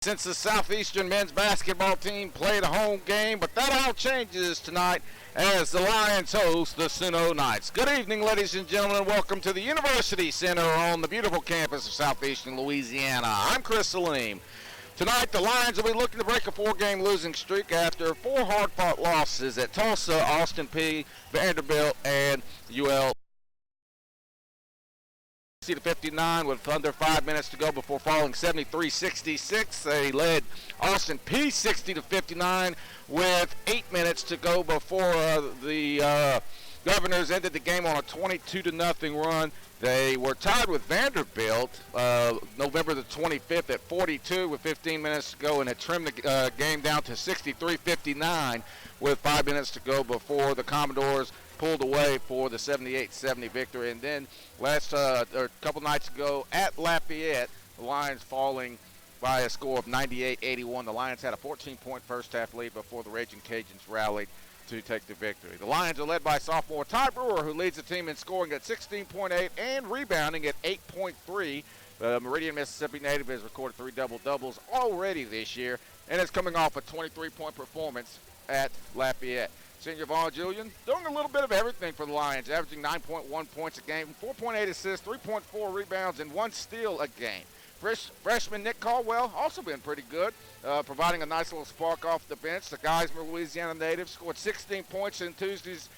Since the Southeastern men's basketball team played a home game, but that all changes tonight as the Lions host the Suno Knights. Good evening, ladies and gentlemen, and welcome to the University Center on the beautiful campus of Southeastern Louisiana. I'm Chris Salim. Tonight, the Lions will be looking to break a four-game losing streak after four hard-fought losses at Tulsa, Austin Peay, Vanderbilt, and UL. 60-59 with under 5 minutes to go before falling 73-66. They led Austin Peay 60-59 with 8 minutes to go before the Governors ended the game on a 22-0 run. They were tied with Vanderbilt November the 25th at 42 with 15 minutes to go, and had trimmed the game down to 63-59 with 5 minutes to go before the Commodores pulled away for the 78-70 victory. And then a couple nights ago at Lafayette, the Lions falling by a score of 98-81. The Lions had a 14-point first-half lead before the Raging Cajuns rallied to take the victory. The Lions are led by sophomore Ty Brewer, who leads the team in scoring at 16.8 and rebounding at 8.3. Meridian, Mississippi native has recorded 3 double-doubles already this year and is coming off a 23-point performance at Lafayette. Senior Vaughn Julian doing a little bit of everything for the Lions, averaging 9.1 points a game, 4.8 assists, 3.4 rebounds, and 1 steal a game. Freshman Nick Caldwell also been pretty good, providing a nice little spark off the bench. The Geismar, Louisiana native, scored 16 points in Tuesday's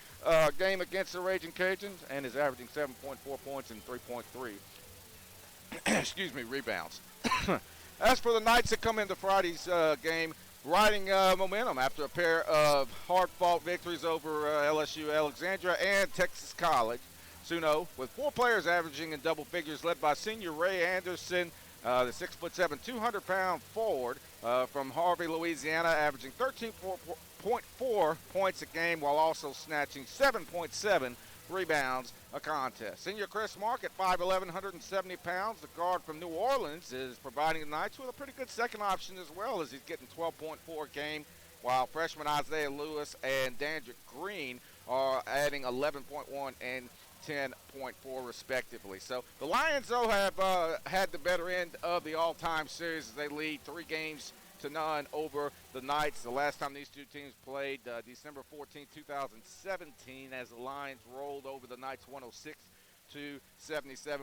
game against the Raging Cajuns and is averaging 7.4 points and 3.3 rebounds. As for the Knights that come into Friday's game, riding momentum after a pair of hard-fought victories over LSU, Alexandria, and Texas College. Suno, with 4 players averaging in double figures, led by senior Ray Anderson, the 6'7", 200-pound forward from Harvey, Louisiana, averaging 13.4 points a game while also snatching 7.7 rebounds a contest. Senior Chris Mark at 5'11", 170 pounds, the guard from New Orleans, is providing the Knights with a pretty good second option as well, as he's getting 12.4 a game, while freshman Isaiah Lewis and Dandrick Green are adding 11.1 and 10.4 respectively. So the Lions, though, have had the better end of the all-time series as they lead 3-0 over the Knights. The last time these two teams played, December 14, 2017, as the Lions rolled over the Knights 106-77.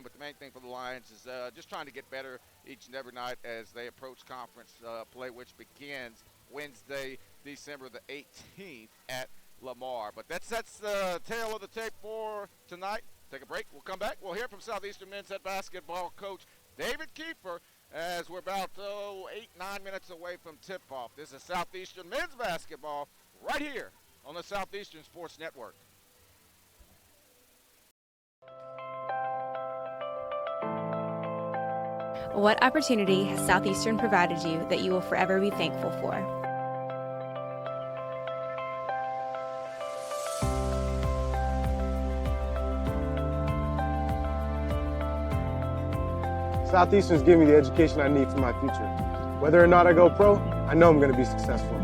But the main thing for the Lions is just trying to get better each and every night as they approach conference play, which begins Wednesday, December the 18th at Lamar. But that's the tale of the tape for tonight. Take a break. We'll come back. We'll hear from Southeastern men's head basketball coach David Kiefer as we're about 8-9 minutes away from tip-off. This is Southeastern men's basketball right here on the Southeastern Sports Network. What opportunity has Southeastern provided you that you will forever be thankful for? Southeastern's giving me the education I need for my future. Whether or not I go pro, I know I'm going to be successful.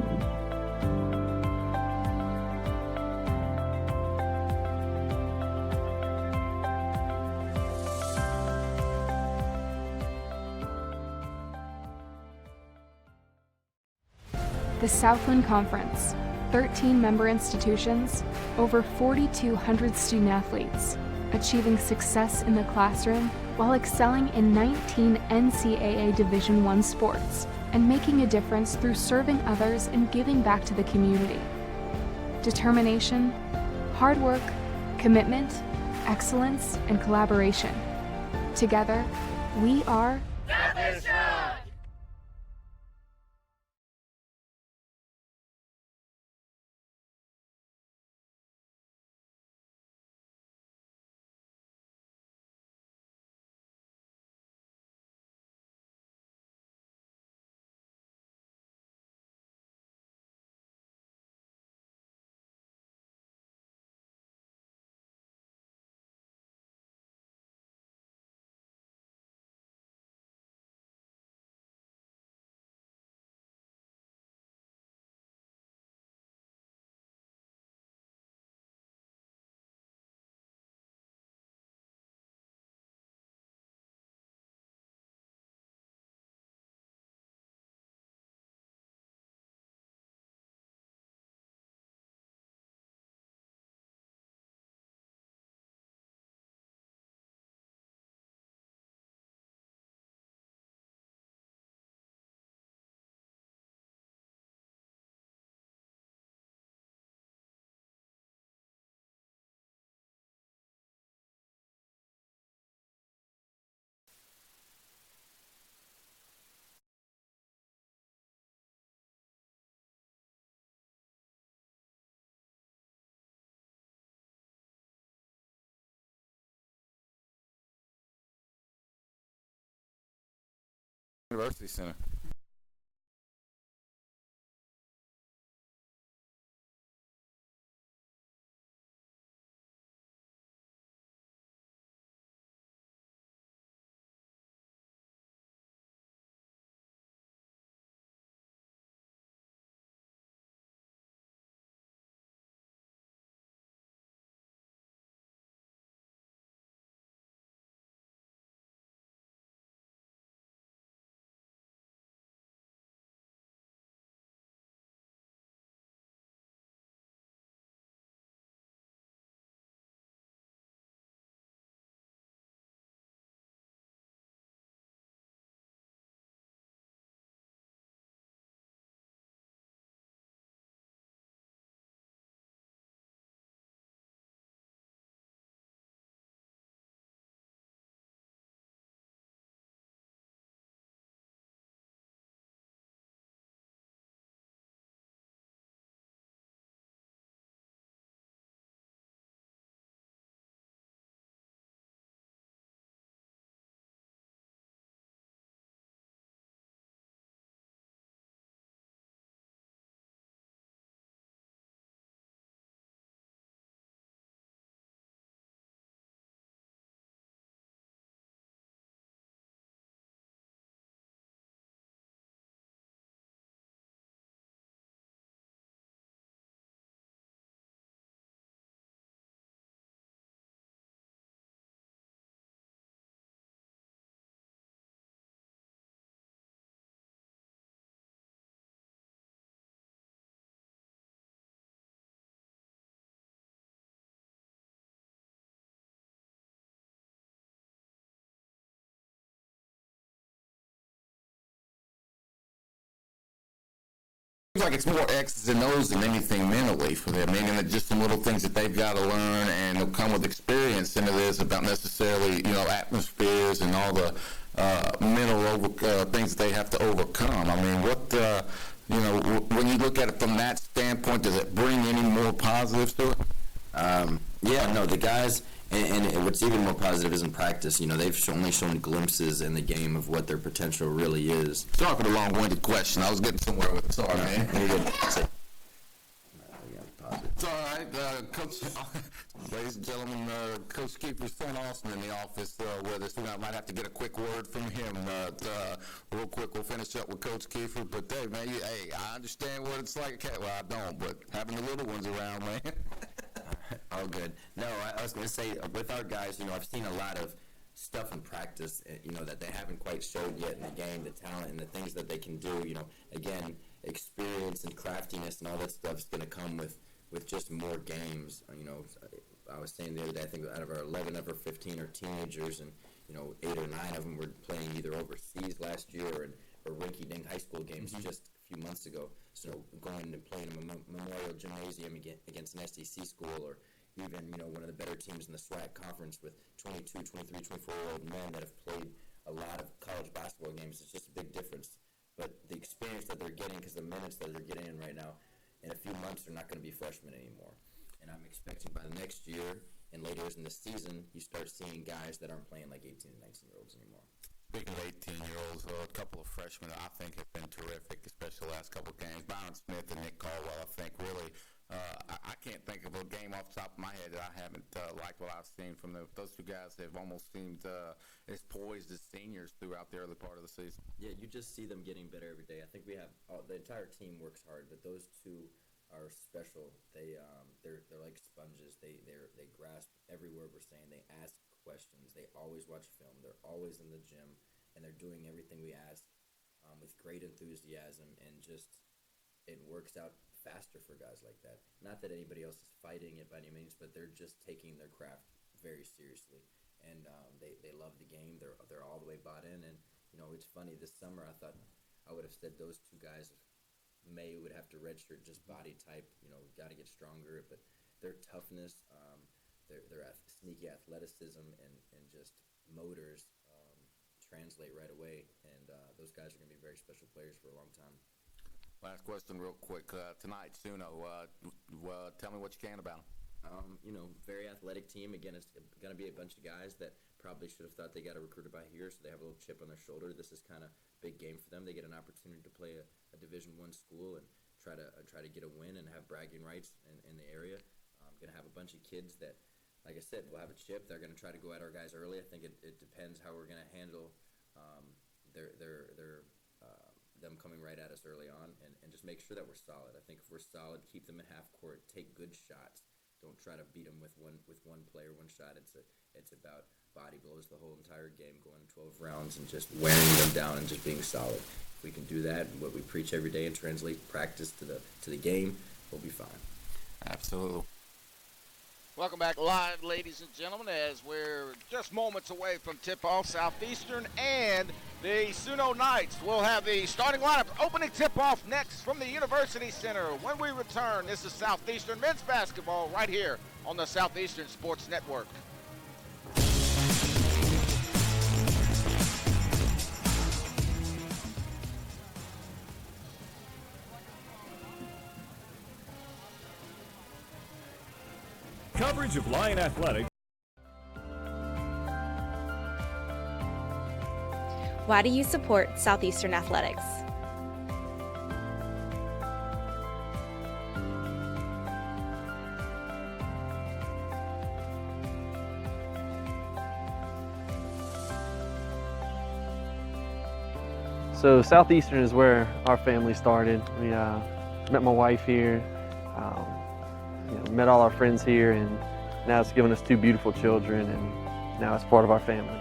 The Southland Conference, 13 member institutions, over 4,200 student athletes, achieving success in the classroom while excelling in 19 NCAA Division I sports. and making a difference through serving others and giving back to the community. Determination, hard work, commitment, excellence, and collaboration. Together, we are Southeastern! University Center. Seems like it's more X's and O's than anything mentally for them, meaning that just some little things that they've got to learn and they'll come with experience into this about necessarily, atmospheres and all the mental things that they have to overcome. I mean, when you look at it from that standpoint, does it bring any more positives to it? The guys, and what's even more positive is in practice, they've only shown glimpses in the game of what their potential really is. Sorry for the long-winded question. I was getting somewhere with it. Sorry, man. It's all right. Coach, ladies and gentlemen, Coach Keefer's Son Austin in the office with us. We might have to get a quick word from him. Real quick, we'll finish up with Coach Kiefer. But, hey, man, I understand what it's like. Well, I don't, but having the little ones around, man. All good. No, I was going to say, with our guys, I've seen a lot of stuff in practice, that they haven't quite showed yet in the game, the talent and the things that they can do. Again, experience and craftiness and all that stuff is going to come with just more games. I was saying the other day, I think out of our 11 of our 15 are teenagers, and 8 or 9 of them were playing either overseas last year or rinky-dink high school months ago. So going and playing a Memorial Gymnasium against an SEC school, or even, one of the better teams in the SWAC conference with 22, 23, 24-year-old men that have played a lot of college basketball games. It's just a big difference. But the experience that they're getting, because the minutes that they're getting in right now, in a few months, they're not going to be freshmen anymore. And I'm expecting by the next year and later in the season, you start seeing guys that aren't playing like 18 and 19-year-olds anymore. Speaking of 18-year-olds, a couple of freshmen I think have been terrific, especially the last couple of games. Byron Smith and Nick Caldwell, I think, really. I can't think of a game off the top of my head that I haven't liked what I've seen from those two guys. They've almost seemed as poised as seniors throughout the early part of the season. Yeah, you just see them getting better every day. I think we have the entire team works hard, but those two are special. They're like sponges. They grasp every word we're saying. They ask questions. They always watch film. They're always in the gym, and they're doing everything we ask with great enthusiasm, and just it works out faster for guys like that. Not that anybody else is fighting it by any means, but they're just taking their craft very seriously, and they love the game. They're all the way bought in, and it's funny. This summer I thought I would have said those two guys May would have to redshirt, just body type. Got to get stronger, but their toughness, their sneaky athleticism, and just motors translate right away, and those guys are going to be very special players for a long time. Last question real quick. Tonight, Suno, tell me what you can about them. Very athletic team. Again, it's going to be a bunch of guys that probably should have thought they got recruited by here, so they have a little chip on their shoulder. This is kind of big game for them. They get an opportunity to play a Division I school and try to get a win and have bragging rights in the area. Going to have a bunch of kids that, like I said, will have a chip. They're going to try to go at our guys early. I think it depends how we're going to handle them coming right at us early on, and just make sure that we're solid. I think if we're solid, keep them at half court, take good shots. Don't try to beat them with one player, one shot. It's about body blows the whole entire game, going 12 rounds and just wearing them down and just being solid. If we can do that, what we preach every day, and translate practice to the game, we'll be fine. Absolutely. Welcome back live, ladies and gentlemen, as we're just moments away from tip-off. Southeastern and the Suno Knights will have the starting lineup. Opening tip-off next from the University Center. When we return, this is Southeastern men's basketball right here on the Southeastern Sports Network. Coverage of Lion Athletics. Why do you support Southeastern Athletics? So Southeastern is where our family started. We met my wife here, met all our friends here, and now it's given us two beautiful children, and now it's part of our family.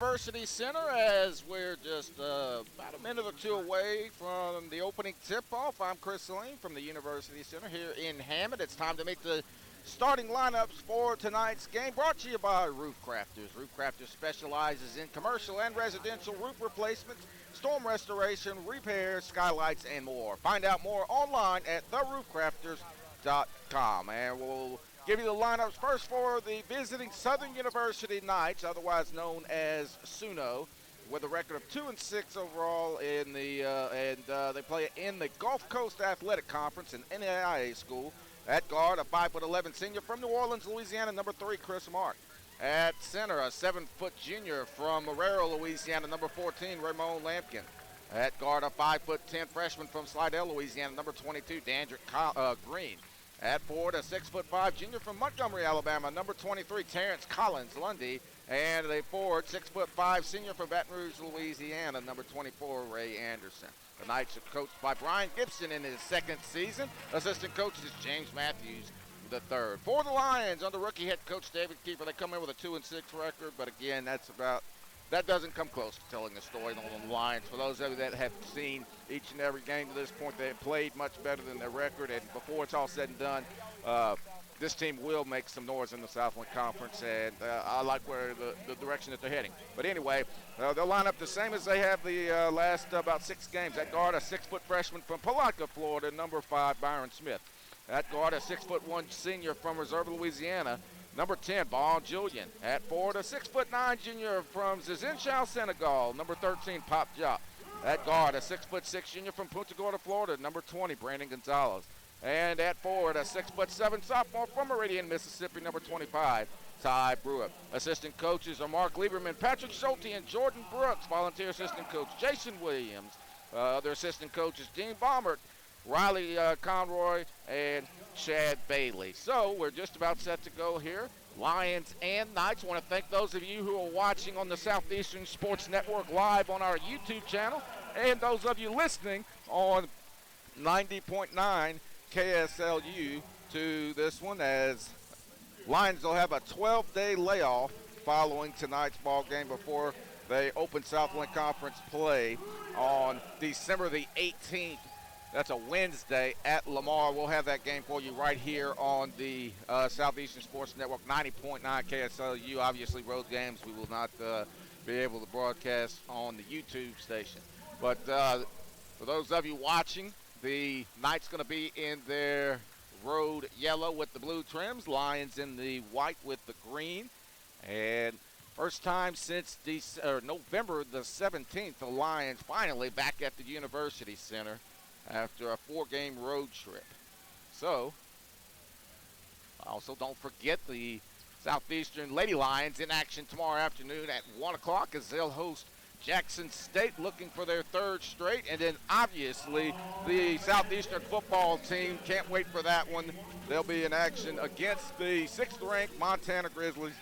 University Center, as we're just about a minute or two away from the opening tip-off. I'm Chris Saline from the University Center here in Hammond. It's time to meet the starting lineups for tonight's game brought to you by Roof Crafters. Roof Crafters specializes in commercial and residential roof replacements, storm restoration, repairs, skylights, and more. Find out more online at theroofcrafters.com. And we'll give you the lineups first for the visiting Southern University Knights, otherwise known as SUNO, with a record of 2-6 overall in the they play in the Gulf Coast Athletic Conference, an NAIA school. At guard, a 5'11" senior from New Orleans, Louisiana, number 3, Chris Mark. At center, a 7-foot junior from Marrero, Louisiana, number 14, Ramon Lampkin. At guard, a 5'10" freshman from Slidell, Louisiana, number 22, Dandrick Green. At forward, a 6'5" junior from Montgomery, Alabama, number 23, Terrence Collins Lundy. And a forward, 6'5" senior from Baton Rouge, Louisiana, number 24, Ray Anderson. The Knights are coached by Brian Gibson in his second season. Assistant coach is James Matthews III. For the Lions, under rookie head coach David Kiefer, they come in with a 2-6 record, but again, that doesn't come close to telling the story on the Lions. For those of you that have seen each and every game to this point, they have played much better than their record, and before it's all said and done, this team will make some noise in the Southland Conference, and I like where the direction that they're heading. But anyway, they'll line up the same as they have the last about 6 games. At guard, a 6-foot freshman from Palatka, Florida, number 5, Byron Smith. At guard, a 6'1" senior from Reserve, Louisiana, number 10, Bon Julian. At forward, a 6'9" junior from Zizinchau, Senegal, number 13, Pop Jop. At guard, a 6'6" junior from Punta Gorda, Florida, number 20, Brandon Gonzalez. And at forward, a 6'7" sophomore from Meridian, Mississippi, number 25, Ty Brewer. Assistant coaches are Mark Lieberman, Patrick Schulte, and Jordan Brooks. Volunteer assistant coach Jason Williams. Other assistant coaches Dean Baumert, Riley Conroy, and Chad Bailey. So we're just about set to go here. Lions and Knights. I want to thank those of you who are watching on the Southeastern Sports Network live on our YouTube channel, and those of you listening on 90.9 KSLU to this one, as Lions will have a 12-day layoff following tonight's ball game before they open Southland Conference play on December the 18th. That's a Wednesday at Lamar. We'll have that game for you right here on the Southeastern Sports Network, 90.9 KSLU. Obviously, road games we will not be able to broadcast on the YouTube station. But for those of you watching, the Knights going to be in their road yellow with the blue trims, Lions in the white with the green. And first time since November the 17th, the Lions finally back at the University Center after a 4-game road trip. So, also don't forget the Southeastern Lady Lions in action tomorrow afternoon at 1 o'clock as they'll host Jackson State, looking for their 3rd straight. And then obviously the Southeastern football team, can't wait for that one. They'll be in action against the 6th-ranked Montana Grizzlies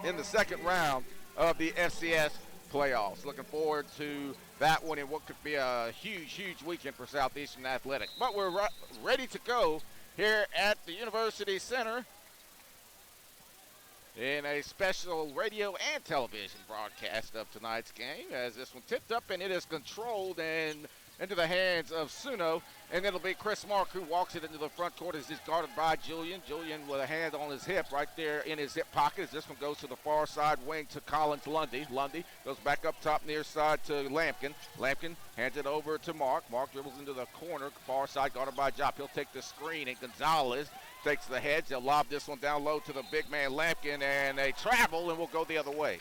in the 2nd round of the FCS playoffs. Looking forward to that one in what could be a huge weekend for Southeastern Athletics. But we're ready to go here at the University Center in a special radio and television broadcast of tonight's game, as this one tipped up and it is controlled and into the hands of Suno, and it'll be Chris Mark who walks it into the front court as he's guarded by Julian. Julian with a hand on his hip right there in his hip pocket as this one goes to the far side wing to Collins Lundy. Lundy goes back up top near side to Lampkin. Lampkin hands it over to Mark. Mark dribbles into the corner, far side guarded by Jop. He'll take the screen, and Gonzalez takes the heads. They'll lob this one down low to the big man Lampkin, and they travel and will go the other way.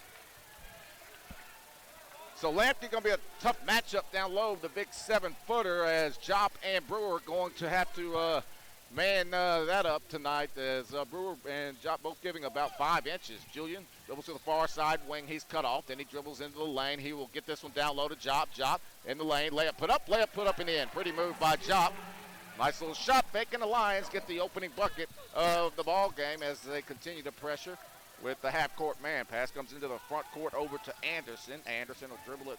So Lampkin going to be a tough matchup down low, the big 7-footer, as Jop and Brewer going to have to man that up tonight, as Brewer and Jop both giving about 5 inches. Julian dribbles to the far side wing. He's cut off. Then he dribbles into the lane. He will get this one down low to Jop. Jop in the lane. Layup put up and in. Pretty move by Jop. Nice little shot fake, and the Lions get the opening bucket of the ball game as they continue to pressure with the half-court man. Pass comes into the front court over to Anderson. Anderson will dribble it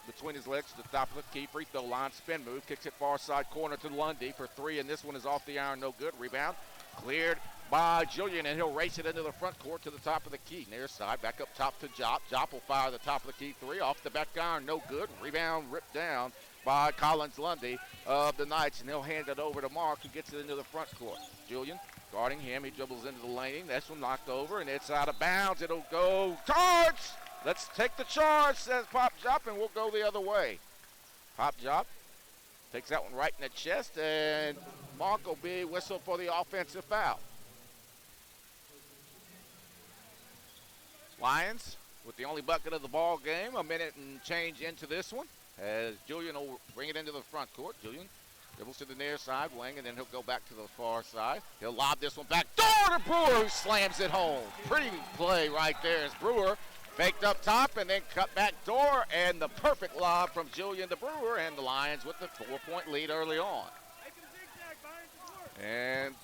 between his legs to the top of the key. Free throw line, spin move, kicks it far side corner to Lundy for 3, and this one is off the iron, no good. Rebound cleared by Julian, and he'll race it into the front court to the top of the key. Near side, back up top to Jop. Jop will fire the top of the key 3, off the back iron, no good. Rebound ripped down by Collins Lundy of the Knights, and he'll hand it over to Mark, who gets it into the front court. Julian guarding him. He dribbles into the lane. This one knocked over, and it's out of bounds. It'll go charge. Let's take the charge, says Pop Jop, and we'll go the other way. Pop Jop takes that one right in the chest, and Mark will be whistled for the offensive foul. Lions with the only bucket of the ball game, a minute and change into this one, as Julian will bring it into the front court. Julian dribbles to the near side wing, and then he'll go back to the far side. He'll lob this one back door to Brewer, who slams it home. Pretty play right there as Brewer faked up top and then cut back door, and the perfect lob from Julian to Brewer, and the Lions with the 4-point lead early on. And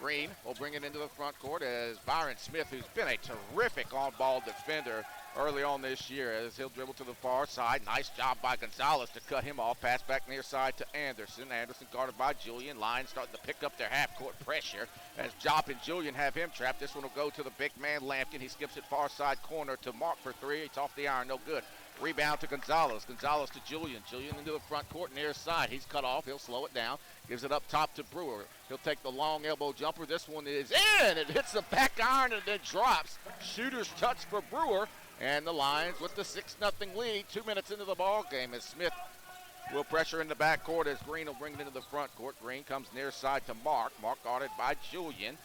Green will bring it into the front court as Byron Smith, who's been a terrific on-ball defender early on this year, as he'll dribble to the far side. Nice job by Gonzalez to cut him off. Pass back near side to Anderson. Anderson guarded by Julian. Lions starting to pick up their half-court pressure as Jop and Julian have him trapped. This one will go to the big man, Lampkin. He skips it far side corner to Mark for three. It's off the iron, no good. Rebound to Gonzalez. Gonzalez to Julian. Julian into the front court near side. He's cut off. He'll slow it down. Gives it up top to Brewer. He'll take the long elbow jumper. This one is in. It hits the back iron and then drops. Shooter's touch for Brewer. And the Lions with the 6-0 lead 2 minutes into the ball game as Smith will pressure in the back court as Green will bring it into the front court. Green comes near side to Mark. Mark guarded by Julian.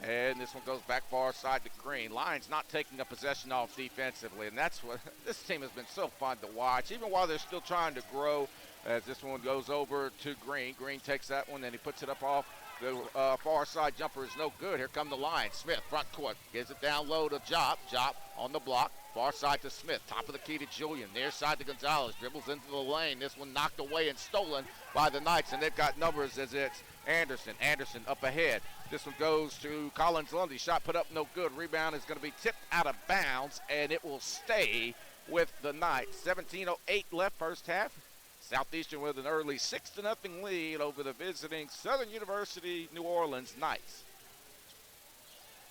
And this one goes back far side to Green. Lions not taking a possession off defensively, and that's what this team has been so fun to watch, even while they're still trying to grow, as this one goes over to Green. Green takes that one, and he puts it up off the far side. Jumper is no good. Here come the Lions. Smith, front court, gives it down low to Jop. Jop on the block. Far side to Smith. Top of the key to Julian. Near side to Gonzalez. Dribbles into the lane. This one knocked away and stolen by the Knights, and they've got numbers as it's Anderson. Anderson up ahead. This one goes to Collins Lundy. Shot put up no good. Rebound is going to be tipped out of bounds, and it will stay with the Knights. 17:08 left first half. Southeastern with an early 6-0 lead over the visiting Southern University New Orleans Knights.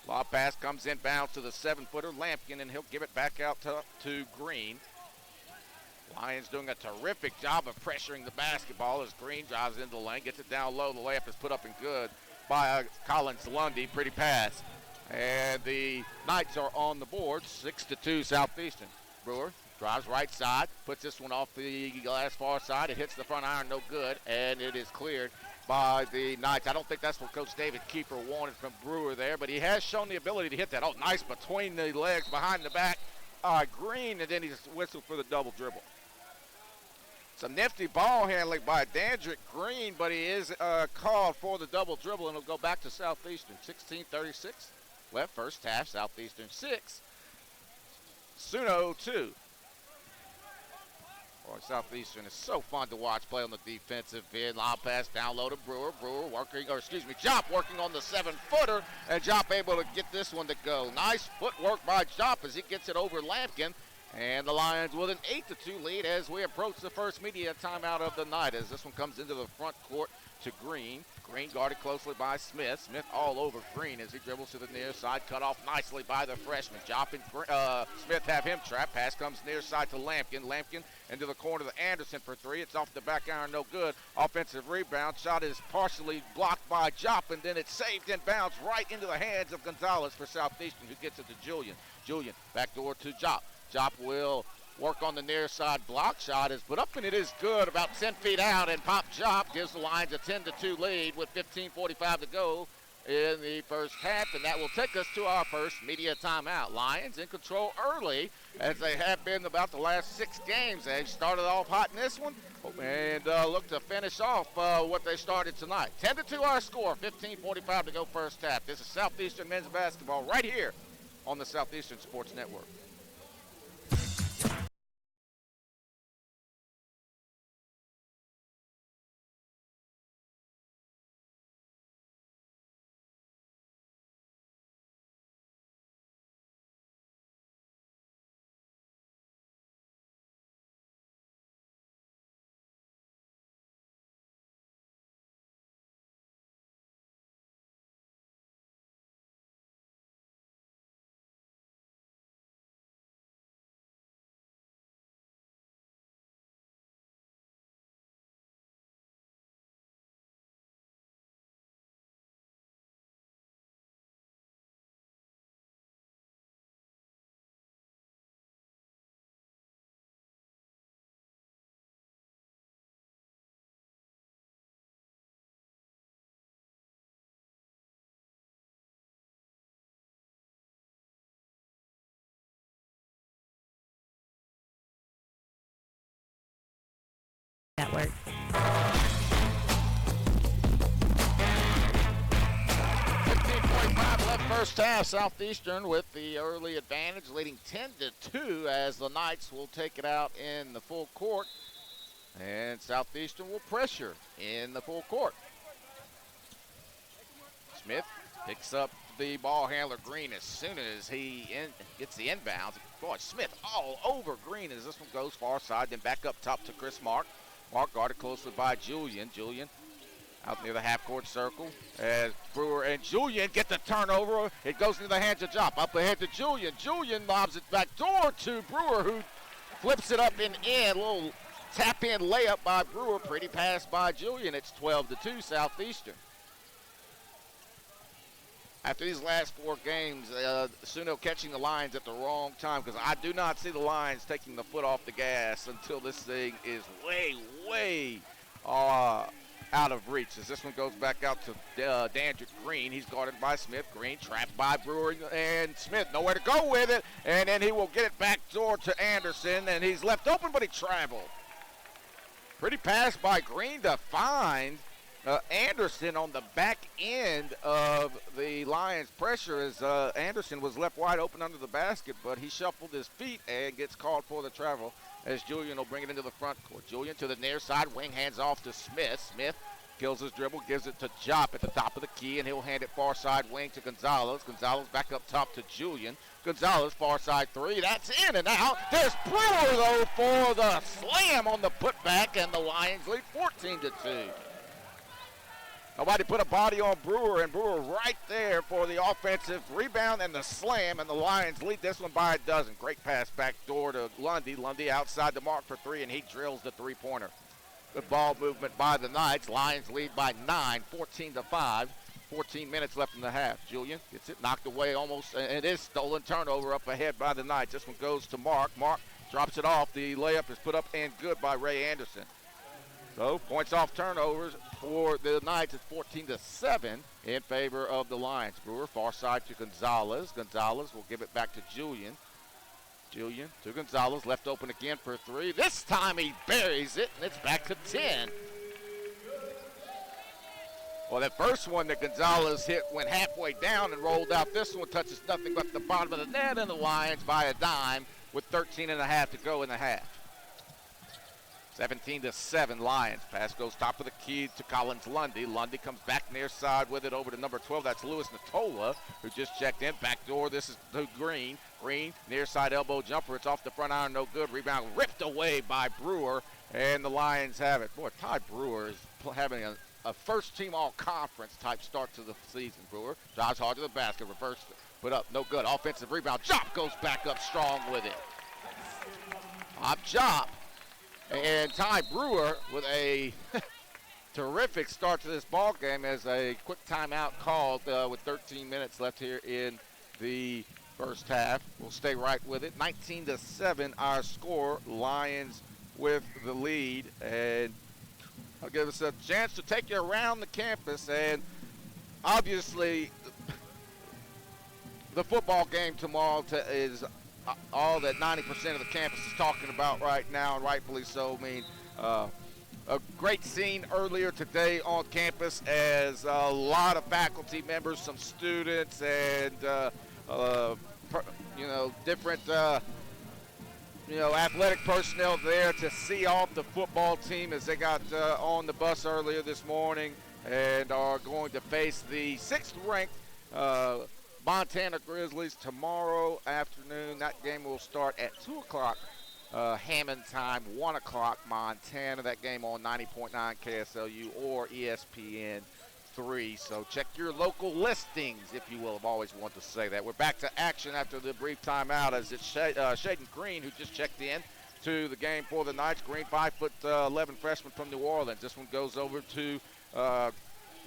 Lob pass comes inbounds to the 7-footer, Lampkin, and he'll give it back out to Green. Lions doing a terrific job of pressuring the basketball as Green drives into the lane, gets it down low. The layup is put up and good by Collins Lundy. Pretty pass. And the Knights are on the board, 6-2 Southeastern. Brewer drives right side, puts this one off the glass far side. It hits the front iron, no good, and it is cleared by the Knights. I don't think that's what Coach David Keeper wanted from Brewer there, but he has shown the ability to hit that. Oh, nice between the legs, behind the back. Green, and then he just whistled for the double dribble. It's a nifty ball handling by Dandrick Green, but he is called for the double dribble, and it'll go back to Southeastern. 16:36 left first half. Southeastern 6, Suno 2. Boy, Southeastern is so fun to watch play on the defensive end. Lob pass down low to Brewer. Brewer working, or excuse me, Jop working on the 7-footer, and Jop able to get this one to go. Nice footwork by Jop as he gets it over Lampkin. And the Lions with an 8-2 lead as we approach the first media timeout of the night, as this one comes into the front court to Green. Green guarded closely by Smith. Smith all over Green as he dribbles to the near side, cut off nicely by the freshman. Jop and Smith have him trapped. Pass comes near side to Lampkin. Lampkin into the corner to Anderson for three. It's off the back iron, no good. Offensive rebound. Shot is partially blocked by Jop, and then it's saved and bounced right into the hands of Gonzalez for Southeastern, who gets it to Julian. Julian backdoor to Jop. Jop will work on the near side. Block shot is put up, and it is good, about 10 feet out, and Pop Jop gives the Lions a 10-2 lead with 15:45 to go in the first half, and that will take us to our first media timeout. Lions in control early, as they have been about the last 6 games. They started off hot in this one and look to finish off what they started tonight. 10-2 our score, 15:45 to go first half. This is Southeastern men's basketball right here on the Southeastern Sports Network. First half, Southeastern with the early advantage, leading 10-2 as the Knights will take it out in the full court. And Southeastern will pressure in the full court. Smith picks up the ball handler, Green, as soon as he gets the inbounds. Boy, Smith all over Green as this one goes far side, then back up top to Chris Mark. Mark guarded closely by Julian. Julian out near the half-court circle as Brewer and Julian get the turnover. It goes into the hands of Jop. Up ahead to Julian. Julian lobs it back door to Brewer, who flips it up and in. A little tap-in layup by Brewer. Pretty pass by Julian. It's 12-2 Southeastern. After these last 4 games, Suno catching the Lions at the wrong time, because I do not see the Lions taking the foot off the gas until this thing is way out of reach. As this one goes back out to Dandrick Green. He's guarded by Smith. Green trapped by Brewer and Smith. Nowhere to go with it. And then he will get it back door to Anderson. And he's left open, but he traveled. Pretty pass by Green to find Anderson on the back end of the Lions' pressure as Anderson was left wide open under the basket, but he shuffled his feet and gets called for the travel as Julian will bring it into the front court. Julian to the near side, wing hands off to Smith. Smith kills his dribble, gives it to Jop at the top of the key, and he'll hand it far side wing to Gonzalez. Gonzalez back up top to Julian. Gonzalez far side 3, that's in and out. There's Brewer though for the slam on the putback, and the Lions lead 14-2. Nobody put a body on Brewer, and Brewer right there for the offensive rebound and the slam, and the Lions lead this one by a dozen. Great pass back door to Lundy. Lundy outside the mark for 3, and he drills the three-pointer. Good ball movement by the Knights. Lions lead by 9, 14-5. 14 minutes left in the half. Julian gets it knocked away almost, and it is stolen turnover up ahead by the Knights. This one goes to Mark. Mark drops it off. The layup is put up and good by Ray Anderson. So points off turnovers for the Knights at 14-7 in favor of the Lions. Brewer far side to Gonzalez. Gonzalez will give it back to Julian. Julian to Gonzalez, left open again for 3. This time he buries it, and it's back to 10. Well, that first one that Gonzalez hit went halfway down and rolled out. This one touches nothing but the bottom of the net, and the Lions by a dime with 13 and a half to go in the half. 17-7 Lions. Pass goes top of the key to Collins Lundy. Lundy comes back near side with it over to number 12. That's Lewis Natola, who just checked in. Back door, this is to Green. Green, near side elbow jumper. It's off the front iron, no good. Rebound ripped away by Brewer, and the Lions have it. Boy, Ty Brewer is having a first-team all-conference type start to the season. Brewer drives hard to the basket, reverse, put up, no good. Offensive rebound. Jop goes back up strong with it. Up Jop. And Ty Brewer with a terrific start to this ball game as a quick timeout called with 13 minutes left here in the first half. We'll stay right with it. 19-7 our score. Lions with the lead, and I'll give us a chance to take you around the campus. And obviously the football game tomorrow is all that 90% of the campus is talking about right now, and rightfully so. I mean, a great scene earlier today on campus as a lot of faculty members, some students, and different athletic personnel there to see off the football team as they got on the bus earlier this morning and are going to face the 6th-ranked Montana Grizzlies tomorrow afternoon. That game will start at 2 o'clock Hammond time, 1 o'clock Montana. That game on 90.9 KSLU or ESPN 3. So check your local listings, if you will. I've always wanted to say that. We're back to action after the brief timeout as it's Shaden Green who just checked in to the game for the Knights. Green, 5'11" freshman from New Orleans. This one goes over to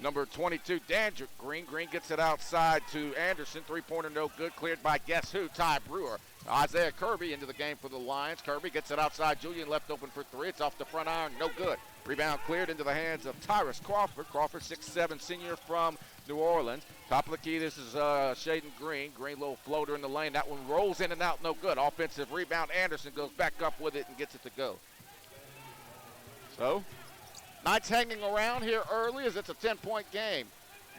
number 22, Dandrick Green. Green gets it outside to Anderson. Three-pointer no good. Cleared by guess who? Ty Brewer. Isaiah Kirby into the game for the Lions. Kirby gets it outside. Julian left open for 3. It's off the front iron. No good. Rebound cleared into the hands of Tyrus Crawford. Crawford, 6'7", senior from New Orleans. Top of the key, this is Shaden Green. Green, little floater in the lane. That one rolls in and out. No good. Offensive rebound. Anderson goes back up with it and gets it to go. So Knights hanging around here early as it's a 10-point game.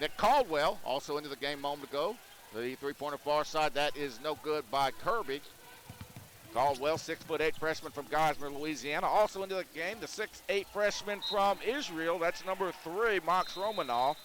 Nick Caldwell also into the game a moment ago. The three-pointer far side, that is no good by Kirby. Caldwell, 6'8" freshman from Geismar, Louisiana. Also into the game, the 6'8" freshman from Israel. That's number 3, Max Romanov.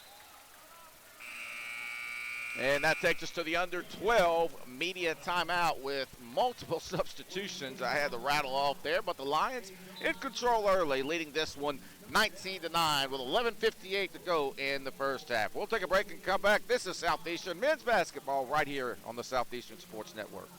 And that takes us to the under 12 media timeout with multiple substitutions. I had to rattle off there, but the Lions in control early, leading this one 19-9 with 11:58 to go in the first half. We'll take a break and come back. This is Southeastern men's basketball right here on the Southeastern Sports Network.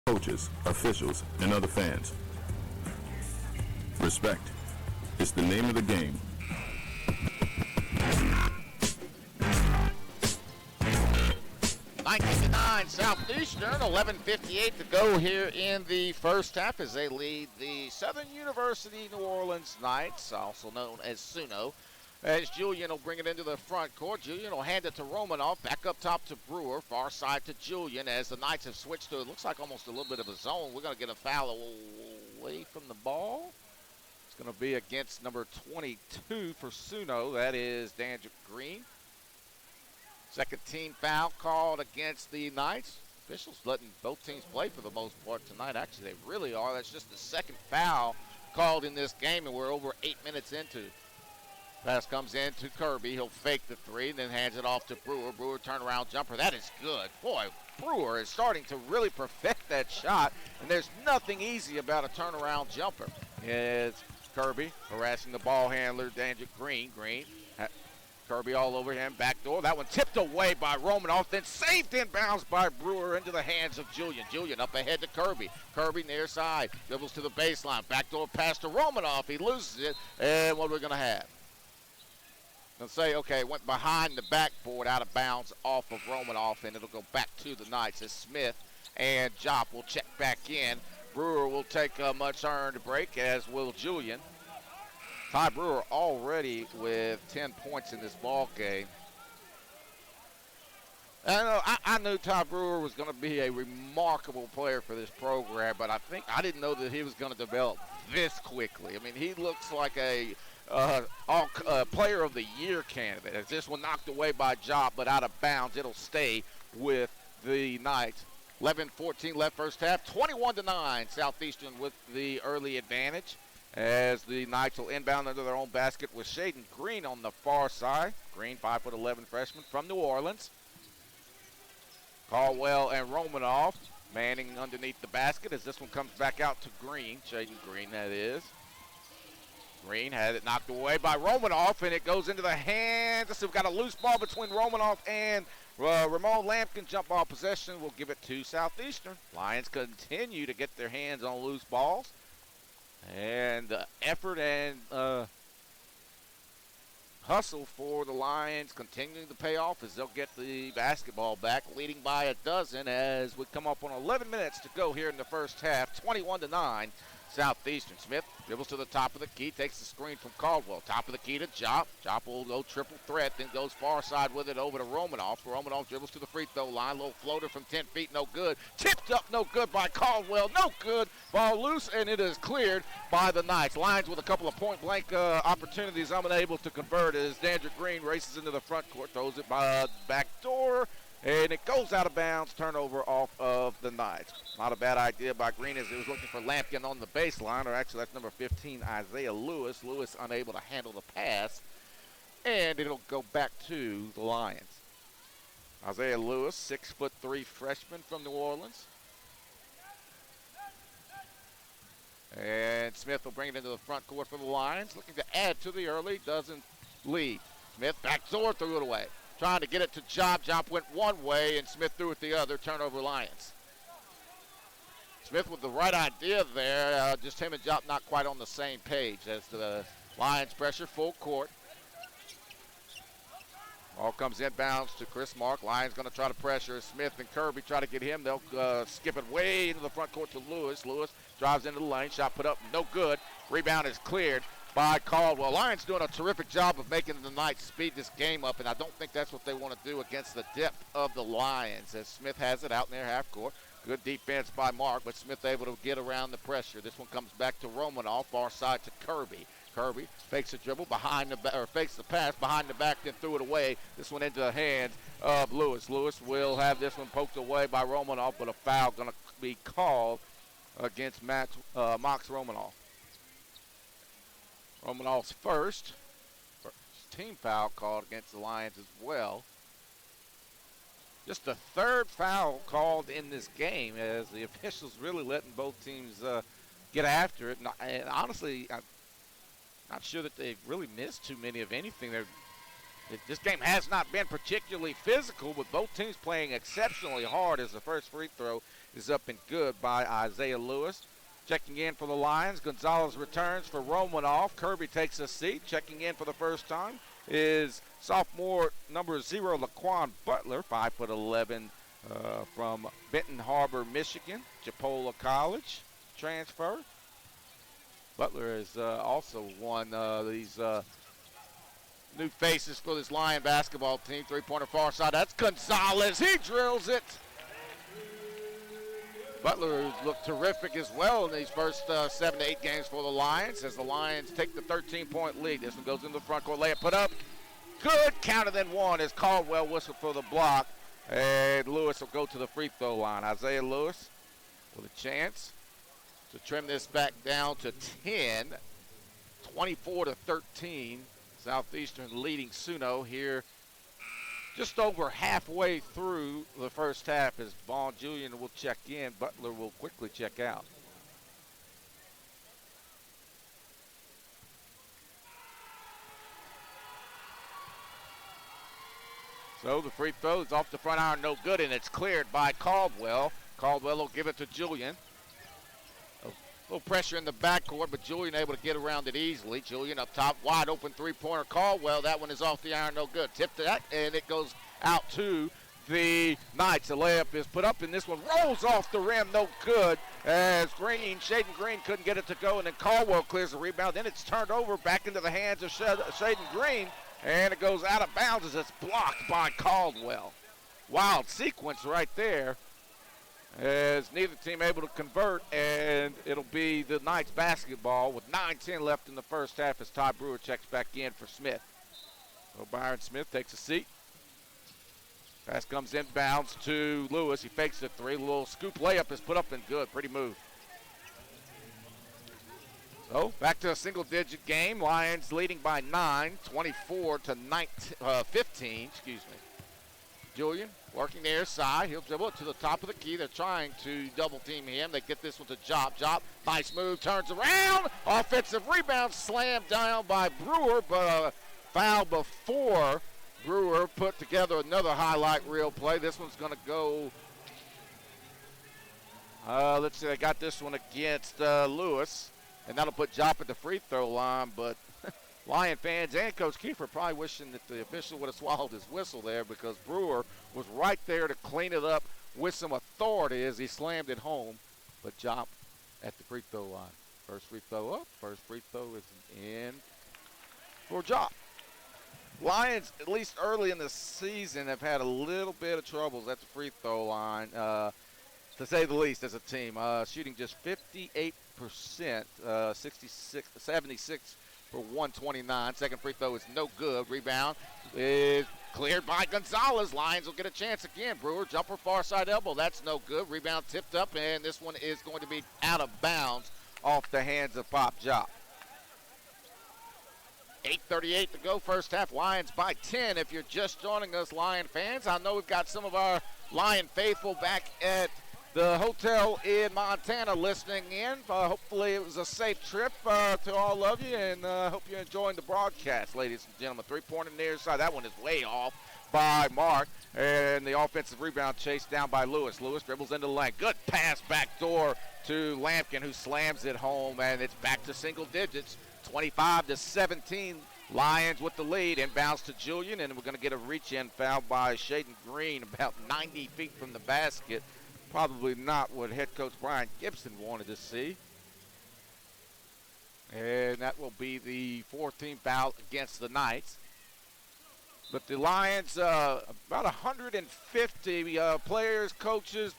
Coaches, officials, and other fans. Respect. It's the name of the game. Southeastern, 11:58 to go here in the first half as they lead the Southern University New Orleans Knights, also known as SUNO. As Julian will bring it into the front court. Julian will hand it to Romanoff. Back up top to Brewer. Far side to Julian as the Knights have switched to, it looks like almost a little bit of a zone. We're going to get a foul away from the ball. It's going to be against number 22 for SUNO. That is Dandrick Green. Second team foul called against the Knights. Officials letting both teams play for the most part tonight. Actually, they really are. That's just the second foul called in this game, and we're over 8 minutes into. Pass comes in to Kirby. He'll fake the three and then hands it off to Brewer. Brewer turnaround jumper. That is good. Boy, Brewer is starting to really perfect that shot, and there's nothing easy about a turnaround jumper. It's Kirby harassing the ball handler, Dandrick Green. Kirby all over him, backdoor. That one tipped away by Romanoff, then saved in bounds by Brewer into the hands of Julian. Julian up ahead to Kirby. Kirby near side, dribbles to the baseline, backdoor pass to Romanoff. He loses it, and what are we going to have? They'll say, okay, it went behind the backboard, out of bounds off of Romanoff, and it'll go back to the Knights as Smith and Jopp will check back in. Brewer will take a much-earned break, as will Julian. Ty Brewer already with 10 points in this ball game. I knew Ty Brewer was going to be a remarkable player for this program, but I didn't know that he was going to develop this quickly. I mean, he looks like a player of the year candidate. As this one knocked away by Jopp, but out of bounds, it'll stay with the Knights. 11:14 left first half. 21-9, Southeastern with the early advantage. As the Knights will inbound under their own basket with Shaden Green on the far side. Green, 5'11" freshman from New Orleans. Caldwell and Romanoff manning underneath the basket as this one comes back out to Green. Shaden Green, that is. Green had it knocked away by Romanoff, and it goes into the hands. We've got a loose ball between Romanoff and Ramon Lampkin. Jump ball possession. We'll give it to Southeastern. Lions continue to get their hands on loose balls. And effort and hustle for the Lions continuing to pay off as they'll get the basketball back, leading by a dozen as we come up on 11 minutes to go here in the first half. 21-9, Southeastern. Smith dribbles to the top of the key, takes the screen from Caldwell. Top of the key to Jopp. Jopp will go triple threat, then goes far side with it over to Romanoff. Romanoff dribbles to the free throw line. Little floater from 10 feet, no good. Tipped up, no good by Caldwell. No good. Ball loose, and it is cleared by the Knights. Lions with a couple of point-blank opportunities unable to convert as Dandrick Green races into the front court, throws it by back door, and it goes out of bounds. Turnover off of the Knights. Not a bad idea by Green as he was looking for Lampkin on the baseline, or actually that's number 15, Isaiah Lewis. Lewis unable to handle the pass, and it'll go back to the Lions. Isaiah Lewis, 6'3" freshman from New Orleans. And Smith will bring it into the front court for the Lions. Looking to add to the early, doesn't lead. Smith backdoor, threw it away. Trying to get it to Job. Job went one way, and Smith threw it the other. Turnover Lions. Smith with the right idea there. Just him and Job not quite on the same page as the Lions pressure full court. Ball comes inbounds to Chris Mark. Lions going to try to pressure. Smith and Kirby try to get him. They'll skip it way into the front court to Lewis. Lewis drives into the lane. Shot put up, no good. Rebound is cleared by Caldwell. Lions doing a terrific job of making the Knights speed this game up, and I don't think that's what they want to do against the depth of the Lions, as Smith has it out in their half court. Good defense by Mark, but Smith able to get around the pressure. This one comes back to Romanoff, far side to Kirby. Kirby fakes a dribble behind fakes the pass behind the back, then threw it away. This one into the hands of Lewis. Lewis will have this one poked away by Romanoff, but a foul going to be called against Mox Romanoff. Romanoff's first team foul called against the Lions as well. Just the third foul called in this game, as the officials really letting both teams get after it. And honestly, I'm not sure that they've really missed too many of anything. This game has not been particularly physical, with both teams playing exceptionally hard, as the first free throw is up and good by Isaiah Lewis. Checking in for the Lions, Gonzalez returns for Romanoff. Kirby takes a seat. Checking in for the first time is sophomore number 0, Laquan Butler, 5'11", from Benton Harbor, Michigan, Chipola College transfer. Butler is also one of these new faces for this Lion basketball team. Three-pointer far side. That's Gonzalez. He drills it. Butler has looked terrific as well in these first 7 to 8 games for the Lions, as the Lions take the 13-point lead. This one goes in the front court. Layup put up. Good. Counted then one as Caldwell whistled for the block. And Lewis will go to the free throw line. Isaiah Lewis with a chance to trim this back down to 10. 24-13. Southeastern leading Suno here just over halfway through the first half, as Vaughn Julian will check in. Butler will quickly check out. So the free throw is off the front iron, no good, and it's cleared by Caldwell. Caldwell will give it to Julian. A little pressure in the backcourt, but Julian able to get around it easily. Julian up top, wide open three-pointer. Caldwell, that one is off the iron, no good. Tip to that, and it goes out to the Knights. The layup is put up, and this one rolls off the rim, no good, as Shaden Green couldn't get it to go, and then Caldwell clears the rebound. Then it's turned over back into the hands of Shaden Green, and it goes out of bounds as it's blocked by Caldwell. Wild sequence right there, as neither team able to convert, and it'll be the Knights basketball with 9:10 left in the first half, as Ty Brewer checks back in for Smith. So Byron Smith takes a seat. Pass comes inbounds to Lewis. He fakes the three. Little scoop layup is put up and good. Pretty move. So back to a single-digit game. Lions leading by 9, 24-15. Julian working the air side. He'll dribble it to the top of the key. They're trying to double-team him. They get this one to Job. Job, nice move, turns around. Offensive rebound slammed down by Brewer, but a foul before Brewer put together another highlight reel play. This one's going to go, let's see, they got this one against Lewis, and that'll put Job at the free throw line, but Lion fans and Coach Kiefer probably wishing that the official would have swallowed his whistle there, because Brewer was right there to clean it up with some authority as he slammed it home, but Job at the free throw line. First free throw up, first free throw is in for Job. Lions, at least early in the season, have had a little bit of troubles at the free throw line, to say the least, as a team. Shooting just 58%, 76 for 129. Second free throw is no good. Rebound is cleared by Gonzalez. Lions will get a chance again. Brewer, jumper, far side elbow. That's no good. Rebound tipped up, and this one is going to be out of bounds off the hands of Pop Job. 8:38 to go, first half. Lions by 10. If you're just joining us, Lion fans, I know we've got some of our Lion faithful back at the hotel in Montana listening in. Hopefully it was a safe trip to all of you, and hope you're enjoying the broadcast, ladies and gentlemen. Three-pointer near side. That one is way off by Mark, and the offensive rebound chased down by Lewis. Lewis dribbles into the lane. Good pass back door to Lampkin, who slams it home, and it's back to single digits. 25-17, Lions with the lead. Inbounds to Julian, and we're going to get a reach-in foul by Shaden Green about 90 feet from the basket. Probably not what head coach Brian Gibson wanted to see. And that will be the 14th foul against the Knights. But the Lions, about 150 players, coaches,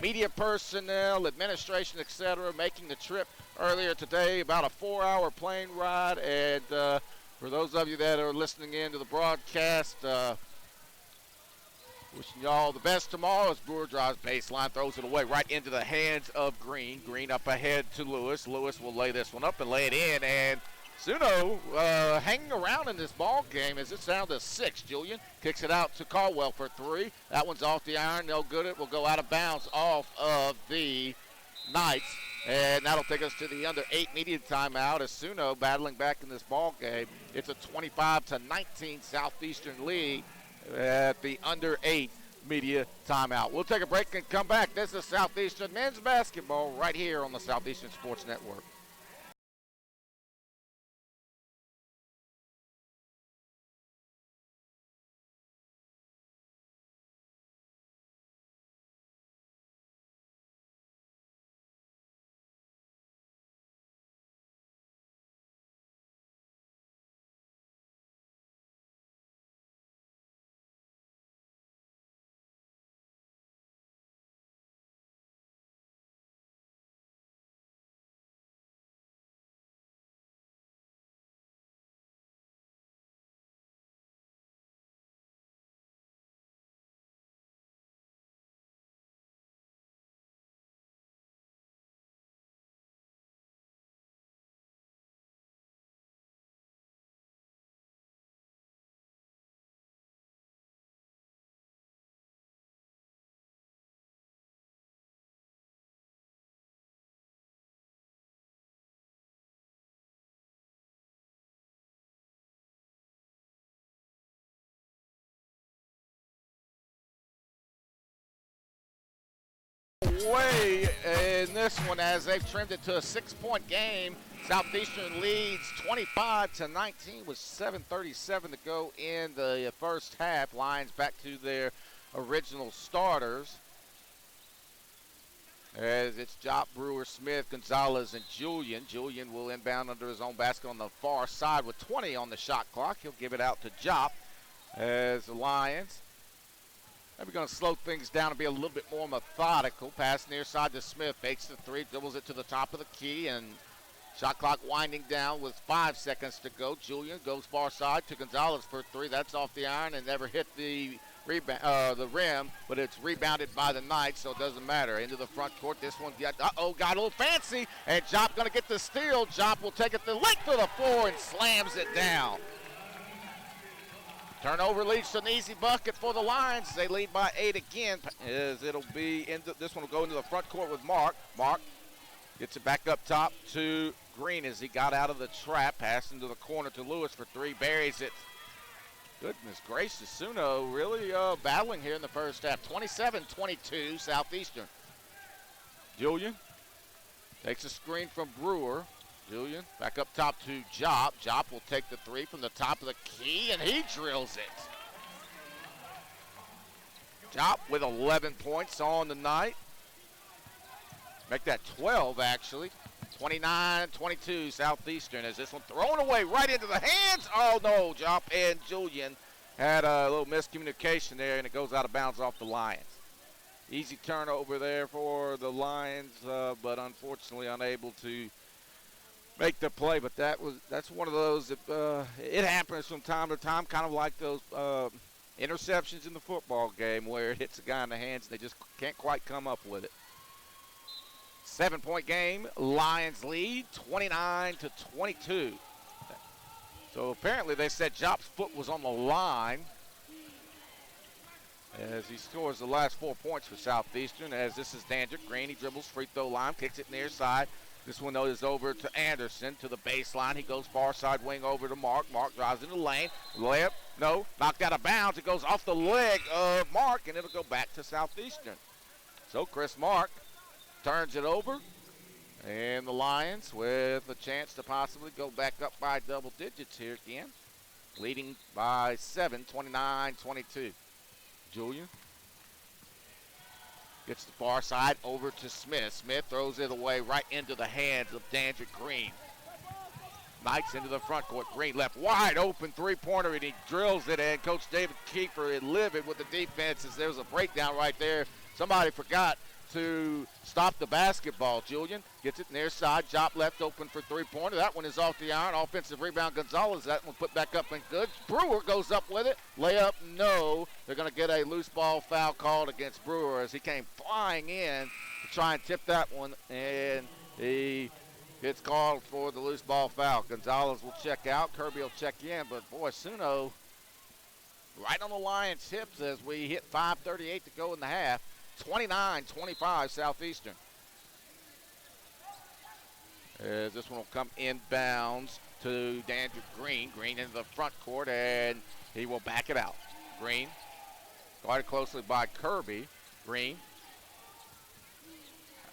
media personnel, administration, etc., making the trip earlier today. About a 4-hour plane ride. And for those of you that are listening in to the broadcast, wishing you all the best tomorrow as Brewer drives baseline, throws it away right into the hands of Green. Green up ahead to Lewis. Lewis will lay this one up and lay it in. And Suno hanging around in this ball game as it's down to 6. Julian kicks it out to Caldwell for 3. That one's off the iron. No good. It will go out of bounds off of the Knights. And that'll take us to the under 8 media timeout as Suno battling back in this ball game. It's a 25-19 Southeastern lead at the under 8 media timeout. We'll take a break and come back. This is Southeastern men's basketball right here on the Southeastern Sports Network. Way in this one as they've trimmed it to a 6-point game. Southeastern leads 25-19 with 7:37 to go in the first half. Lions back to their original starters as it's Jop, Brewer, Smith, Gonzalez, and Julian. Julian will inbound under his own basket on the far side with 20 on the shot clock. He'll give it out to Jop as the Lions maybe going to slow things down and be a little bit more methodical. Pass near side to Smith. Fakes the 3, dribbles it to the top of the key, and shot clock winding down with 5 seconds to go. Julian goes far side to Gonzalez for 3. That's off the iron and never hit the rim, but it's rebounded by the Knights, so it doesn't matter. Into the front court. This one got a little fancy, and Jop going to get the steal. Jop will take it the length of the floor and slams it down. Turnover leads to an easy bucket for the Lions. They lead by 8 again. As it'll be this one will go into the front court with Mark. Mark gets it back up top to Green as he got out of the trap. Pass into the corner to Lewis for 3. Buries it. Goodness gracious, Suno really battling here in the first half. 27-22 Southeastern. Julian takes a screen from Brewer. Julian back up top to Jop. Jop will take the 3 from the top of the key, and he drills it. Jop with 11 points on the night. Make that 12, actually. 29-22 Southeastern as this one thrown away right into the hands. Oh, no, Jop and Julian had a little miscommunication there, and it goes out of bounds off the Lions. Easy turnover there for the Lions, but unfortunately unable to make the play. But that's one of those that it happens from time to time, kind of like those interceptions in the football game where it hits a guy in the hands and they just can't quite come up with it. 7-point game. Lions lead 29-22. So apparently they said Jop's foot was on the line as he scores the last 4 points for Southeastern. As this is Dandrick Green, he dribbles free throw line, kicks it near side. This one, though, is over to Anderson to the baseline. He goes far side wing over to Mark. Mark drives into the lane. Layup, no, knocked out of bounds. It goes off the leg of Mark, and it'll go back to Southeastern. So Chris Mark turns it over, and the Lions with a chance to possibly go back up by double digits here again, leading by 7, 29-22. Julian gets the far side over to Smith. Smith throws it away right into the hands of Dandrick Green. Knights into the front court. Green left wide open three-pointer, and he drills it in. Coach David Kiefer is livid with the defense as there was a breakdown right there. Somebody forgot to stop the basketball. Julian gets it near side. Jop left open for three-pointer. That one is off the iron. Offensive rebound, Gonzalez. That one put back up and good. Brewer goes up with it. Layup, no. They're going to get a loose ball foul called against Brewer as he came flying in to try and tip that one, and he gets called for the loose ball foul. Gonzalez will check out. Kirby will check in, but boy, Suno right on the Lions' hips as we hit 5:38 to go in the half. 29-25 Southeastern. As this one will come inbounds to Dandrick Green. Green into the front court, and he will back it out. Green guarded closely by Kirby. Green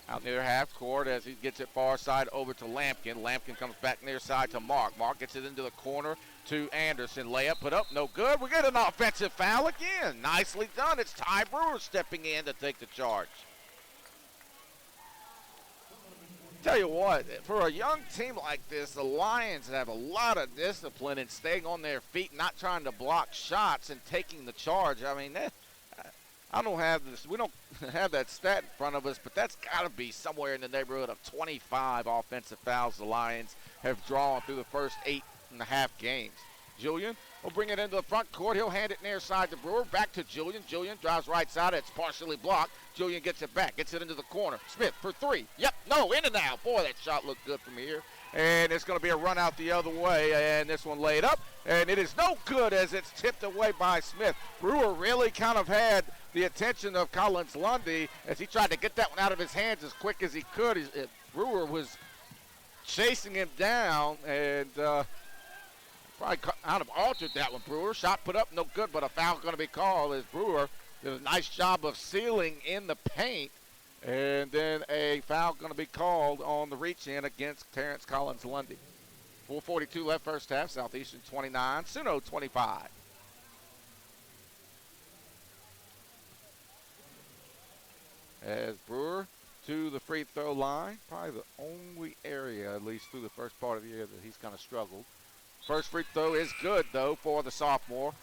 out near half court as he gets it far side over to Lampkin. Lampkin comes back near side to Mark. Mark gets it into the corner to Anderson. Layup put up, no good. We get an offensive foul again. Nicely done. It's Ty Brewer stepping in to take the charge. Tell you what, for a young team like this, the Lions have a lot of discipline in staying on their feet, not trying to block shots and taking the charge. I mean, I don't have this. We don't have that stat in front of us, but that's got to be somewhere in the neighborhood of 25 offensive fouls the Lions have drawn through the first 8.5 games. Julian will bring it into the front court. He'll hand it near side to Brewer. Back to Julian. Julian drives right side. It's partially blocked. Julian gets it back. Gets it into the corner. Smith for three. Yep. No, in and out. Boy, that shot looked good from here. And it's going to be a run out the other way. And this one laid up. And it is no good as it's tipped away by Smith. Brewer really kind of had the attention of Collins Lundy as he tried to get that one out of his hands as quick as he could. Brewer was chasing him down and probably kind of altered that one. Brewer shot put up, no good, but a foul going to be called as Brewer did a nice job of sealing in the paint. And then a foul going to be called on the reach in against Terrence Collins Lundy. 4:42 left first half. Southeastern 29, Suno 25. As Brewer to the free throw line, probably the only area, at least through the first part of the year, that he's kind of struggled. First free throw is good, though, for the sophomore.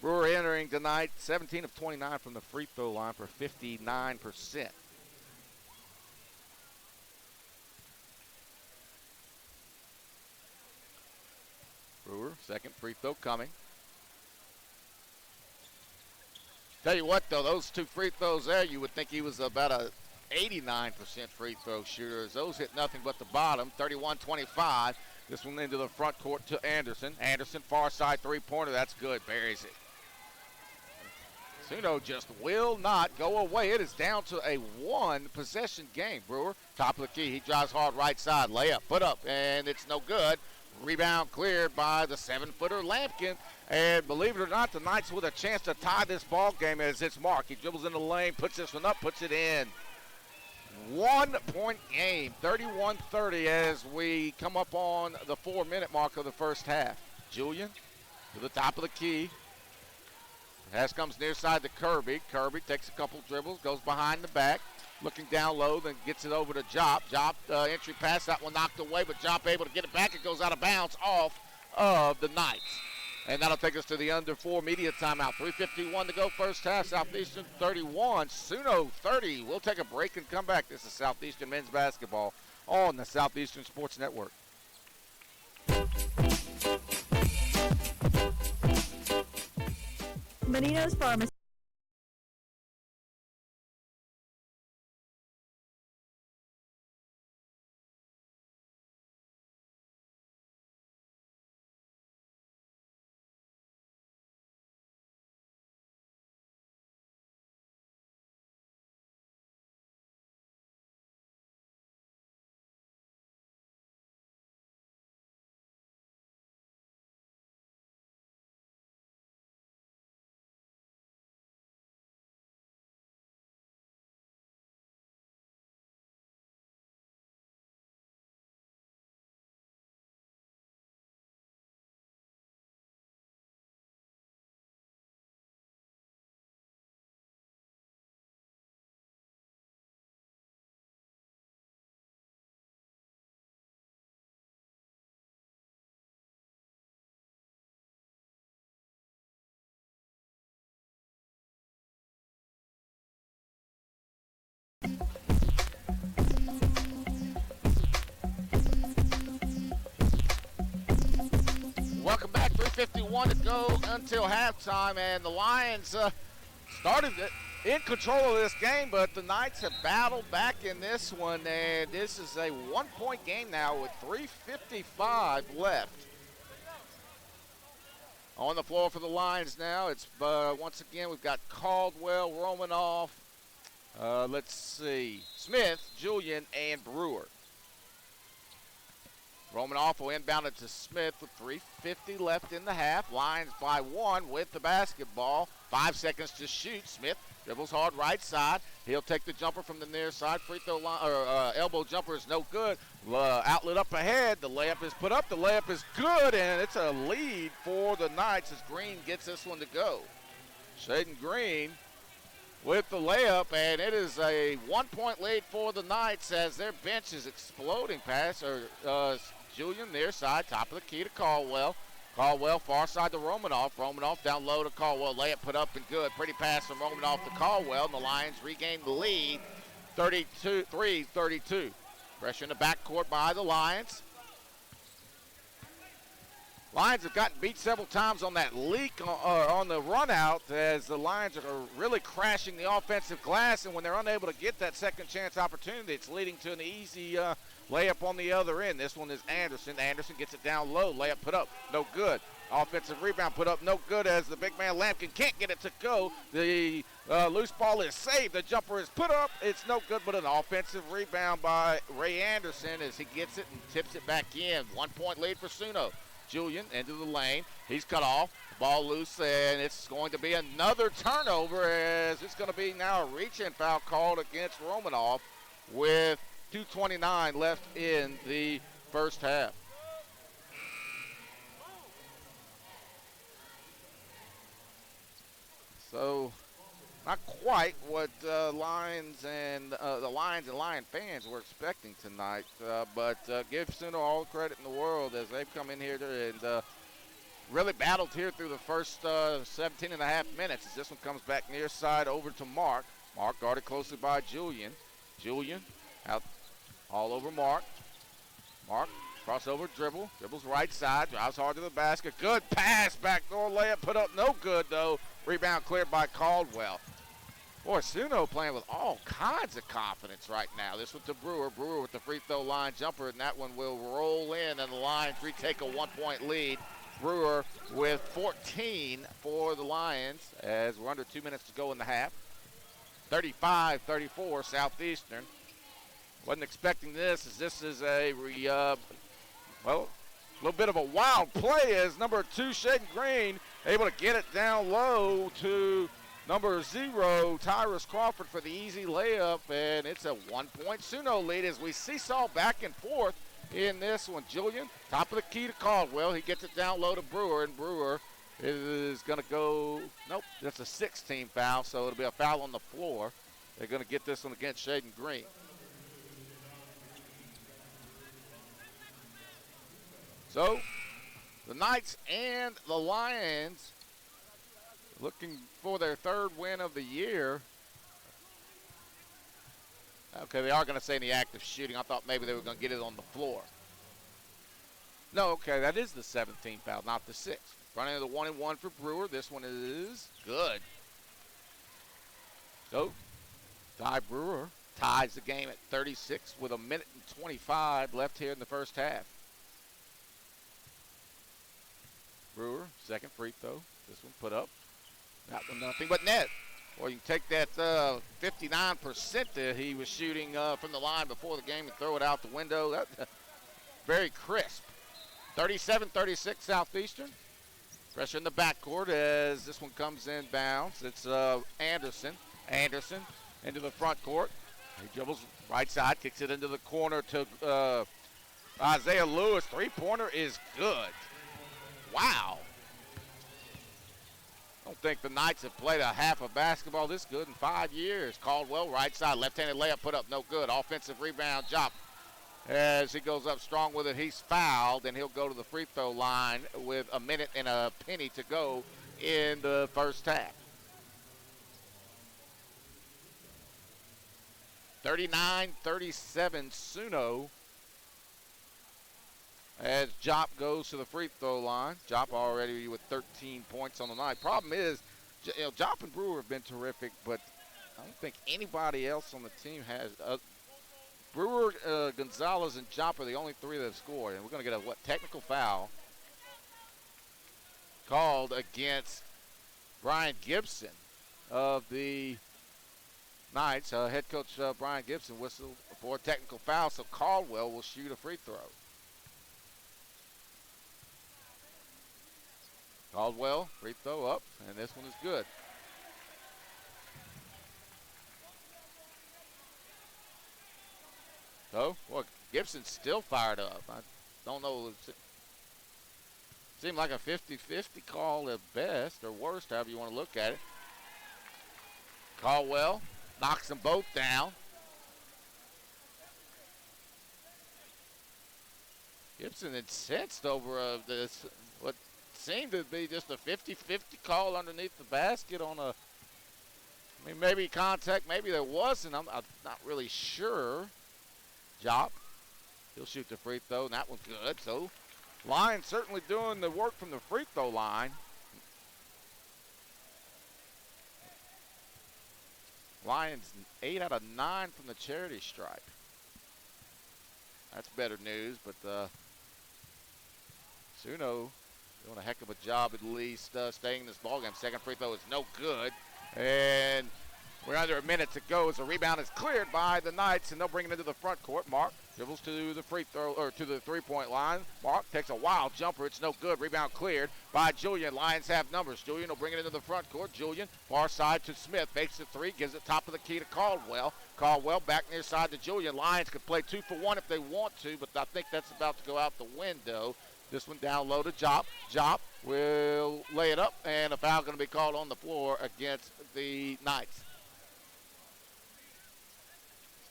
Brewer entering tonight 17 of 29 from the free throw line for 59%. Brewer, second free throw coming. Tell you what, though, those two free throws there, you would think he was about a 89% free throw shooter. As those hit nothing but the bottom, 31-25. This one into the front court to Anderson. Anderson, far side three-pointer. That's good. Buries it. Suno just will not go away. It is down to a one-possession game. Brewer, top of the key. He drives hard right side. Layup, put up, and it's no good. Rebound cleared by the 7-footer Lampkin. And believe it or not, the Knights with a chance to tie this ball game as it's Mark. He dribbles in the lane, puts this one up, puts it in. 1 point game, 31-30 as we come up on the 4-minute mark of the first half. Julian to the top of the key. Pass comes near side to Kirby. Kirby takes a couple dribbles, goes behind the back, looking down low, then gets it over to Jop. Jop, entry pass, that one knocked away, but Jop able to get it back. It goes out of bounds off of the Knights. And that'll take us to the under 4 media timeout. 3:51 to go first half. Southeastern 31, Suno 30. We'll take a break and come back. This is Southeastern men's basketball on the Southeastern Sports Network. Menino's Pharmacy. 3:51 to go until halftime, and the Lions started in control of this game, but the Knights have battled back in this one, and this is a one-point game now with 3:55 left. On the floor for the Lions now, it's once again we've got Caldwell, Romanoff, let's see, Smith, Julian, and Brewer. Romanoff will inbound it to Smith with 3:50 left in the half. Lions by 1 with the basketball. 5 seconds to shoot. Smith dribbles hard right side. He'll take the jumper from the near side. Free throw line, or elbow jumper is no good. Outlet up ahead. The layup is put up. The layup is good, and it's a lead for the Knights as Green gets this one to go. Shaden Green with the layup, and it is a 1-point lead for the Knights as their bench is exploding past Julian near side, top of the key to Caldwell. Caldwell far side to Romanoff. Romanoff down low to Caldwell. Layup put up and good. Pretty pass from Romanoff to Caldwell, and the Lions regain the lead, 3-32. Pressure in the backcourt by the Lions. Lions have gotten beat several times on that leak on the run out as the Lions are really crashing the offensive glass, and when they're unable to get that second chance opportunity, it's leading to an easy layup on the other end. This one is Anderson. Anderson gets it down low. Layup put up, no good. Offensive rebound put up, no good as the big man Lampkin can't get it to go. The loose ball is saved. The jumper is put up. It's no good, but an offensive rebound by Ray Anderson as he gets it and tips it back in. 1-point lead for Suno. Julian into the lane. He's cut off. Ball loose, and it's going to be another turnover as it's going to be now a reach-in foul called against Romanoff with 2:29 left in the first half. So not quite what Lions and the Lions and Lion fans were expecting tonight, but give Suno all the credit in the world as they've come in here and really battled here through the first 17 and a half minutes as this one comes back near side over to Mark. Mark guarded closely by Julian. Julian out all over Mark. Mark crossover dribble. Dribbles right side. Drives hard to the basket. Good pass. Backdoor layup put up. No good, though. Rebound cleared by Caldwell. Boy, Suno playing with all kinds of confidence right now. This one to Brewer. Brewer with the free throw line jumper, and that one will roll in, and the Lions retake a 1-point lead. Brewer with 14 for the Lions as we're under 2 minutes to go in the half. 35-34 Southeastern. Wasn't expecting this as this is a little bit of a wild play as number 2, Shaden Green, able to get it down low to number 0, Tyrus Crawford for the easy layup, and it's a 1-point Suno lead as we seesaw back and forth in this one. Julian, top of the key to Caldwell. He gets it down low to Brewer, and Brewer is going to go, nope, that's a 16 foul, so it'll be a foul on the floor. They're going to get this one against Shaden Green. So, the Knights and the Lions looking for their third win of the year. Okay, they are going to say in the act of shooting. I thought maybe they were going to get it on the floor. No, okay, that is the 17th foul, not the 6th. Running the 1-and-1 for Brewer. This one is good. So, Ty Brewer ties the game at 36 with 1:25 left here in the first half. Brewer, second free throw. This one put up. That one nothing but net. Or you can take that 59% that he was shooting from the line before the game and throw it out the window. That very crisp. 37-36 Southeastern. Pressure in the backcourt as this one comes in bounds. It's Anderson. Anderson into the front court. He dribbles right side, kicks it into the corner to Isaiah Lewis. Three-pointer is good. Wow. I don't think the Knights have played a half of basketball this good in 5 years. Caldwell, right side, left-handed layup put up, no good. Offensive rebound, Jop. As he goes up strong with it, he's fouled, and he'll go to the free throw line with 1 minute and a penny to go in the first half. 39-37 Suno. as Jop goes to the free throw line. Jop already with 13 points on the night. Problem is, Jop and Brewer have been terrific, but I don't think anybody else on the team has. Brewer, Gonzalez, and Jop are the only three that have scored, and we're going to get a technical foul called against Brian Gibson of the Knights. Head coach Brian Gibson whistled for a technical foul, so Caldwell will shoot a free throw. Caldwell, free throw up, and this one is good. So, boy, Gibson's still fired up. I don't know. It seemed like a 50-50 call at best, or worst, however you want to look at it. Caldwell knocks them both down. Gibson incensed over this, what seemed to be just a 50-50 call underneath the basket on a, I mean, maybe contact, maybe there wasn't. I'm not really sure. Jop, he'll shoot the free throw, and that one's good. So, Lions certainly doing the work from the free throw line. Lions 8 out of 9 from the charity stripe. That's better news, but Suno doing a heck of a job at least staying in this ballgame. Second free throw is no good, and we're under a minute to go as the rebound is cleared by the Knights, and they'll bring it into the front court. Mark dribbles to the free throw, or to the three-point line. Mark takes a wild jumper. It's no good. Rebound cleared by Julian. Lions have numbers. Julian will bring it into the front court. Julian, far side to Smith. Makes the three. Gives it top of the key to Caldwell. Caldwell back near side to Julian. Lions could play 2 for 1 if they want to, but I think that's about to go out the window. This one down low to Jop. Jop will lay it up, and a foul going to be called on the floor against the Knights.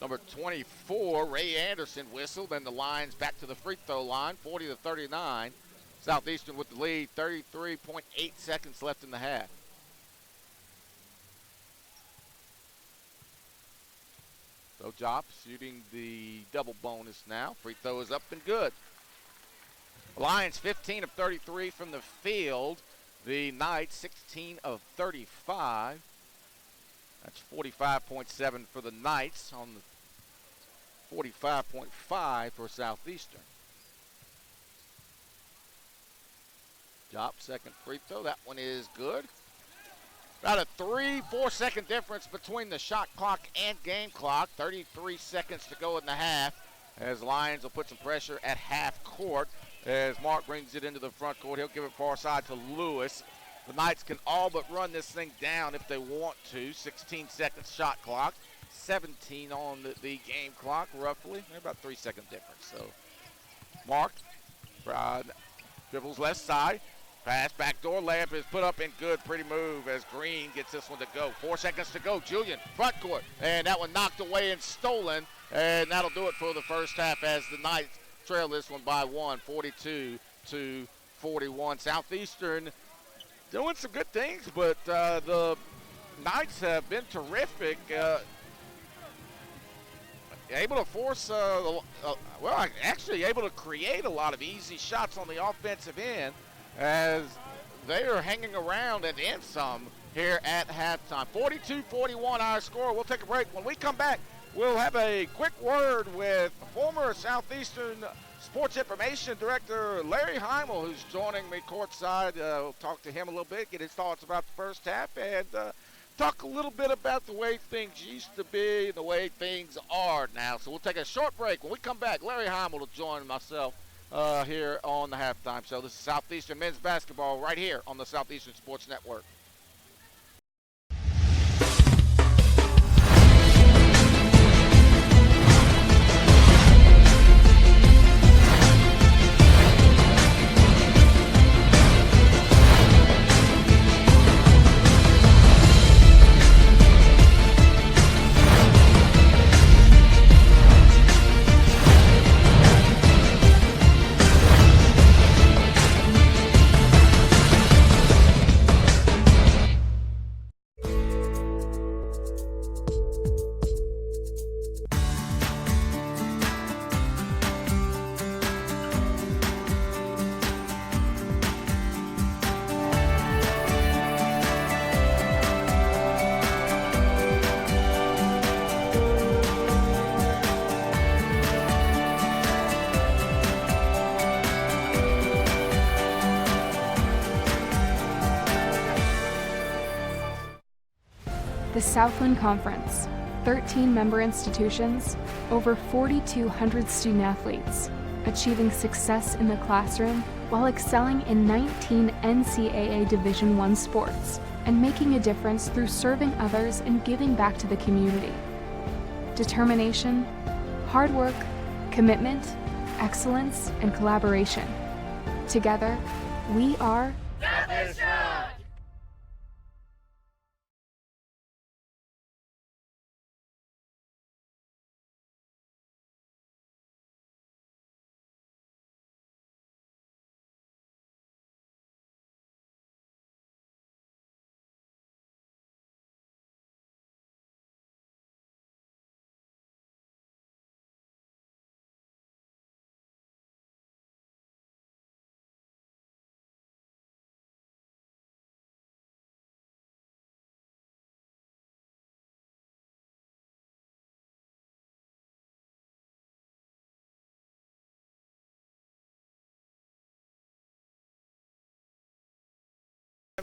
Number 24, Ray Anderson whistled, and the Lions back to the free throw line, 40-39. Southeastern with the lead, 33.8 seconds left in the half. So Jop shooting the double bonus now. Free throw is up and good. Lions 15 of 33 from the field. The Knights 16 of 35. That's 45.7 for the Knights on the 45.5 for Southeastern. Jop, second free throw. That one is good. About a 3-4 second difference between the shot clock and game clock. 33 seconds to go in the half as Lions will put some pressure at half court as Mark brings it into the front court. He'll give it far side to Lewis. The Knights can all but run this thing down if they want to. 16 seconds shot clock. 17 on the game clock, roughly. About 3 second difference. So, Mark dribbles left side. Pass, backdoor layup is put up and good. Pretty move as Green gets this one to go. 4 seconds to go. Julian, front court. And that one knocked away and stolen. And that'll do it for the first half as the Knights trail this one by 1, 42-41. Southeastern doing some good things, but the Knights have been terrific. Able to force, actually able to create a lot of easy shots on the offensive end as they are hanging around and then some here at halftime. 42-41 our score. We'll take a break. When we come back, we'll have a quick word with former Southeastern Sports Information Director Larry Heimel, who's joining me courtside. We'll talk to him a little bit, get his thoughts about the first half, and talk a little bit about the way things used to be and the way things are now. So we'll take a short break. When we come back, Larry Heimel will join myself here on the halftime show. This is Southeastern men's basketball right here on the Southeastern Sports Network. Southland Conference, 13 member institutions, over 4,200 student athletes, achieving success in the classroom while excelling in 19 NCAA Division I sports, and making a difference through serving others and giving back to the community. Determination, hard work, commitment, excellence, and collaboration. Together, we are Southeastern!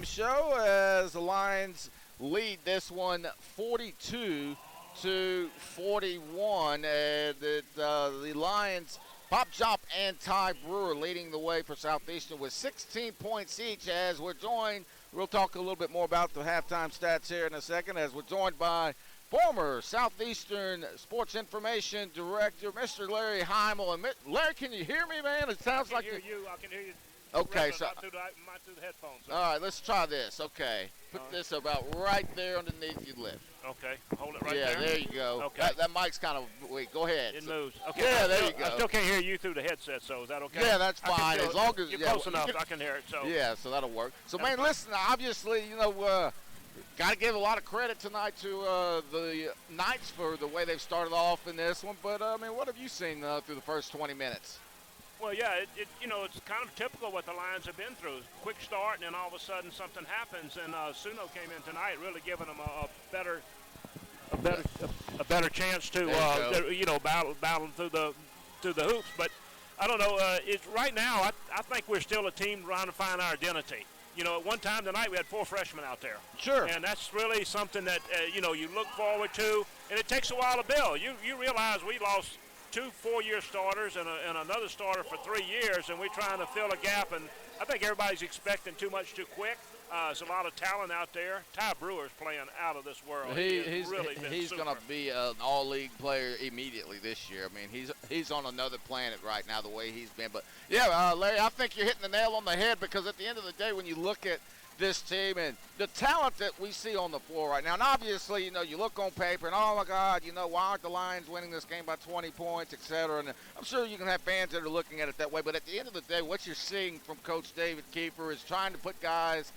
Show as the Lions lead this one 42-41. The Lions, Pop Chop and Ty Brewer leading the way for Southeastern with 16 points each. As we're joined, we'll talk a little bit more about the halftime stats here in a second, as we're joined by former Southeastern Sports Information Director, Mr. Larry Heimel. And Larry, can you hear me, man? It sounds like I can hear you. Okay, so through the headphones. So. All right, let's try this. Okay, put this about right there underneath your lip. Okay, hold it right there. Yeah, there you go. Okay, that mic's kind of weak. Go ahead. It moves. Okay. Yeah, there you go. I still can't hear you through the headset, so is that okay? Yeah, that's fine. As long as you're close enough, I can hear it. So yeah, so that'll work. So man, listen. Obviously, got to give a lot of credit tonight to the Knights for the way they've started off in this one. But I mean, what have you seen through the first 20 minutes? Well, yeah, it's kind of typical what the Lions have been through. Quick start, and then all of a sudden something happens, and Suno came in tonight, really giving them a better chance to battle through the hoops. But I don't know. Right now, I think we're still a team trying to find our identity. At one time tonight we had 4 freshmen out there. Sure. And that's really something that you look forward to, and it takes a while to build. You realize we lost 2 4-year starters and another starter for 3 years, and we're trying to fill a gap, and I think everybody's expecting too much too quick. There's a lot of talent out there. Ty Brewer's playing out of this world. He's going to be an all-league player immediately this year. I mean, he's on another planet right now the way he's been. But, yeah, Larry, I think you're hitting the nail on the head, because at the end of the day, when you look at this team and the talent that we see on the floor right now, and obviously, you look on paper and, oh, my God, why aren't the Lions winning this game by 20 points, et cetera, and I'm sure you can have fans that are looking at it that way, but at the end of the day, what you're seeing from Coach David Kiefer is trying to put guys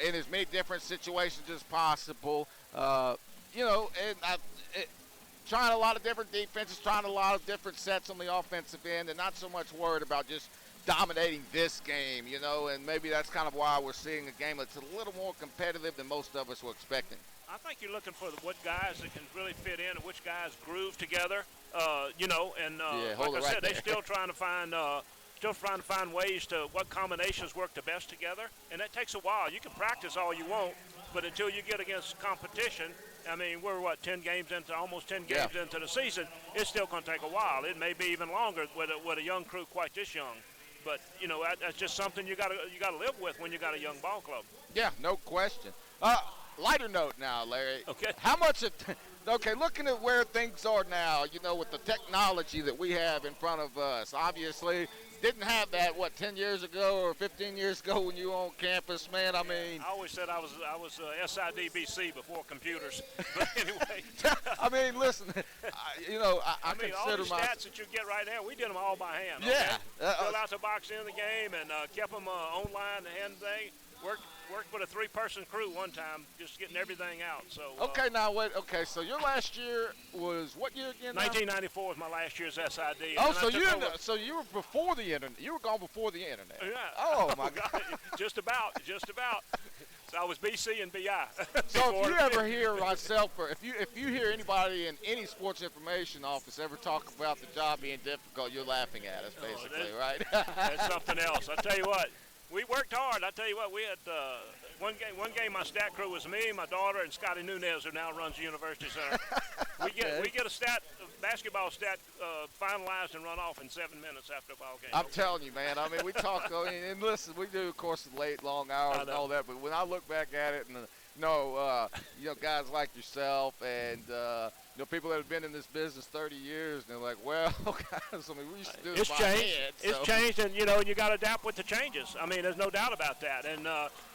in as many different situations as possible, trying a lot of different defenses, trying a lot of different sets on the offensive end, and not so much worried about just dominating this game, and maybe that's kind of why we're seeing a game that's a little more competitive than most of us were expecting. I think you're looking for what guys that can really fit in and which guys groove together, like I said, they're still trying to find ways to what combinations work the best together, and that takes a while. You can practice all you want, but until you get against competition, I mean, we're almost 10 games into the season. It's still going to take a while. It may be even longer with a young crew quite this young. But that's just something you got to live with when you got a young ball club. Yeah, no question. Lighter note now, Larry. Okay. How much looking at where things are now, with the technology that we have in front of us, obviously didn't have that 10 years ago or 15 years ago when you were on campus, man. I mean, I always said I was SIDBC before computers. But anyway, I mean, listen, I mean, consider all the stats that you get right now, we did them all by hand. Yeah. Okay? Fill out the box in the game and kept them online, the hand thing. Worked with a 3-person crew one time, just getting everything out. So okay, now wait. Okay, so your last year was what year again? 1994 was my last year's SID. Oh, so you were before the internet. You were gone before the internet. Yeah. Oh my God. Just about. So I was BC and BI. So if you ever hear myself, or if you hear anybody in any sports information office ever talk about the job being difficult, you're laughing at us, basically, right? That's something else. I tell you what. We worked hard. I tell you what, we one game my stat crew was me, my daughter, and Scotty Nunez, who now runs the University Center. We get a basketball stat finalized and run off in 7 minutes after a ball game. I'm telling you, man. I mean, we talk, and listen, we do, of course, the late, long hours and all that, but when I look back at it and, guys like yourself and, people that have been in this business 30 years, and they're like, well, guys, I mean, we used to do this by hand. It's changed, and, you got to adapt with the changes. I mean, there's no doubt about that. And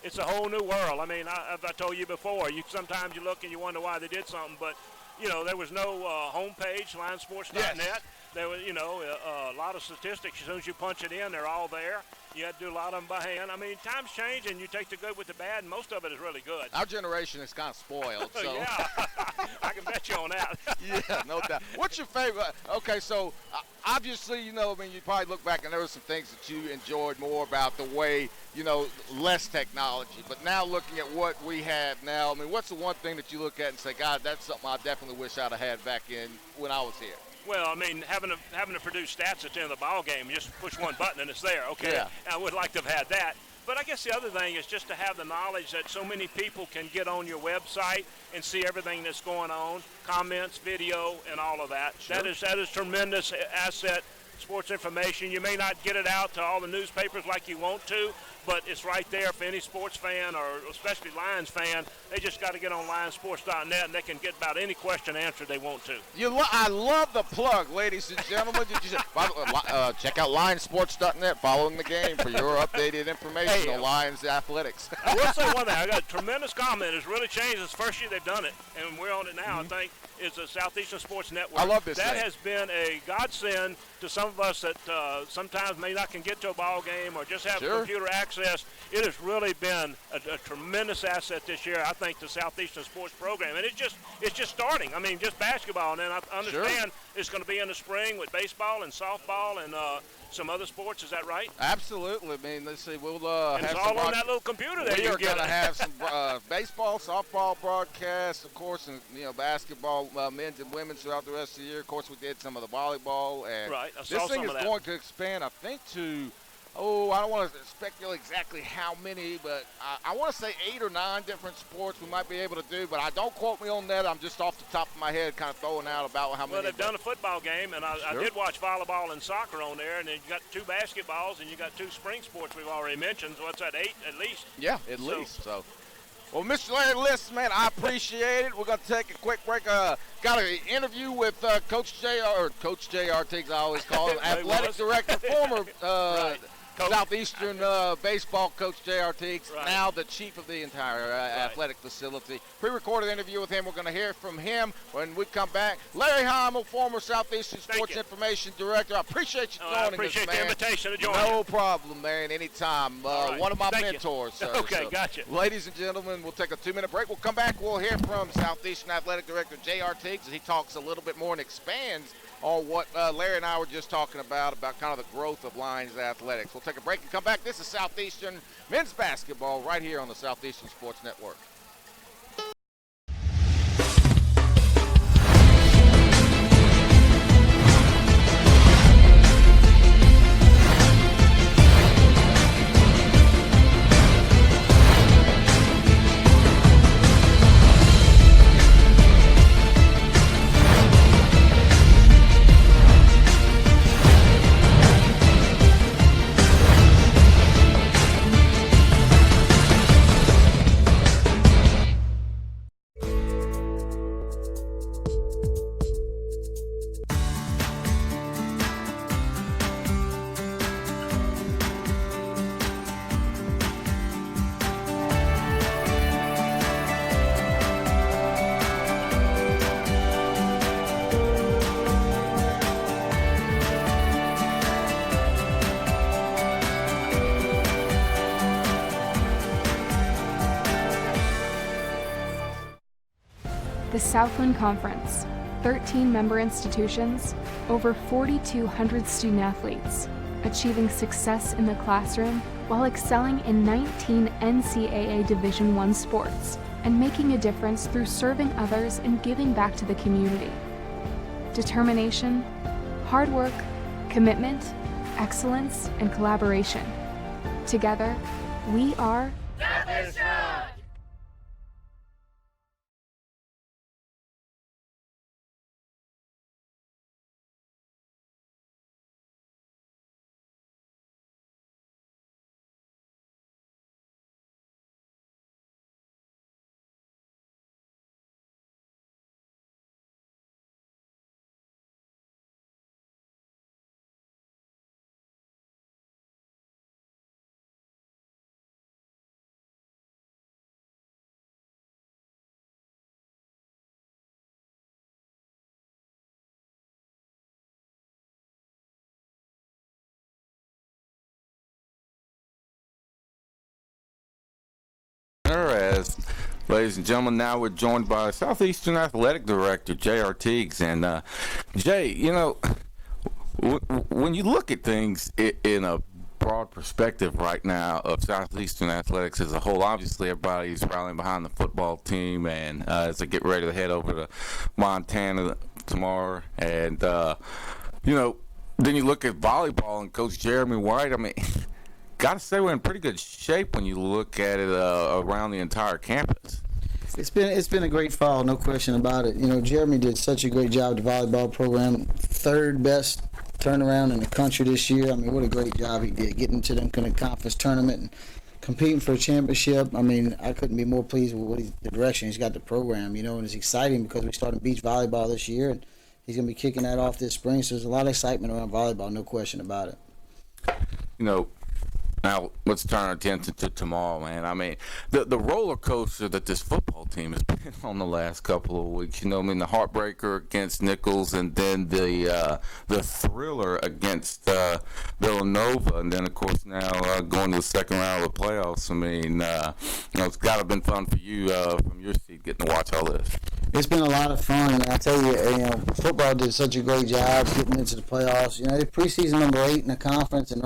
it's a whole new world. I mean, as I told you before, sometimes you look and you wonder why they did something, but, there was no homepage, linesports.net. Yes. There was, a lot of statistics. As soon as you punch it in, they're all there. You had to do a lot of them by hand. I mean, times change, and you take the good with the bad, and most of it is really good. Our generation is kind of spoiled. So. Yeah, I can bet you on that. Yeah, no doubt. What's your favorite? Okay, so obviously, you probably look back, and there were some things that you enjoyed more about the way, less technology. But now looking at what we have now, what's the one thing that you look at and say, God, that's something I definitely wish I'd have had back in when I was here? Well, having to produce stats at the end of the ball game, you just push one button and it's there. Okay, yeah. I would like to have had that. But I guess the other thing is just to have the knowledge that so many people can get on your website and see everything that's going on, comments, video, and all of that. Sure. That is tremendous asset. Sports information. You may not get it out to all the newspapers like you want to, but it's right there for any sports fan or especially Lions fan. They just got to get on linesports.net and they can get about any question answered they want to. I love the plug, ladies and gentlemen. Check out linesports.net, following the game for your updated information on Lions Athletics. I will say one thing. I got a tremendous comment. It's really changed. It's the first year they've done it, and we're on it now, I think. Is the Southeastern Sports Network. I love this That thing. has been a godsend to some of us that sometimes may not can get to a ball game or just have computer access. It has really been a tremendous asset this year, I think, to Southeastern Sports program. And it's just starting. Just basketball. And then I understand it's going to be in the spring with baseball and softball and some other sports. Is that right? Absolutely. Let's see. We'll and have it's all on that little computer there. We are going to have some baseball, softball broadcasts, of course, and basketball, men's and women's throughout the rest of the year. Of course, we did some of the volleyball, and right. this thing is going to expand, I think, to. I don't want to speculate exactly how many, but I want to say 8 or 9 different sports we might be able to do, but don't quote me on that. I'm just off the top of my head kind of throwing out about how many. Well, they've done a football game, and I did watch volleyball and soccer on there, and then you got 2 basketballs, and you got 2 spring sports we've already mentioned. So what's that, 8 at least? Yeah, at least. So. Well, Mr. Larry List, man, I appreciate it. We're going to take a quick break. Got an interview with Coach J.R. Tiggs, I always call him, athletic director, former Southeastern baseball coach J.R. Tiggs, now the chief of the entire athletic facility. Pre-recorded interview with him. We're going to hear from him when we come back. Larry Heimel, former Southeastern Sports Information Director. I appreciate you joining us, man. I appreciate the invitation to join No problem, man. Anytime. One of my mentors, sir. Okay, gotcha. Ladies and gentlemen, we'll take a 2-minute break. We'll come back. We'll hear from Southeastern Athletic Director J.R. Tiggs as he talks a little bit more and expands on what Larry and I were just talking about kind of the growth of Lions Athletics. We'll take a break and come back. This is Southeastern men's basketball right here on the Southeastern Sports Network. The Southland Conference, 13 member institutions, over 4,200 student athletes, achieving success in the classroom while excelling in 19 NCAA Division I sports and making a difference through serving others and giving back to the community. Determination, hard work, commitment, excellence, and collaboration. Together, we are Southeastern! as ladies and gentlemen, now we're joined by Southeastern Athletic Director J.R. Teagues. And Jay, you know, when you look at things in a broad perspective right now of Southeastern Athletics as a whole, obviously everybody's rallying behind the football team, and as they get ready to head over to Montana tomorrow, and you know, then you look at volleyball and Coach Jeremy White. I mean, gotta say we're in pretty good shape when you look at it around the entire campus. It's been a great fall, no question about it. You know, Jeremy did such a great job with the volleyball program, third best turnaround in the country this year. I mean, what a great job he did getting to them kind of conference tournament and competing for a championship. I mean, I couldn't be more pleased with the direction he's got the program. You know, and it's exciting because we started beach volleyball this year, and he's going to be kicking that off this spring. So there's a lot of excitement around volleyball, no question about it. You know, now let's turn our attention to tomorrow, man. I mean, the roller coaster that this football team has been on the last couple of weeks. You know, I mean, the heartbreaker against Nichols, and then the thriller against Villanova, and then of course now going to the second round of the playoffs. I mean, you know, it's got to have been fun for you from your seat getting to watch all this. It's been a lot of fun, and I tell you, you know, football did such a great job getting into the playoffs. You know, they're preseason number 8 in the conference, and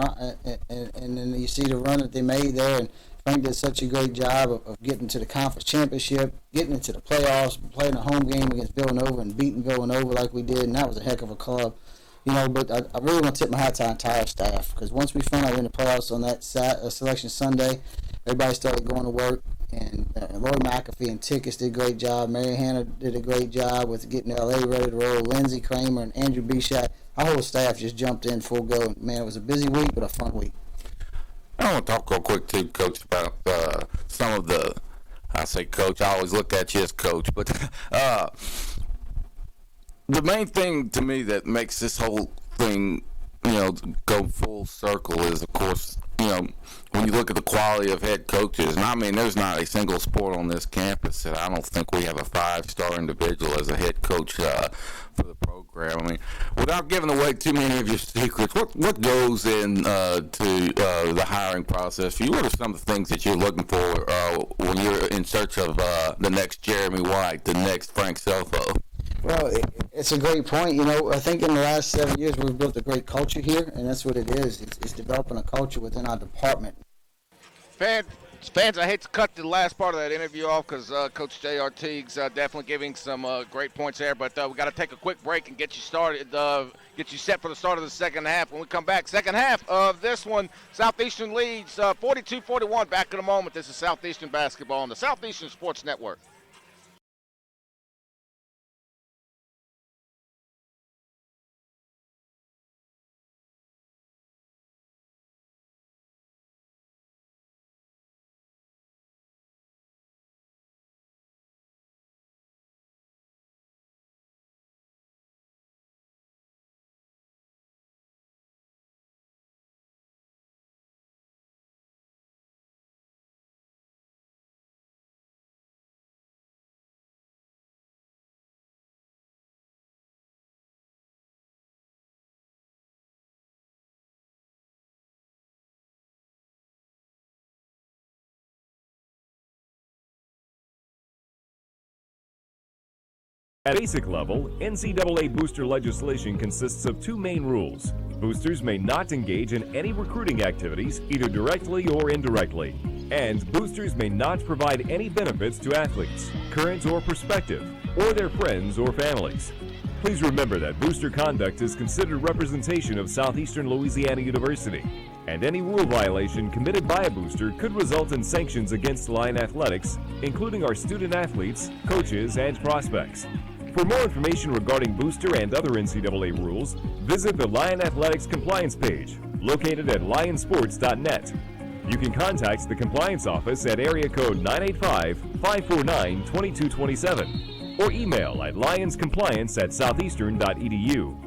then you see the run that they made there, and Frank did such a great job of getting to the conference championship, getting into the playoffs, playing a home game against Villanova and beating Villanova like we did, and that was a heck of a club. You know, but I really want to tip my hat to our entire staff, because once we found out we were in the playoffs on that selection Sunday, everybody started going to work. And Lori McAfee and Tickets did a great job. Mary Hannah did a great job with getting LA ready to roll. Lindsey Kramer and Andrew Bishat, our whole staff just jumped in full go. And, man, it was a busy week, but a fun week. I want to talk real quick, too, Coach, about some of the, I say coach, I always look at you as coach, but the main thing to me that makes this whole thing, you know, go full circle is, of course, you know, when you look at the quality of head coaches, and I mean, there's not a single sport on this campus that I don't think we have a 5-star individual as a head coach for the program. I mean, without giving away too many of your secrets, what goes in to the hiring process for you? What are some of the things that you're looking for when you're in search of the next Jeremy White, the next Frank Selfo? Well, it's a great point. You know, I think in the last 7 years we've built a great culture here, and that's what it is. It's developing a culture within our department. Fans, I hate to cut the last part of that interview off because Coach J.R. Teagues definitely giving some great points there, but we got to take a quick break and get you started, get you set for the start of the second half. When we come back, second half of this one, Southeastern leads 42-41. Back in a moment. This is Southeastern basketball on the Southeastern Sports Network. At basic level, NCAA booster legislation consists of 2 main rules. Boosters may not engage in any recruiting activities, either directly or indirectly. And boosters may not provide any benefits to athletes, current or prospective, or their friends or families. Please remember that booster conduct is considered representation of Southeastern Louisiana University, and any rule violation committed by a booster could result in sanctions against Lion Athletics, including our student athletes, coaches, and prospects. For more information regarding booster and other NCAA rules, visit the Lion Athletics compliance page, located at lionsports.net. You can contact the compliance office at area code 985-549-2227 or email at lionscompliance@southeastern.edu.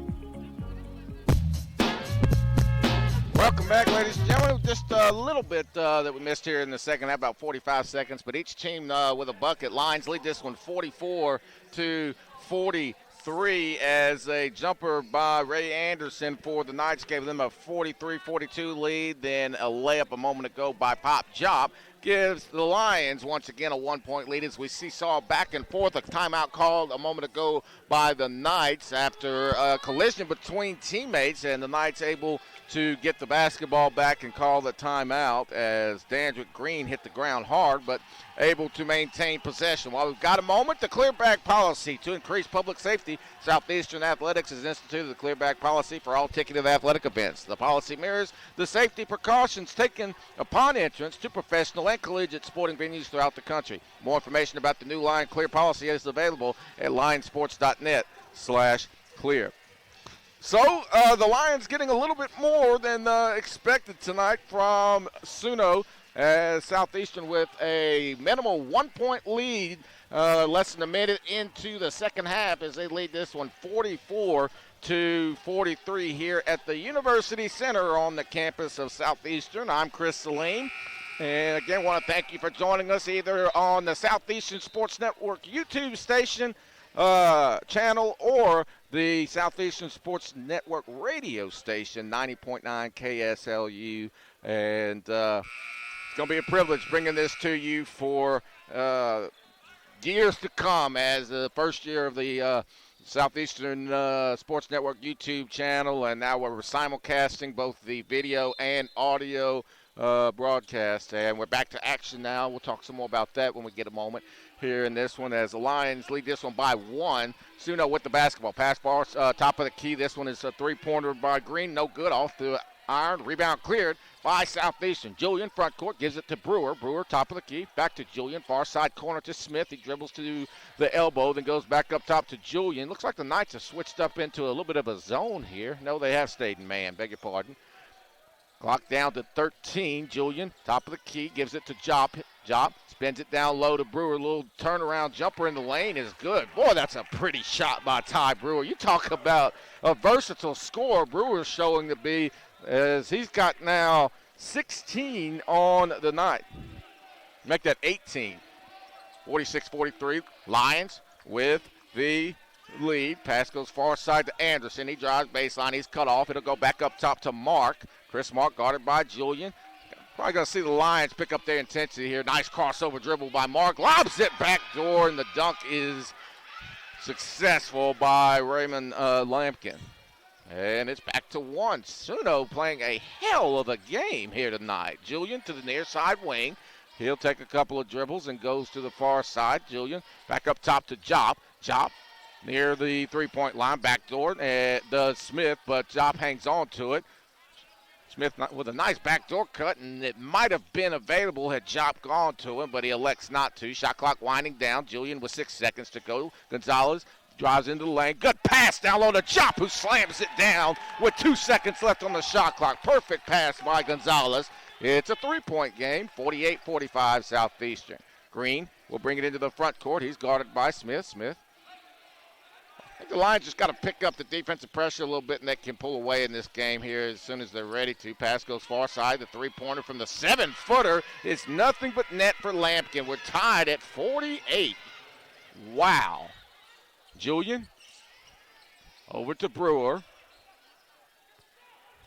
Welcome back, ladies and gentlemen. Just a little bit that we missed here in the second half, about 45 seconds, but each team with a bucket. Lions lead this one 44-43 as a jumper by Ray Anderson for the Knights gave them a 43-42 lead, then a layup a moment ago by Pop Job gives the Lions once again a 1-point lead as we saw back and forth. A timeout called a moment ago by the Knights after a collision between teammates, and the Knights able to get the basketball back and call the timeout as Dandrick Green hit the ground hard, but able to maintain possession. While we've got a moment, the clearback policy to increase public safety. Southeastern Athletics has instituted the clearback policy for all ticketed athletic events. The policy mirrors the safety precautions taken upon entrance to professional and collegiate sporting venues throughout the country. More information about the new Lion Clear policy is available at lionsports.net/clear. So the Lions getting a little bit more than expected tonight from Suno, as Southeastern with a minimal 1-point lead, less than a minute into the second half as they lead this one 44-43 here at the University Center on the campus of Southeastern. I'm Chris Saline. And again, want to thank you for joining us either on the Southeastern Sports Network YouTube station channel or the Southeastern Sports Network radio station, 90.9 KSLU. And it's going to be a privilege bringing this to you for years to come as the first year of the Southeastern Sports Network YouTube channel. And now we're simulcasting both the video and audio broadcast. And we're back to action now. We'll talk some more about that when we get a moment here in this one as the Lions lead this one by 1. Suno with the basketball. Pass ball, top of the key. This one is a three-pointer by Green. No good. Off the iron. Rebound cleared by Southeastern. Julian front court gives it to Brewer. Brewer top of the key. Back to Julian. Far side corner to Smith. He dribbles to the elbow, then goes back up top to Julian. Looks like the Knights have switched up into a little bit of a zone here. No, they have stayed in man. Beg your pardon. Clock down to 13. Julian, top of the key, gives it to Jop. Jop spins it down low to Brewer. A little turnaround jumper in the lane is good. Boy, that's a pretty shot by Ty Brewer. You talk about a versatile scorer. Brewer's showing to be, as he's got now 16 on the night. Make that 18. 46-43. Lions with the lead. Pass goes far side to Anderson. He drives baseline. He's cut off. It'll go back up top to Mark. Chris Mark guarded by Julian. Probably going to see the Lions pick up their intensity here. Nice crossover dribble by Mark. Lobs it back door, and the dunk is successful by Raymond Lampkin. And it's back to 1. Suno playing a hell of a game here tonight. Julian to the near side wing. He'll take a couple of dribbles and goes to the far side. Julian back up top to Jop. Jop near the three-point line. Back door does Smith, but Jop hangs on to it. Smith with a nice backdoor cut, and it might have been available had Jop gone to him, but he elects not to. Shot clock winding down. Julian with 6 seconds to go. Gonzalez drives into the lane. Good pass down low to Jop, who slams it down with 2 seconds left on the shot clock. Perfect pass by Gonzalez. It's a three-point game, 48-45 Southeastern. Green will bring it into the front court. He's guarded by Smith. Smith. I think the Lions just got to pick up the defensive pressure a little bit, and they can pull away in this game here as soon as they're ready to. Pass goes far side. The three-pointer from the 7-footer is nothing but net for Lampkin. We're tied at 48. Wow. Julian over to Brewer.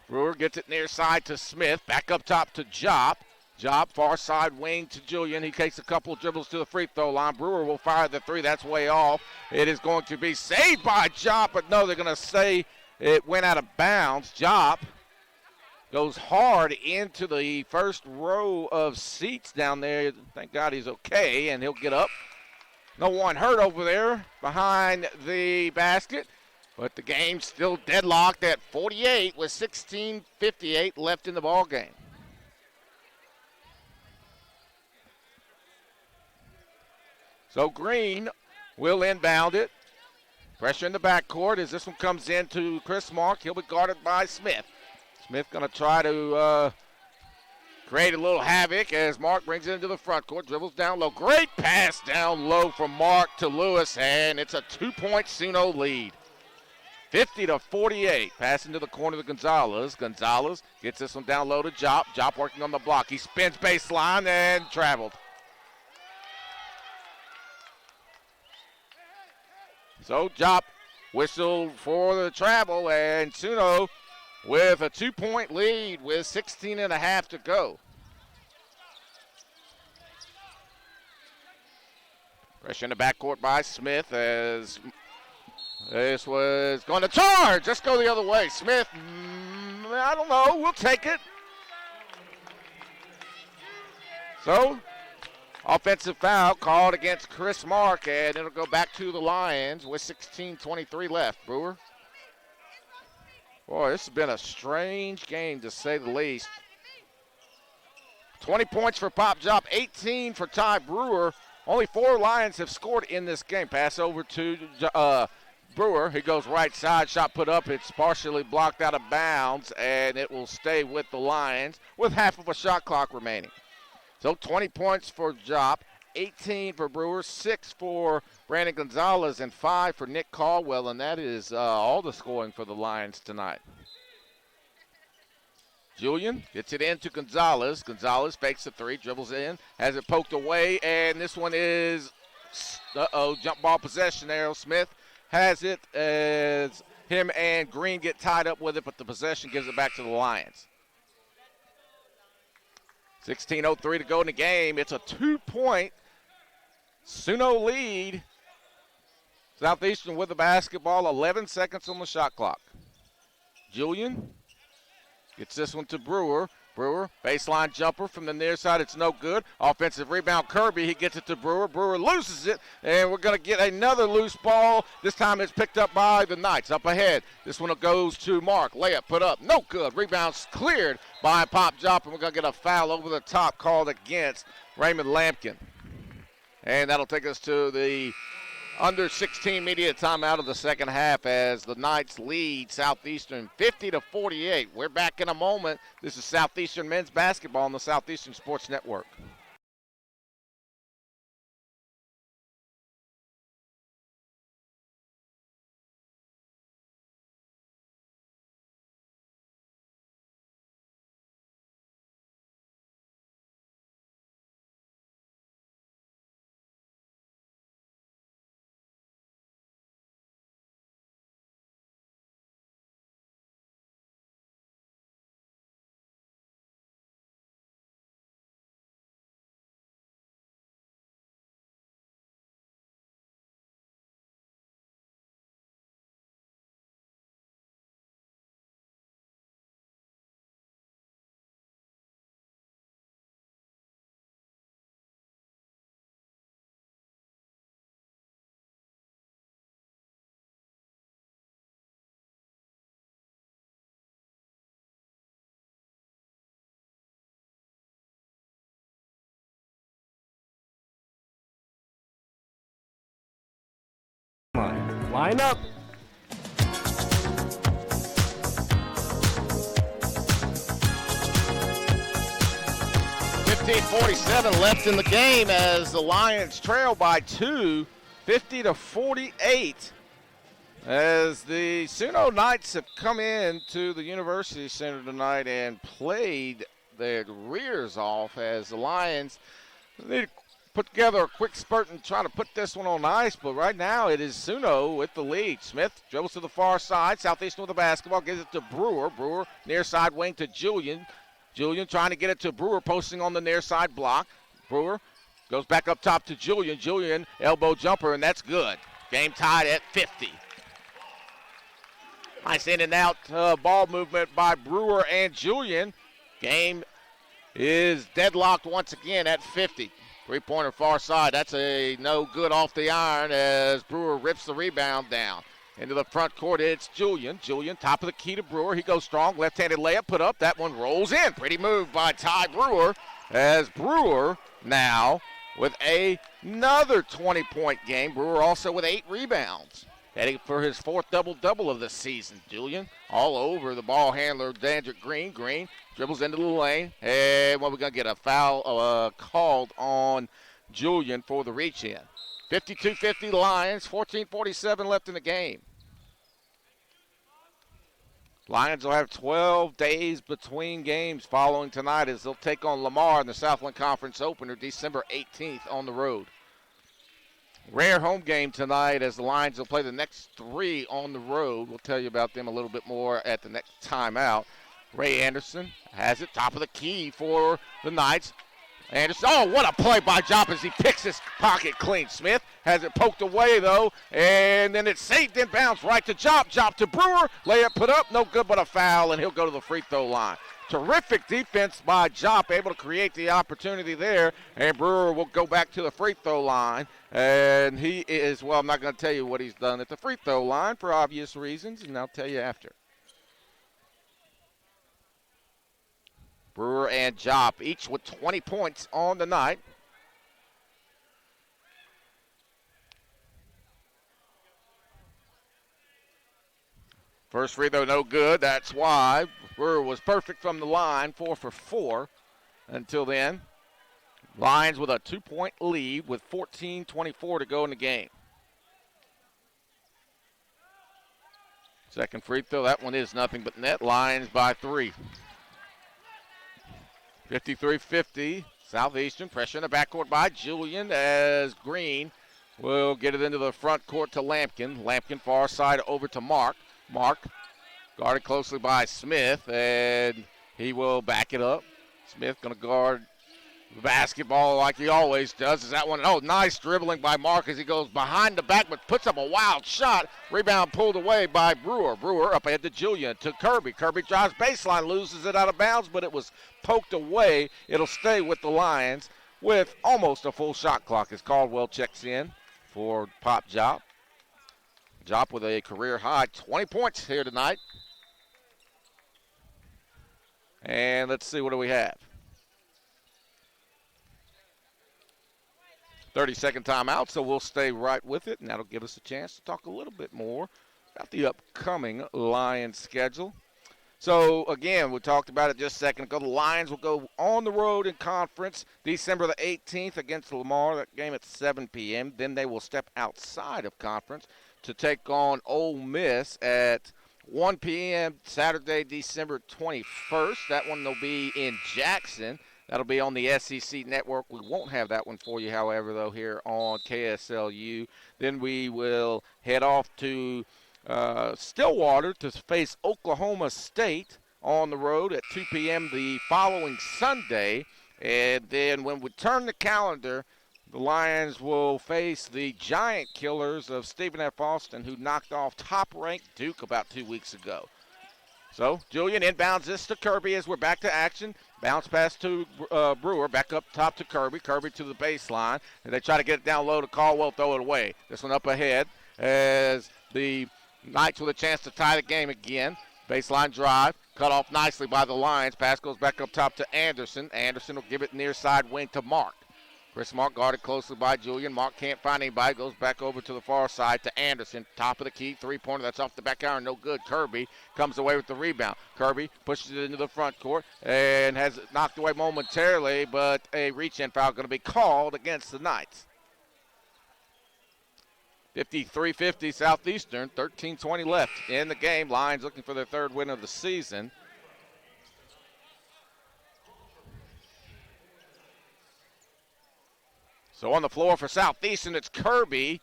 Brewer gets it near side to Smith. Back up top to Jop. Jop, far side wing to Julian. He takes a couple of dribbles to the free throw line. Brewer will fire the three. That's way off. It is going to be saved by Jop, but no, they're going to say it went out of bounds. Jop goes hard into the first row of seats down there. Thank God he's okay, and he'll get up. No one hurt over there behind the basket, but the game's still deadlocked at 48 with 16:58 left in the ball game. So Green will inbound it. Pressure in the backcourt as this one comes in to Chris Mark. He'll be guarded by Smith. Smith going to try to create a little havoc as Mark brings it into the front court. Dribbles down low. Great pass down low from Mark to Lewis, and it's a 2-point Suno lead. 50-48. Pass into the corner to Gonzalez. Gonzalez gets this one down low to Jop. Jop working on the block. He spins baseline and traveled. So Jop whistled for the travel, and Suno with a 2-point lead with 16 and a half to go. Pressure in the backcourt by Smith as this was going to charge. Let's go the other way. Smith, I don't know. We'll take it. So, offensive foul called against Chris Mark, and it'll go back to the Lions with 16:23 left. Brewer. Boy, this has been a strange game to say the least. 20 points for Pop Jop, 18 for Ty Brewer. Only 4 Lions have scored in this game. Pass over to Brewer. He goes right side, shot put up. It's partially blocked out of bounds, and it will stay with the Lions with half of a shot clock remaining. So 20 points for Jop, 18 for Brewer, 6 for Brandon Gonzalez, and 5 for Nick Caldwell, and that is all the scoring for the Lions tonight. Julian gets it into Gonzalez. Gonzalez fakes the 3, dribbles in, has it poked away, and this one is, jump ball possession. Errol Smith has it as him and Green get tied up with it, but the possession gives it back to the Lions. 16:03 to go in the game. It's a 2-point Suno lead. Southeastern with the basketball, 11 seconds on the shot clock. Julian gets this one to Brewer. Brewer, baseline jumper from the near side. It's no good. Offensive rebound, Kirby. He gets it to Brewer. Brewer loses it, and we're going to get another loose ball. This time it's picked up by the Knights. Up ahead. This one goes to Mark. Layup put up. No good. Rebound's cleared by Pop Jop, and we're going to get a foul over the top called against Raymond Lampkin. And that'll take us to the under 16 media timeout of the second half as the Knights lead Southeastern 50-48. We're back in a moment. This is Southeastern men's basketball on the Southeastern Sports Network. Line up. .47 left in the game as the Lions trail by 2, 50-48. As the Suno Knights have come in to the University Center tonight and played their rears off as the Lions need to put together a quick spurt and try to put this one on ice, but right now it is Suno with the lead. Smith dribbles to the far side. Southeastern with the basketball, gives it to Brewer. Brewer near side wing to Julian. Julian trying to get it to Brewer, posting on the near side block. Brewer goes back up top to Julian. Julian elbow jumper, and that's good. Game tied at 50. Nice in and out ball movement by Brewer and Julian. Game is deadlocked once again at 50. Three-pointer far side. That's a no good off the iron as Brewer rips the rebound down. Into the front court, it's Julian. Julian, top of the key to Brewer. He goes strong. Left-handed layup put up. That one rolls in. Pretty move by Ty Brewer as Brewer now with another 20-point game. Brewer also with 8 rebounds. Heading for his 4th double-double of the season. Julian all over the ball handler, Dandrick Green. Green dribbles into the lane, and we're going to get a foul called on Julian for the reach-in. 52-50 Lions, 14:47 left in the game. Lions will have 12 days between games following tonight as they'll take on Lamar in the Southland Conference opener December 18th on the road. Rare home game tonight as the Lions will play the next 3 on the road. We'll tell you about them a little bit more at the next timeout. Ray Anderson has it, top of the key for the Knights. Anderson, oh, what a play by Jop as he picks his pocket clean. Smith Has it poked away, though, and then it's saved in bounds right to Jop. Jop to Brewer. Layup put up, no good but a foul, and he'll go to the free throw line. Terrific defense by Jop, able to create the opportunity there, and Brewer will go back to the free throw line. And he is, well, I'm not going to tell you what he's done at the free throw line for obvious reasons, and I'll tell you after. Brewer and Jop, each with 20 points on the night. First free throw, no good. That's why Brewer was perfect from the line, 4 for 4 until then. Lions with a 2-point lead with 14:24 to go in the game. Second free throw, that one is nothing but net. Lions by 3. 53-50, Southeastern. Pressure in the backcourt by Julian as Green will get it into the front court to Lampkin. Lampkin far side over to Mark. Mark guarded closely by Smith, and he will back it up. Smith going to guard the basketball like he always does. Is that one? Oh, nice dribbling by Mark as he goes behind the back but puts up a wild shot. Rebound pulled away by Brewer. Brewer up ahead to Julian, to Kirby. Kirby drives baseline, loses it out of bounds, but it was poked away. It'll stay with the Lions with almost a full shot clock as Caldwell checks in for Pop Jop. Jop with a career-high 20 points here tonight. And let's see, what do we have? 30-second timeout, so we'll stay right with it, and that'll give us a chance to talk a little bit more about the upcoming Lions schedule. So, again, we talked about it just a second ago. The Lions will go on the road in conference December the 18th against Lamar, that game at 7 p.m. Then they will step outside of conference to take on Ole Miss at 1 p.m. Saturday, December 21st. That one will be in Jackson. That'll be on the SEC Network. We won't have that one for you, however, though, here on KSLU. Then we will head off to Stillwater to face Oklahoma State on the road at 2 p.m. the following Sunday. And then when we turn the calendar, the Lions will face the Giant Killers of Stephen F. Austin, who knocked off top-ranked Duke about 2 weeks ago. So Julian inbounds this to Kirby as we're back to action. Bounce pass to Brewer, back up top to Kirby. Kirby to the baseline, and they try to get it down low to Caldwell, throw it away. This one up ahead as the Knights with a chance to tie the game again. Baseline drive, cut off nicely by the Lions. Pass goes back up top to Anderson. Anderson will give it near side wing to Mark. Chris Mark guarded closely by Julian. Mark can't find anybody. Goes back over to the far side to Anderson. Top of the key, three-pointer. That's off the back iron. No good. Kirby comes away with the rebound. Kirby pushes it into the front court and has it knocked away momentarily, but a reach-in foul going to be called against the Knights. 53-50 Southeastern. 13:20 left in the game. Lions looking for their third win of the season. So on the floor for Southeastern, it's Kirby,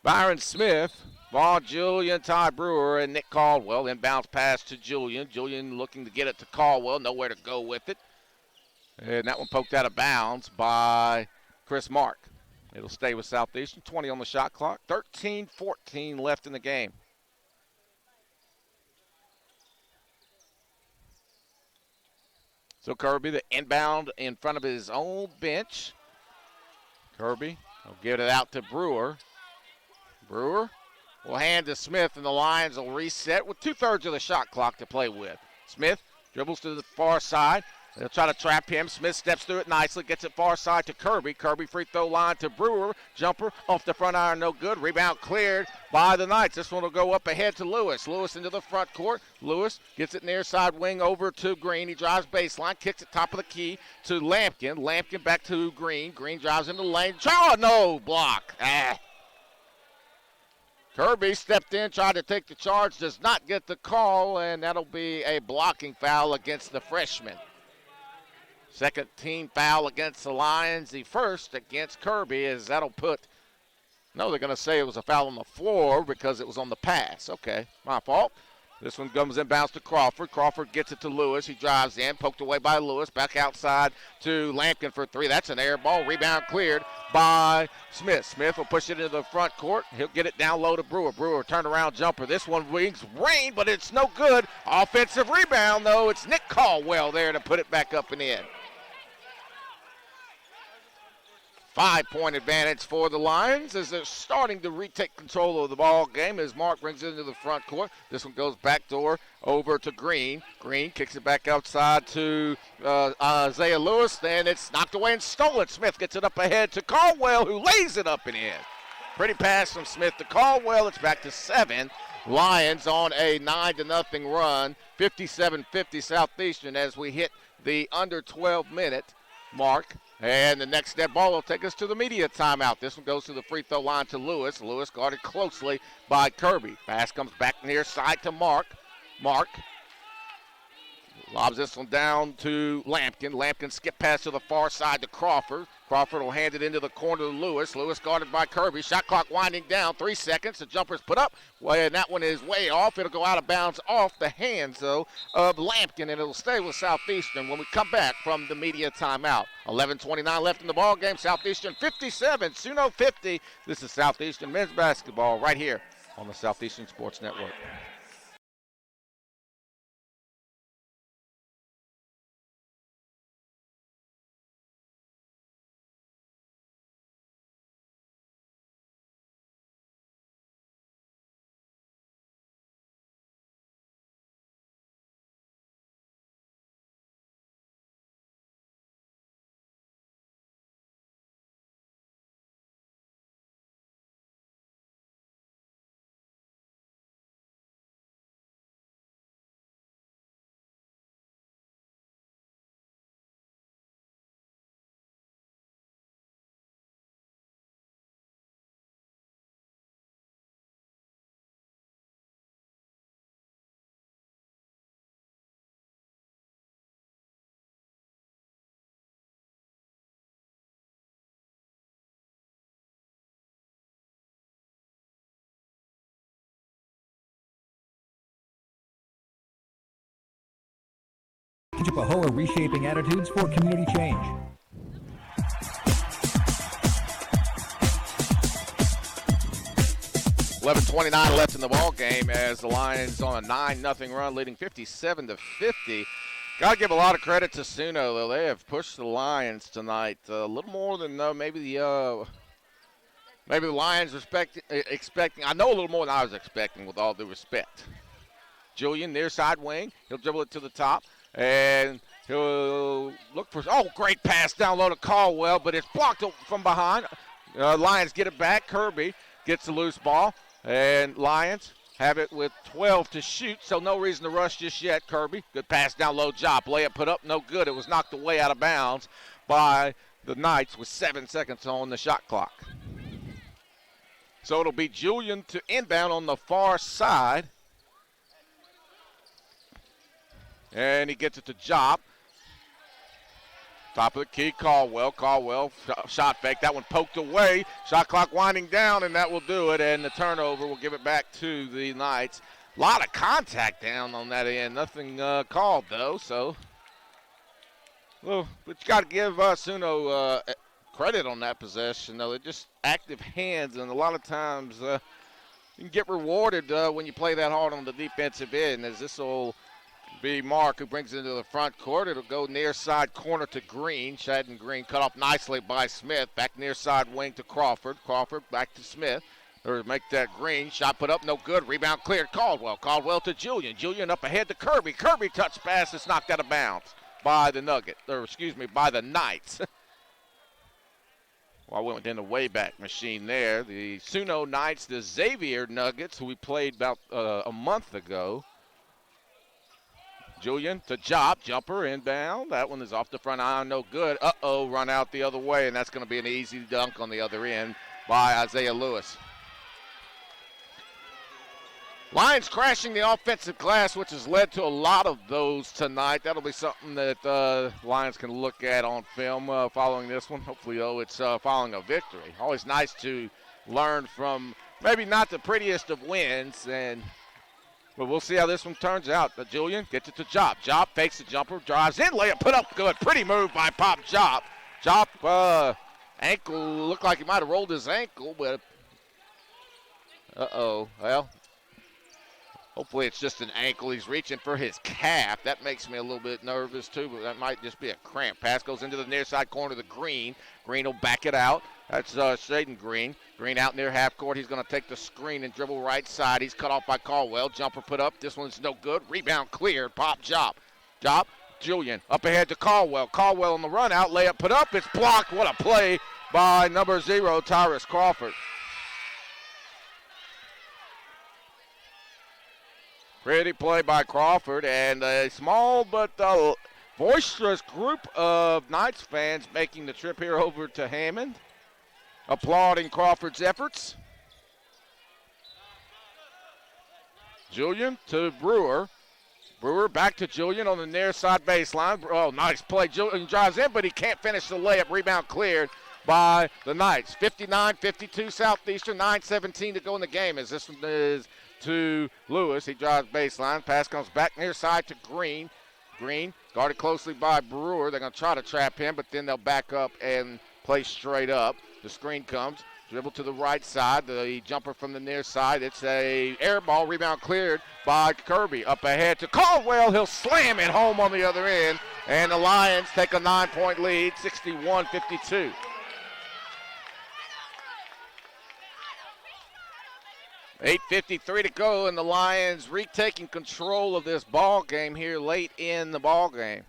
Byron Smith, Vaughn Julian, Ty Brewer, and Nick Caldwell. Inbounds pass to Julian. Julian looking to get it to Caldwell, nowhere to go with it. And that one poked out of bounds by Chris Mark. It'll stay with Southeastern. 20 on the shot clock. 13-14 left in the game. So Kirby, the inbound in front of his own bench. Kirby will get it out to Brewer. Brewer will hand to Smith, and the Lions will reset with 2/3 of the shot clock to play with. Smith dribbles to the far side. They'll try to trap him. Smith steps through it nicely, gets it far side to Kirby. Kirby free throw line to Brewer. Jumper off the front iron, no good. Rebound cleared by the Knights. This one will go up ahead to Lewis. Lewis into the front court. Lewis gets it near side wing over to Green. He drives baseline, kicks it top of the key to Lampkin. Lampkin back to Green. Green drives into the lane. Oh, no, block. Kirby stepped in, tried to take the charge, does not get the call, and that'll be a blocking foul against the freshman. Second team foul against the Lions. The first against Kirby, as that'll put, no, they're going to say it was a foul on the floor because it was on the pass. Okay, my fault. This one comes inbounds to Crawford. Crawford gets it to Lewis. He drives in, poked away by Lewis. Back outside to Lampkin for three. That's an air ball. Rebound cleared by Smith. Smith will push it into the front court. He'll get it down low to Brewer. Brewer, turnaround jumper. This one wings rain, but it's no good. Offensive rebound, though. It's Nick Caldwell there to put it back up and in. 5-point advantage for the Lions as they're starting to retake control of the ball game as Mark brings it into the front court. This one goes backdoor over to Green. Green kicks it back outside to Isaiah Lewis. Then it's knocked away and stolen. Smith gets it up ahead to Caldwell, who lays it up and in. Pretty pass from Smith to Caldwell. It's back to 7. Lions on a 9-0 run, 57-50 Southeastern as we hit the under 12-minute mark. And the next dead ball will take us to the media timeout. This one goes to the free throw line to Lewis. Lewis guarded closely by Kirby. Pass comes back near side to Mark. Mark lobs this one down to Lampkin. Lampkin skip pass to the far side to Crawford. Crawford will hand it into the corner to Lewis. Lewis guarded by Kirby. Shot clock winding down. 3 seconds. The jumper's put up. And that one is way off. It'll go out of bounds off the hands, though, of Lampkin, and it'll stay with Southeastern when we come back from the media timeout. 11:29 left in the ball game. Southeastern 57, Suno 50. This is Southeastern men's basketball right here on the Southeastern Sports Network. Pahoa reshaping attitudes for community change. $11:29 left in the ball game as the Lions on a 9-0 run, leading 57-50. Got to give a lot of credit to Suno, though. They have pushed the Lions tonight a little more than maybe the Lions expecting. I know a little more than I was expecting, with all due respect. Julian, near side wing. He'll dribble it to the top. And he'll look for, great pass down low to Caldwell, but it's blocked from behind. Lions get it back. Kirby gets the loose ball, and Lions have it with 12 to shoot, so no reason to rush just yet. Kirby, good pass down low, Jop. Layup put up, no good. It was knocked away out of bounds by the Knights with 7 seconds on the shot clock. So it'll be Julian to inbound on the far side. And he gets it to Jop. Top of the key, Caldwell. Caldwell, shot fake. That one poked away. Shot clock winding down, and that will do it. And the turnover will give it back to the Knights. A lot of contact down on that end. Nothing called, though. So, well, but you got to give Suno credit on that possession, though. They're just active hands, and a lot of times you can get rewarded when you play that hard on the defensive end, as this will be Mark who brings it into the front court. It'll go near side corner to Green. Shadden Green cut off nicely by Smith. Back near side wing to Crawford. Crawford back to Smith. Or make that Green. Shot put up, no good. Rebound cleared. Caldwell. Caldwell to Julian. Julian up ahead to Kirby. Kirby touch pass. It's knocked out of bounds by the by the Knights. Well, I went in the Wayback Machine there. The Suno Knights, the Xavier Nuggets, who we played about a month ago. Julian to Jop, jumper, inbound. That one is off the front iron, no good. Run out the other way, and that's going to be an easy dunk on the other end by Isaiah Lewis. Lions crashing the offensive glass, which has led to a lot of those tonight. That'll be something that Lions can look at on film following this one. Hopefully, it's following a victory. Always nice to learn from maybe not the prettiest of wins, and But we'll see how this one turns out. But Julian gets it to Jop. Jop fakes the jumper, drives in, layup, put up good. Pretty move by Pop Jop. Jop, ankle, looked like he might have rolled his ankle, but well, hopefully it's just an ankle. He's reaching for his calf. That makes me a little bit nervous too, but that might just be a cramp. Pass goes into the near side corner to Green. Green will back it out. That's Shaden Green. Green out near half court. He's going to take the screen and dribble right side. He's cut off by Caldwell. Jumper put up. This one's no good. Rebound cleared. Pop Jop. Jop. Julian up ahead to Caldwell. Caldwell on the run out. Layup put up. It's blocked. What a play by number 0, Tyrus Crawford. Pretty play by Crawford, and a small but boisterous group of Knights fans making the trip here over to Hammond, applauding Crawford's efforts. Julian to Brewer. Brewer back to Julian on the near side baseline. Oh, nice play. Julian drives in, but he can't finish the layup. Rebound cleared by the Knights. 59-52 Southeastern, 9:17 to go in the game as this one is to Lewis. He drives baseline. Pass comes back near side to Green. Green guarded closely by Brewer. They're going to try to trap him, but then they'll back up and play straight up. The screen comes. Dribble to the right side. The jumper from the near side. It's a air ball. Rebound cleared by Kirby. Up ahead to Caldwell. He'll slam it home on the other end. And the Lions take a 9-point lead, 61-52. $8:53 to go, and the Lions retaking control of this ball game here late in the ball game.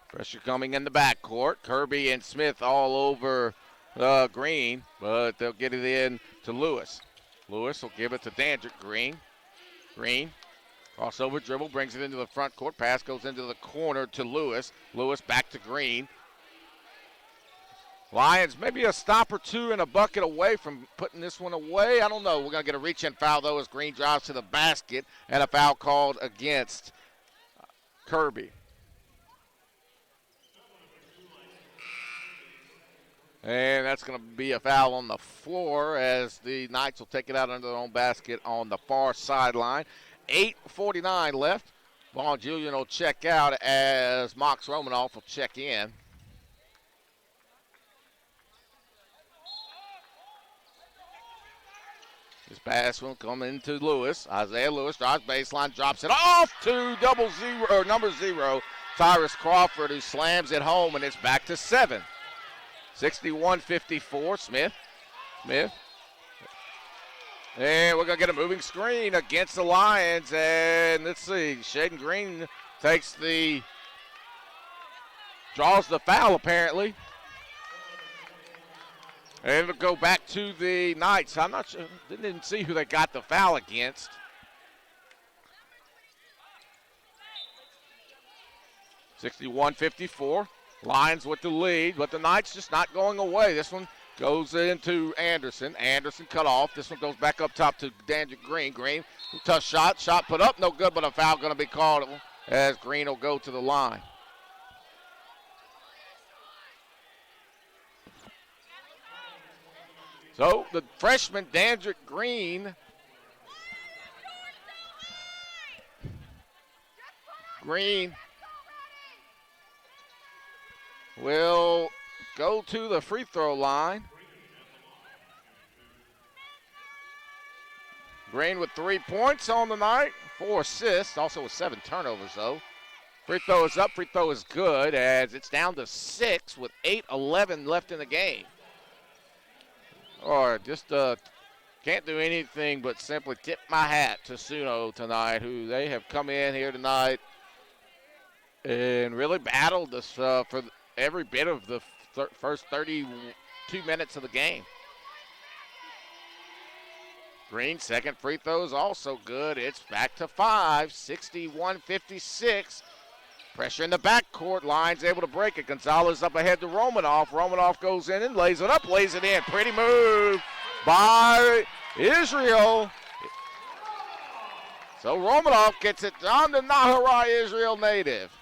Pressure coming in the backcourt. Kirby and Smith all over Green, but they'll get it in to Lewis. Lewis will give it to Dandrick. Green. Green. Crossover dribble, brings it into the front court. Pass goes into the corner to Lewis. Lewis back to Green. Lions maybe a stop or two and a bucket away from putting this one away. I don't know. We're going to get a reach-in foul, though, as Green drives to the basket, and a foul called against Kirby. And that's going to be a foul on the floor as the Knights will take it out under their own basket on the far sideline. 8:49 left. Vaughn Julian will check out as Mox Romanoff will check in. This pass will come into Lewis. Isaiah Lewis drives baseline, drops it off to number 0, Tyrus Crawford, who slams it home, and it's back to 7. 61-54, Smith. And we're going to get a moving screen against the Lions. And let's see, Shaden Green draws the foul apparently. And it'll go back to the Knights. I'm not sure, didn't see who they got the foul against. $61-54. Lions with the lead, but the Knights just not going away. This one goes into Anderson. Anderson cut off. This one goes back up top to Dandrick Green. Green, tough shot. Shot put up, no good, but a foul going to be called as Green will go to the line. So the freshman Dandrick Green will go to the free throw line. Green with 3 points on the night, 4 assists, also with 7 turnovers though. Free throw is up, free throw is good as it's down to 6 with 8:11 left in the game. Or just can't do anything but simply tip my hat to Suno tonight, who they have come in here tonight and really battled us for every bit of the first 32 minutes of the game. Green, second free throw is also good. It's back to 5, 61-56. Pressure in the backcourt. Lions able to break it. Gonzalez up ahead to Romanoff. Romanoff goes in and lays it up, lays it in. Pretty move by Israel. So Romanoff gets it on the Naharai Israel native.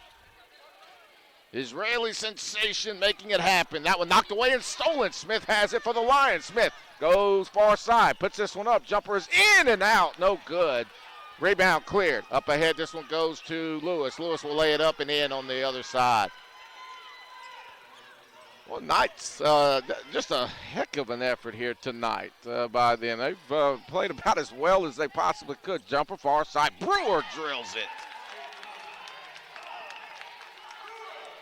Israeli sensation making it happen. That one knocked away and stolen. Smith has it for the Lions. Smith goes far side, puts this one up. Jumper is in and out, no good. Rebound cleared. Up ahead, this one goes to Lewis. Lewis will lay it up and in on the other side. Well, Knights, just a heck of an effort here tonight by them. They've played about as well as they possibly could. Jumper far side. Brewer drills it.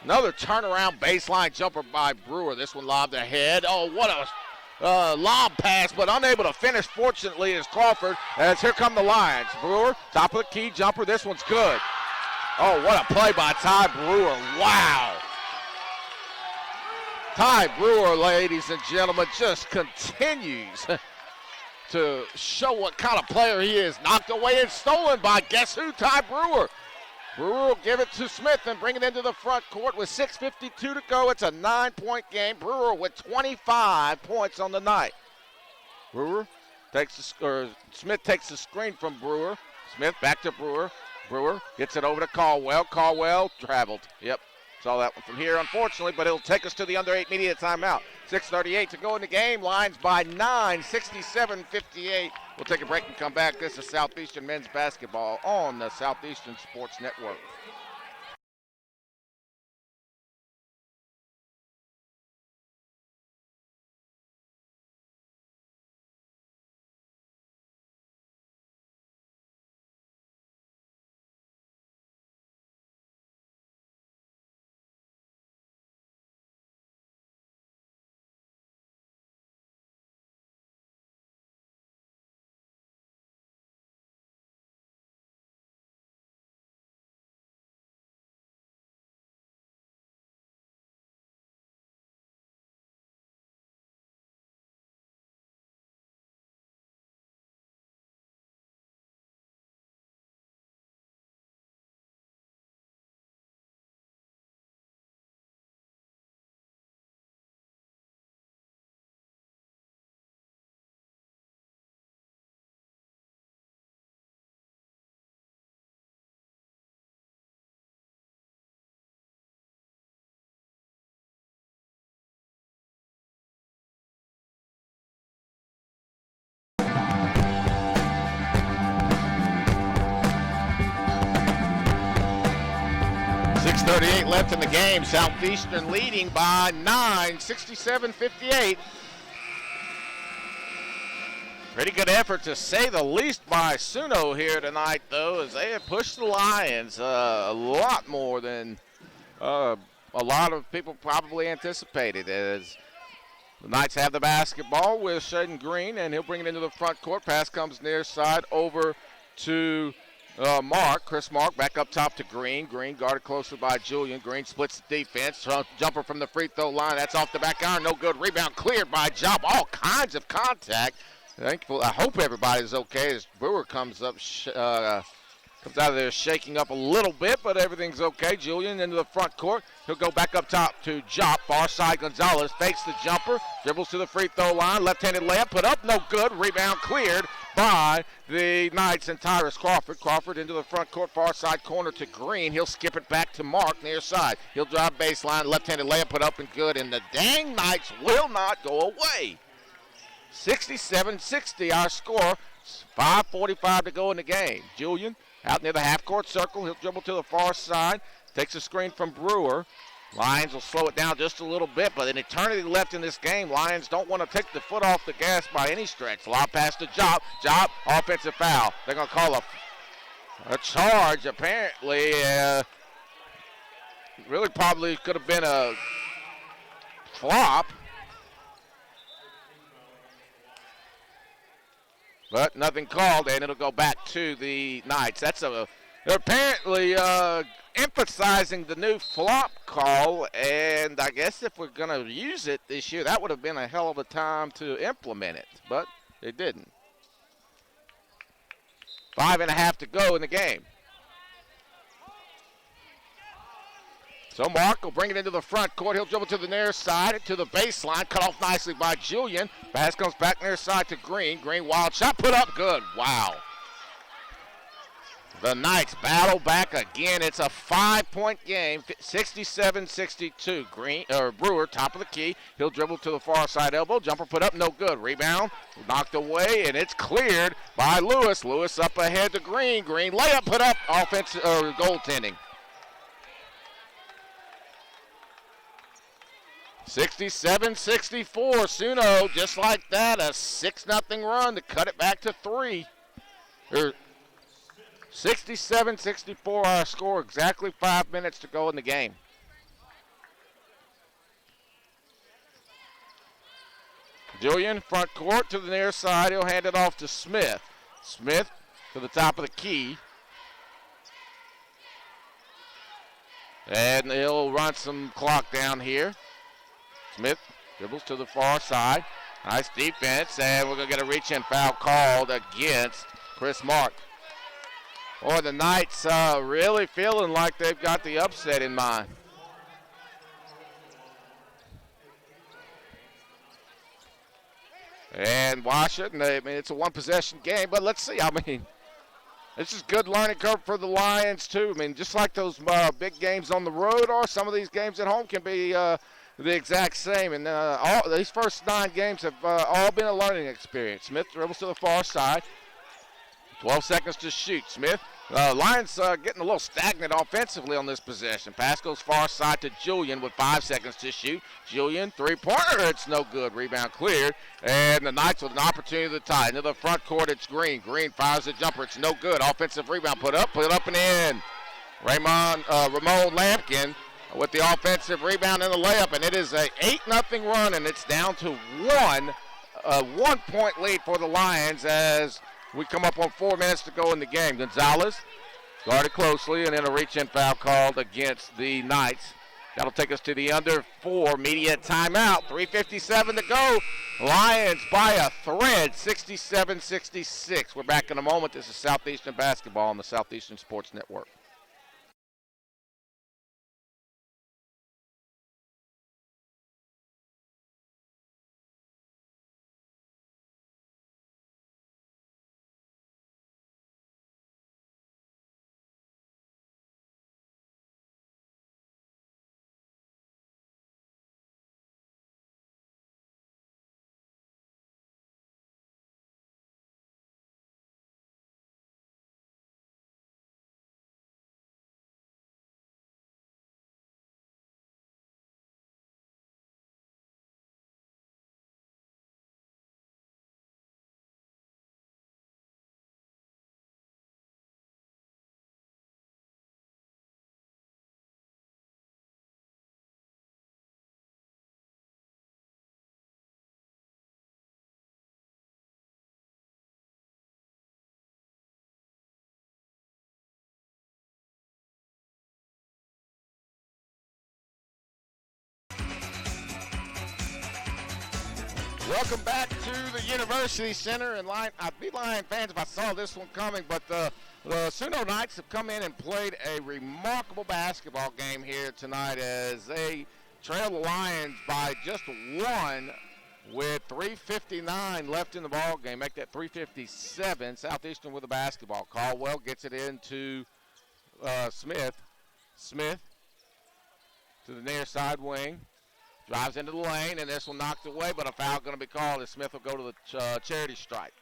Another turnaround baseline jumper by Brewer. This one lobbed ahead. Oh, what a lob pass, but unable to finish, fortunately, is Crawford. As here come the Lions. Brewer, top of the key jumper. This one's good. Oh, what a play by Ty Brewer. Wow. Ty Brewer, ladies and gentlemen, just continues to show what kind of player he is. Knocked away and stolen by guess who? Ty Brewer. Brewer will give it to Smith and bring it into the front court with 6:52 to go. It's a 9-point game. Brewer with 25 points on the night. Smith takes the screen from Brewer. Smith back to Brewer. Brewer gets it over to Caldwell. Caldwell traveled. Yep, saw that one from here, unfortunately, but it'll take us to the under 8 media timeout. 6:38 to go in the game. Lions by 9, 67-58. We'll take a break and come back. This is Southeastern men's basketball on the Southeastern Sports Network. .38 left in the game. Southeastern leading by 9, 67-58. Pretty good effort, to say the least, by Suno here tonight, though, as they have pushed the Lions a lot more than a lot of people probably anticipated. As the Knights have the basketball with Shaden Green, and he'll bring it into the front court. Pass comes near side over to Mark. Chris Mark back up top to Green. Green guarded closely by Julian. Green splits the defense. Jumper from the free throw line. That's off the back iron. No good. Rebound cleared by Job. All kinds of contact. I hope everybody's okay as Brewer comes up, comes out of there shaking up a little bit, but everything's okay. Julian into the front court. He'll go back up top to Jop. Far side Gonzalez fakes the jumper. Dribbles to the free throw line. Left-handed layup put up. No good. Rebound cleared by the Knights and Tyrus Crawford. Crawford into the front court. Far side corner to Green. He'll skip it back to Mark near side. He'll drive baseline. Left-handed layup put up and good. And the dang Knights will not go away. 67-60 our score. 5:45 to go in the game. Julian out near the half-court circle. He'll dribble to the far side. Takes a screen from Brewer. Lions will slow it down just a little bit, but an eternity left in this game. Lions don't want to take the foot off the gas by any stretch. Lob pass to Job. Job, offensive foul. They're going to call a charge, apparently. Really probably could have been a flop. But nothing called, and it'll go back to the Knights. They're apparently emphasizing the new flop call, and I guess if we're going to use it this year, that would have been a hell of a time to implement it, but they didn't. 5.5 to go in the game. So Mark will bring it into the front court. He'll dribble to the near side, to the baseline, cut off nicely by Julian. Pass comes back near side to Green. Green, wild shot, put up, good. Wow. The Knights battle back again. It's a 5-point game, 67-62. Brewer, top of the key. He'll dribble to the far side elbow. Jumper put up, no good. Rebound, knocked away, and it's cleared by Lewis. Lewis up ahead to Green. Green layup put up, offensive goaltending. 67-64. Suno, just like that, a 6-0 run to cut it back to 3. 67-64 our score, exactly 5 minutes to go in the game. Julian, front court to the near side. He'll hand it off to Smith. Smith to the top of the key. And he'll run some clock down here. Smith dribbles to the far side. Nice defense, and we're going to get a reach-in foul called against Chris Mark. Boy, the Knights really feeling like they've got the upset in mind. And why shouldn't they? I mean, it's a one-possession game, but let's see. I mean, this is good learning curve for the Lions, too. I mean, just like those big games on the road or some of these games at home can be the exact same. And all these first 9 games have all been a learning experience. Smith dribbles to the far side. 12 seconds to shoot. Smith, Lions getting a little stagnant offensively on this possession. Pass goes far side to Julian with 5 seconds to shoot. Julian, three-pointer, it's no good. Rebound cleared. And the Knights with an opportunity to tie. Into the front court, it's Green. Green fires the jumper, it's no good. Offensive rebound, put up and in. Ramon Lampkin with the offensive rebound and the layup, and it is a 8-0 run, and it's down to 1 1-point lead for the Lions as we come up on 4 minutes to go in the game. Gonzalez guarded closely, and then a reach-in foul called against the Knights. That'll take us to the under 4 media timeout. 3:57 to go. Lions by a thread, 67-66. We're back in a moment. This is Southeastern Basketball on the Southeastern Sports Network. Welcome back to the University Center, and I'd be Lion fans if I saw this one coming, but the Suno Knights have come in and played a remarkable basketball game here tonight as they trail the Lions by just 1 with 3:59 left in the ball game. Make that 3:57. Southeastern with a basketball. Caldwell gets it into Smith. Smith to the near side wing. Drives into the lane, and this one knocked away, but a foul going to be called as Smith will go to the charity stripe.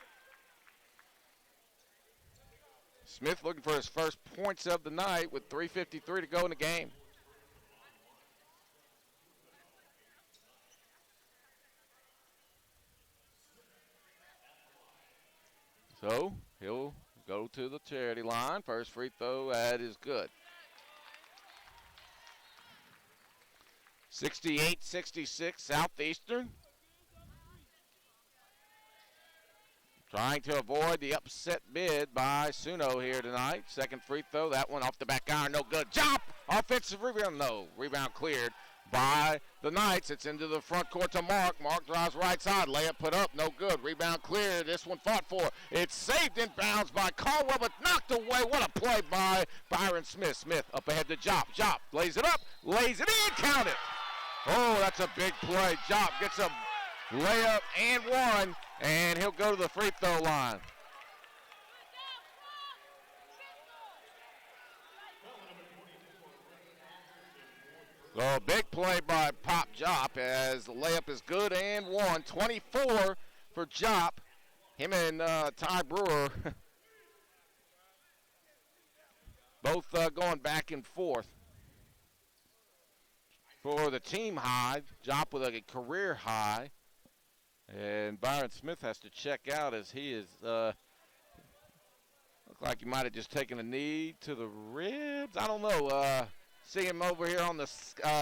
Smith looking for his first points of the night with 3:53 to go in the game. So he'll go to the charity line. First free throw, that is good. 68-66 Southeastern. Trying to avoid the upset bid by Suno here tonight. Second free throw, that one off the back iron, no good. Jump! Offensive rebound, no. Rebound cleared by the Knights. It's into the front court to Mark. Mark drives right side, layup put up, no good. Rebound cleared, this one fought for. It's saved in bounds by Caldwell, but knocked away. What a play by Byron Smith. Smith up ahead to Jop. Jop lays it up, lays it in, count it. Oh, that's a big play. Jop gets a layup and one, and he'll go to the free throw line. So big play by Pop Jop as the layup is good and one. 24 for Jop. Him and Ty Brewer both going back and forth. For the team high, Jop with a career high. And Byron Smith has to check out as he is, look like he might have just taken a knee to the ribs. I don't know. See him over here on the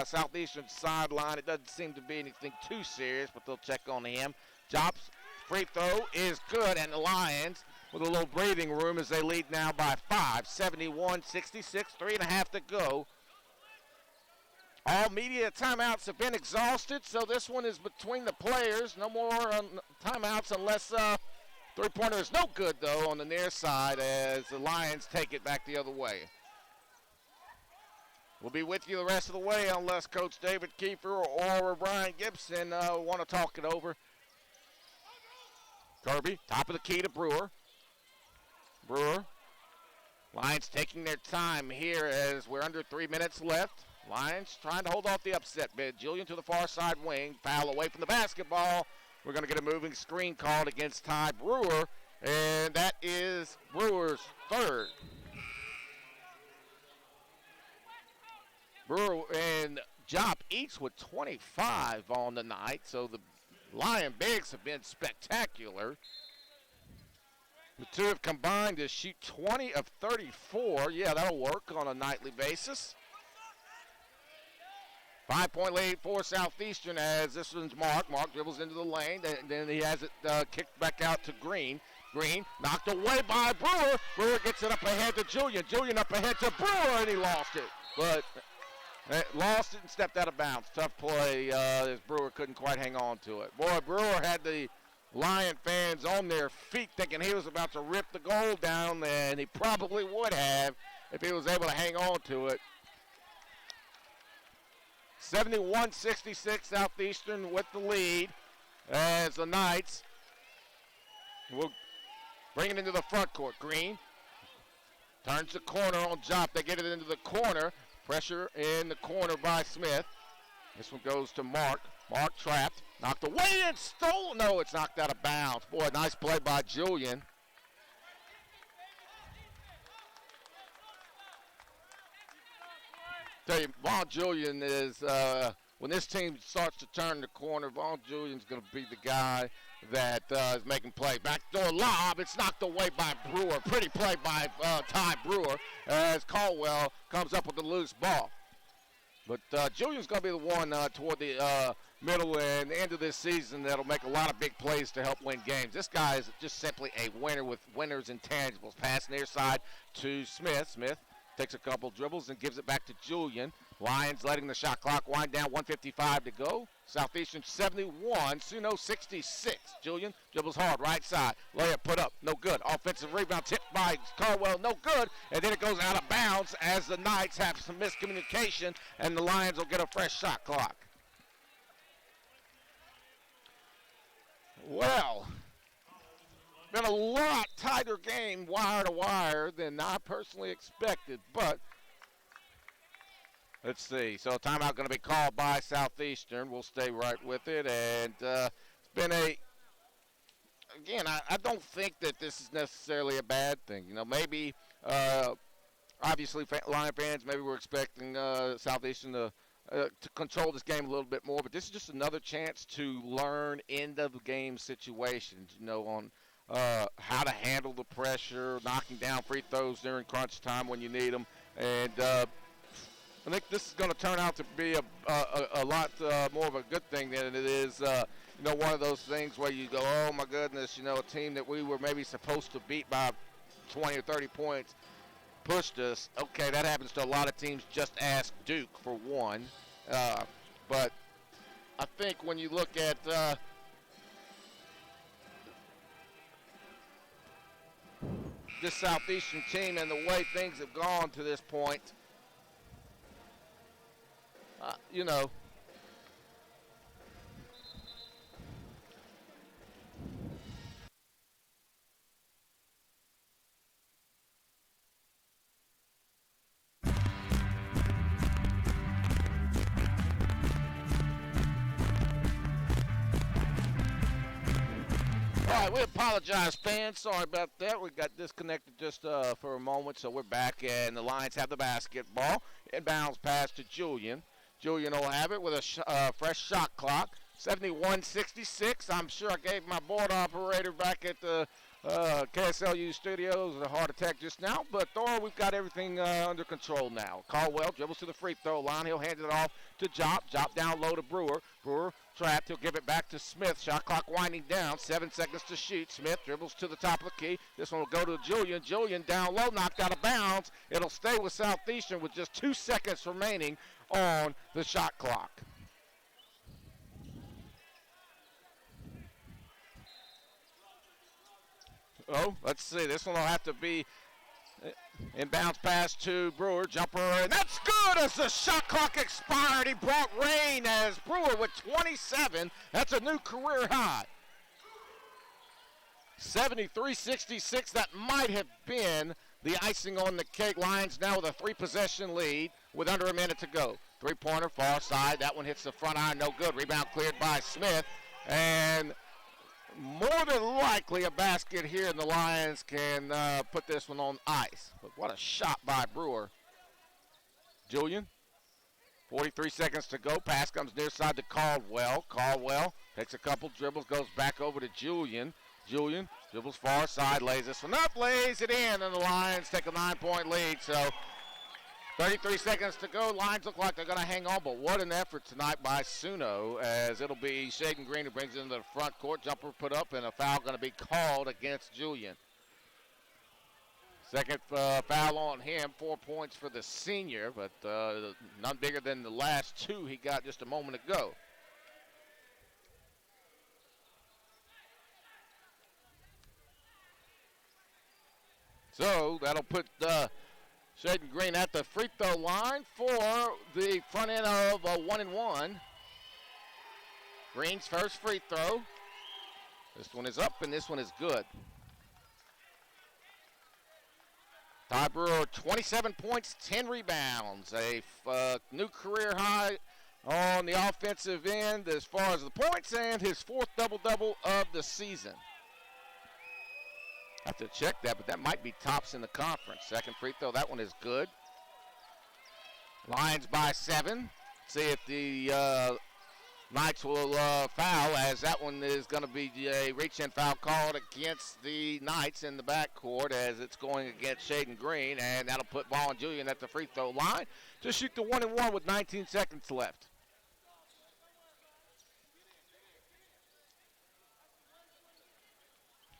southeastern sideline. It doesn't seem to be anything too serious, but they'll check on him. Jop's free throw is good, and the Lions with a little breathing room as they lead now by 5, 71-66, 3.5 to go. All media timeouts have been exhausted, so this one is between the players. No more timeouts unless three-pointer is no good, though, on the near side as the Lions take it back the other way. We'll be with you the rest of the way unless Coach David Kiefer or Brian Gibson want to talk it over. Kirby, top of the key to Brewer. Brewer. Lions taking their time here as we're under 3 minutes left. Lions trying to hold off the upset bid. Julian to the far side wing. Foul away from the basketball. We're going to get a moving screen called against Ty Brewer, and that is Brewer's third. Brewer and Jop each with 25 on the night, so the Lion Bigs have been spectacular. The two have combined to shoot 20 of 34. Yeah, that'll work on a nightly basis. 5-point lead for Southeastern as this one's Mark. Mark dribbles into the lane. Then he has it kicked back out to Green. Green knocked away by Brewer. Brewer gets it up ahead to Julian. Julian up ahead to Brewer, and he lost it. But lost it and stepped out of bounds. Tough play as Brewer couldn't quite hang on to it. Boy, Brewer had the Lion fans on their feet thinking he was about to rip the goal down, and he probably would have if he was able to hang on to it. 71-66 Southeastern with the lead as the Knights will bring it into the front court. Green turns the corner on Jop. They get it into the corner. Pressure in the corner by Smith. This one goes to Mark. Mark trapped. Knocked away and stole. No, it's knocked out of bounds. Boy, nice play by Julian. Tell you, Vaughn Julian is, when this team starts to turn the corner, Vaughn Julian's going to be the guy that is making play. Backdoor lob, it's knocked away by Brewer. Pretty play by Ty Brewer as Caldwell comes up with the loose ball. But Julian's going to be the one toward the middle and end of this season that'll make a lot of big plays to help win games. This guy is just simply a winner with winners intangibles. Pass near side to Smith. Smith takes a couple dribbles and gives it back to Julian. Lions letting the shot clock wind down, 1:55 to go. Southeastern 71, Suno 66. Julian dribbles hard, right side. Layup put up, no good. Offensive rebound tipped by Caldwell, no good. And then it goes out of bounds as the Knights have some miscommunication, and the Lions will get a fresh shot clock. Well, been a lot tighter game wire to wire than I personally expected, but let's see. So timeout going to be called by Southeastern. We'll stay right with it, and it's been again, I don't think that this is necessarily a bad thing. You know, maybe obviously Lion fans maybe we're expecting Southeastern to control this game a little bit more, but this is just another chance to learn end of the game situations, you know, on how to handle the pressure, knocking down free throws during crunch time when you need them. And I think this is going to turn out to be a lot more of a good thing than it is, you know, one of those things where you go, oh, my goodness, you know, a team that we were maybe supposed to beat by 20 or 30 points pushed us. Okay, that happens to a lot of teams. Just ask Duke for one. But I think when you look at this Southeastern team and the way things have gone to this point, you know, right, we apologize, fans. Sorry about that. We got disconnected just for a moment, so we're back, and the Lions have the basketball. Inbounds pass to Julian. Julian will have it with a fresh shot clock. 71-66. I'm sure I gave my board operator back at the KSLU studios a heart attack just now, but Thor, we've got everything under control now. Caldwell dribbles to the free throw line. He'll hand it off to Jop. Jop down low to Brewer. Brewer trapped. He'll give it back to Smith. Shot clock winding down. 7 seconds to shoot. Smith dribbles to the top of the key. This one will go to Julian. Julian down low, knocked out of bounds. It'll stay with Southeastern with just 2 seconds remaining on the shot clock. Oh, let's see. This one will have to be inbounds pass to Brewer. Jumper, and that's good as the shot clock expired. He brought rain as Brewer with 27. That's a new career high. 73-66. That might have been the icing on the cake. Lions now with a 3-possession lead with under a minute to go. Three-pointer, far side. That one hits the front iron. No good. Rebound cleared by Smith. And more than likely a basket here, and the Lions can put this one on ice. But what a shot by Brewer. Julian, 43 seconds to go. Pass comes near side to Caldwell. Caldwell takes a couple dribbles, goes back over to Julian. Julian dribbles far side, lays this one up, lays it in, and the Lions take a 9-point lead. So 33 seconds to go. Lions look like they're going to hang on, but what an effort tonight by Suno, as it'll be Shaden Green who brings it into the front court. Jumper put up, and a foul going to be called against Julian. Second foul on him, 4 points for the senior, but none bigger than the last 2 he got just a moment ago. So that'll put Shaden Green at the free throw line for the front end of a 1-and-1. Green's first free throw. This one is up, and this one is good. Ty Brewer, 27 points, 10 rebounds. A new career high on the offensive end as far as the points, and his 4th double-double of the season. I have to check that, but that might be tops in the conference. Second free throw, that one is good. Lions by 7. See if the Knights will foul, as that one is going to be a reach-in foul called against the Knights in the backcourt, as it's going against Shaden Green, and that'll put Vaughn Julian at the free throw line to shoot the 1-and-1 with 19 seconds left.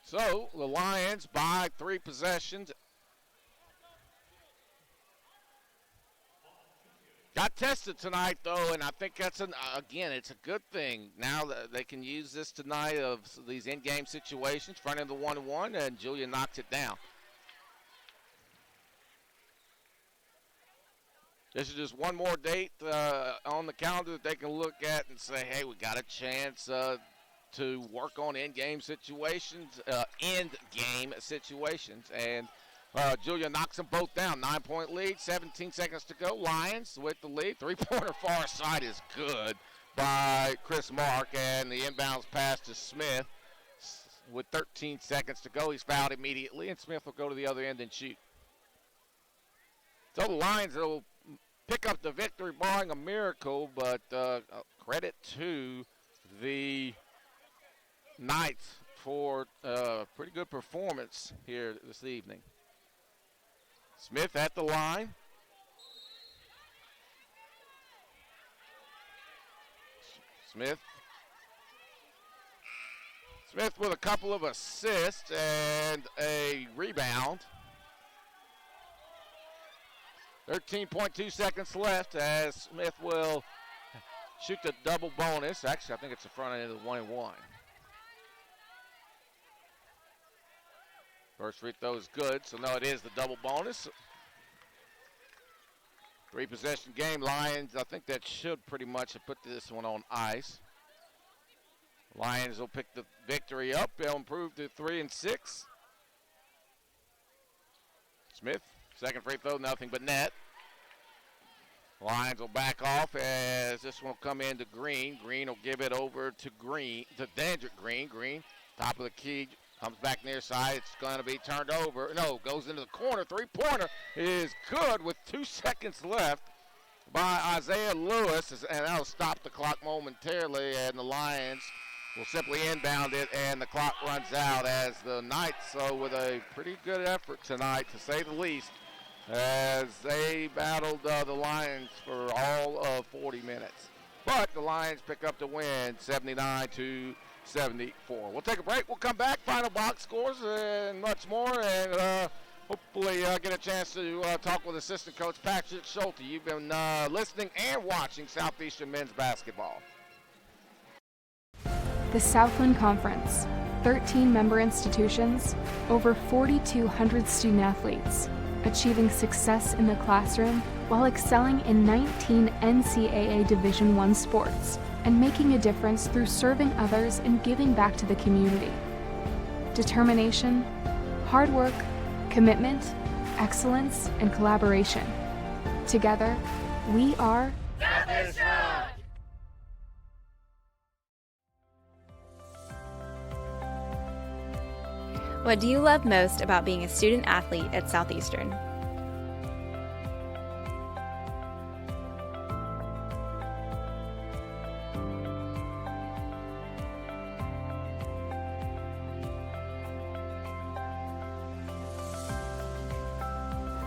So the Lions by 3 possessions. Got tested tonight, though, and I think that's, again, it's a good thing. Now that they can use this tonight of these in-game situations, front end of the 1-1, and Julian knocks it down. This is just one more date on the calendar that they can look at and say, hey, we got a chance to work on end-game situations, and Julian knocks them both down. 9-point lead, 17 seconds to go. Lions with the lead. Three-pointer far side is good by Chris Mark, and the inbounds pass to Smith with 13 seconds to go. He's fouled immediately, and Smith will go to the other end and shoot. So the Lions will pick up the victory, barring a miracle, but credit to the Knights for pretty good performance here this evening. Smith at the line. Smith with a couple of assists and a rebound. 13.2 seconds left as Smith will shoot the double bonus. Actually, I think it's the front end of the 1-and-1. First free throw is good, so no, it is the double bonus. 3-possession game. Lions, I think that should pretty much have put this one on ice. Lions will pick the victory up. They'll improve to 3-6. Smith, second free throw, nothing but net. Lions will back off as this one will come into Green. Green will give it over to Dandrick Green. Green Top of the key, comes back near side. It's going to be turned over. No, goes into the corner. Three-pointer is good with 2 seconds left by Isaiah Lewis, and that'll stop the clock momentarily, and the Lions will simply inbound it, and the clock runs out as the Knights, with a pretty good effort tonight, to say the least, as they battled the Lions for all of 40 minutes. But the Lions pick up the win, 79-74. We'll take a break. We'll come back, final box scores, and much more, and hopefully get a chance to talk with assistant coach Patrick Schulte. You've been listening and watching Southeastern men's basketball. The Southland Conference, 13 member institutions, over 4,200 student athletes, achieving success in the classroom while excelling in 19 NCAA Division I sports and making a difference through serving others and giving back to the community. Determination, hard work, commitment, excellence, and collaboration. Together, we are Southeastern! What do you love most about being a student athlete at Southeastern?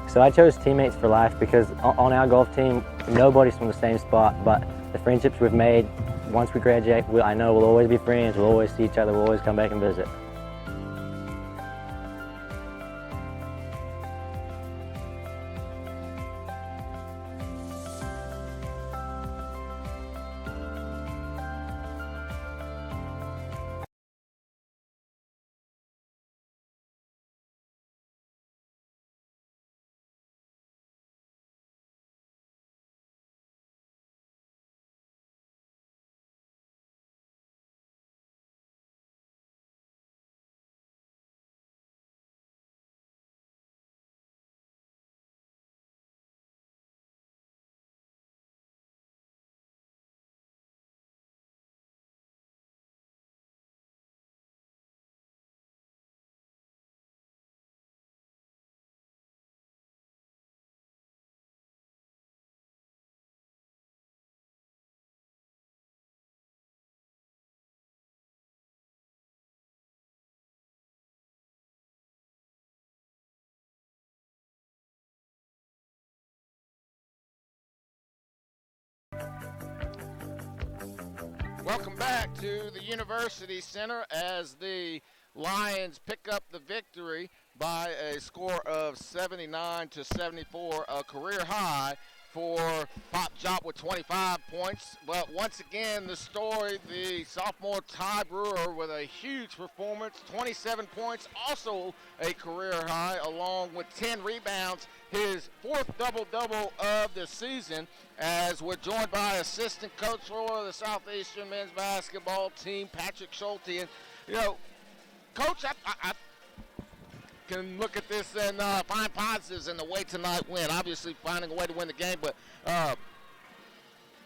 So I chose teammates for life because on our golf team, nobody's from the same spot, but the friendships we've made, once we graduate, I know we'll always be friends, we'll always see each other, we'll always come back and visit. Welcome back to the University Center as the Lions pick up the victory by a score of 79-74, a career high for Pop Jop with 25 points. But once again, the story, the sophomore Ty Brewer with a huge performance, 27 points, also a career high, along with 10 rebounds, his fourth double-double of the season, as we're joined by assistant coach for the Southeastern men's basketball team, Patrick Schulte. And, you know, Coach, I can look at this and find positives in the way tonight went. Obviously, finding a way to win the game, but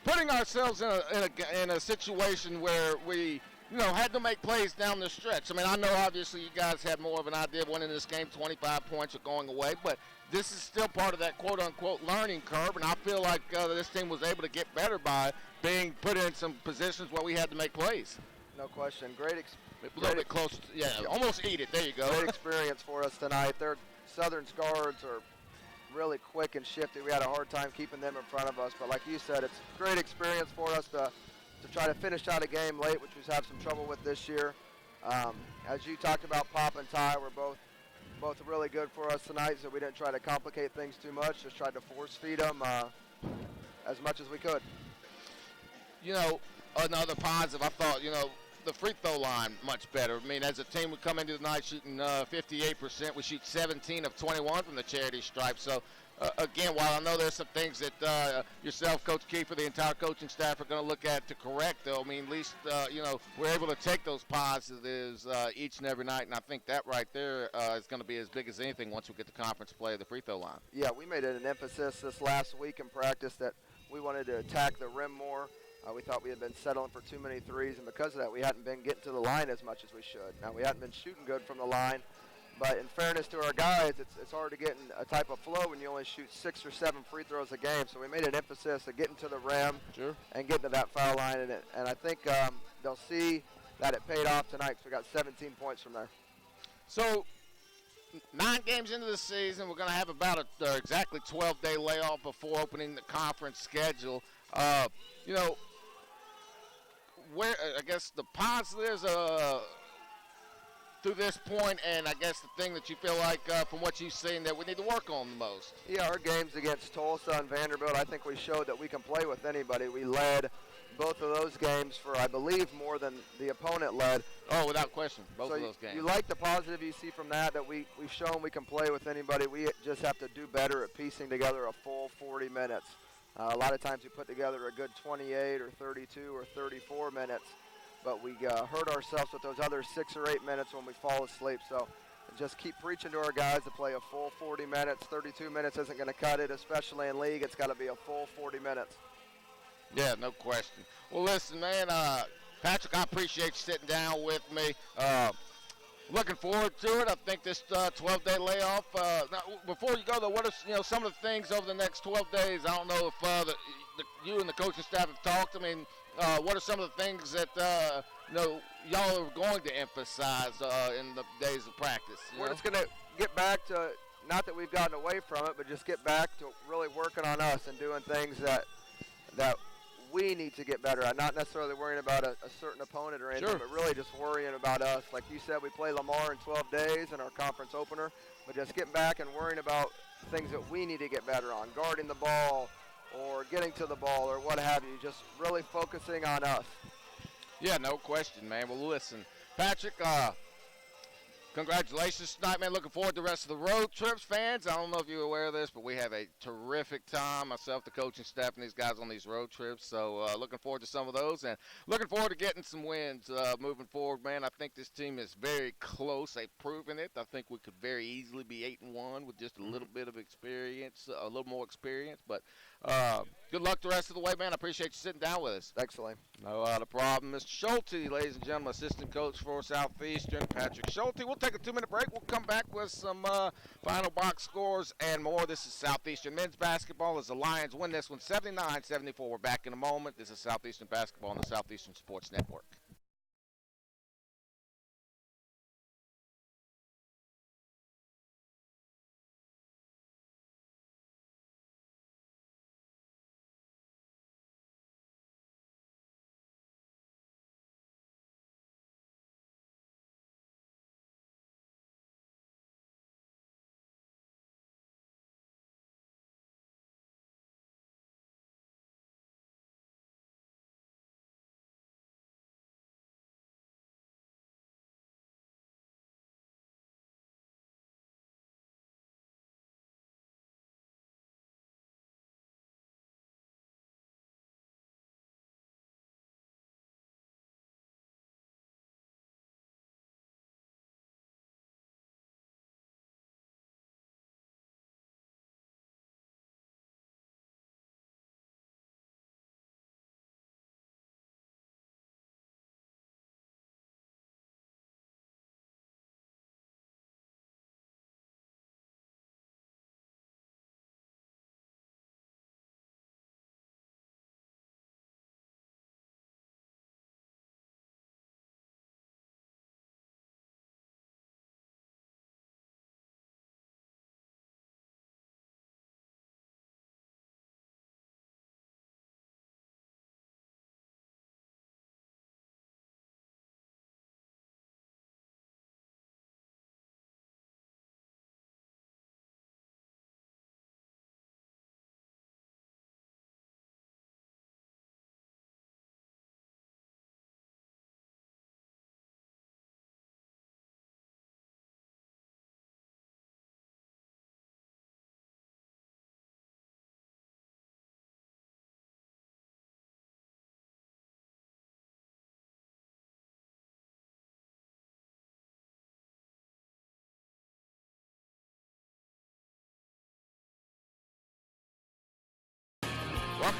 putting ourselves in a situation where we, had to make plays down the stretch. I mean, I know obviously you guys had more of an idea of winning this game, 25 points are going away, but this is still part of that quote-unquote learning curve, and I feel like this team was able to get better by being put in some positions where we had to make plays. No question. Great a little bit close. Yeah, almost eat it. There you go. Great experience for us tonight. Their Southern's guards are really quick and shifty. We had a hard time keeping them in front of us, but like you said, it's a great experience for us to try to finish out a game late, which we've had some trouble with this year. As you talked about, Pop and Ty were both really good for us tonight, so we didn't try to complicate things too much, just tried to force feed them as much as we could. Another positive, I thought, the free throw line much better. I mean, as a team, we come into the night shooting 58%. We shoot 17 of 21 from the charity stripe. So, again, while I know there's some things that yourself, Coach Kiefer, the entire coaching staff are going to look at to correct, though, I mean, at least, we're able to take those positives each and every night, and I think that right there is going to be as big as anything once we get the conference play of the free throw line. Yeah, we made it an emphasis this last week in practice that we wanted to attack the rim more. We thought we had been settling for too many threes, and because of that, we hadn't been getting to the line as much as we should. Now, we hadn't been shooting good from the line, but in fairness to our guys, it's hard to get in a type of flow when you only shoot 6 or 7 free throws a game. So we made an emphasis of getting to the rim and getting to that foul line, and I think they'll see that it paid off tonight because we got 17 points from there. So 9 games into the season, we're going to have about exactly 12-day layoff before opening the conference schedule. You know, where I guess the positives through this point, and I guess the thing that you feel like from what you've seen that we need to work on the most. Yeah, our games against Tulsa and Vanderbilt, I think we showed that we can play with anybody. We led both of those games for, I believe, more than the opponent led. Oh, without question, both of those games. You like the positive you see from that we've shown we can play with anybody. We just have to do better at piecing together a full 40 minutes. A lot of times we put together a good 28 or 32 or 34 minutes, but we hurt ourselves with those other 6 or 8 minutes when we fall asleep. So just keep preaching to our guys to play a full 40 minutes. 32 minutes isn't going to cut it, especially in league. It's got to be a full 40 minutes. Yeah, no question. Well, listen, man, Patrick, I appreciate you sitting down with me. Looking forward to it. I think this 12-day layoff. Now, before you go, though, what are some of the things over the next 12 days? I don't know if you and the coaching staff have talked. I mean, what are some of the things that y'all are going to emphasize in the days of practice? We're just going to get back to, not that we've gotten away from it, but just get back to really working on us and doing things that we need to get better at. Not necessarily worrying about a certain opponent or anything, but really just worrying about us. Like you said, we play Lamar in 12 days in our conference opener, but just getting back and worrying about things that we need to get better on, guarding the ball or getting to the ball or what have you, just really focusing on us. Yeah, no question, man. Well, listen, Patrick, congratulations tonight, man. Looking forward to the rest of the road trips, fans. I don't know if you're aware of this, but we have a terrific time, myself, the coaching staff, and these guys on these road trips. So looking forward to some of those and looking forward to getting some wins moving forward, man. I think this team is very close. They've proven it. I think we could very easily be 8-1 with just a little bit of experience, a little more experience. But good luck the rest of the way, man. I appreciate you sitting down with us. Thanks, Elaine. No problem. Mr. Schulte, ladies and gentlemen, assistant coach for Southeastern, Patrick Schulte. We'll take a 2-minute break. We'll come back with some final box scores and more. This is Southeastern men's basketball as the Lions win this one 79-74. We're back in a moment. This is Southeastern basketball on the Southeastern Sports Network.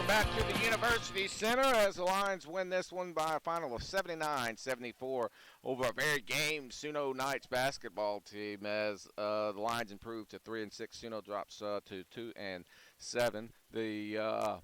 Welcome back to the University Center as the Lions win this one by a final of 79-74 over a very game Suno Knights basketball team as the Lions improved to 3-6. Suno drops to 2-7. The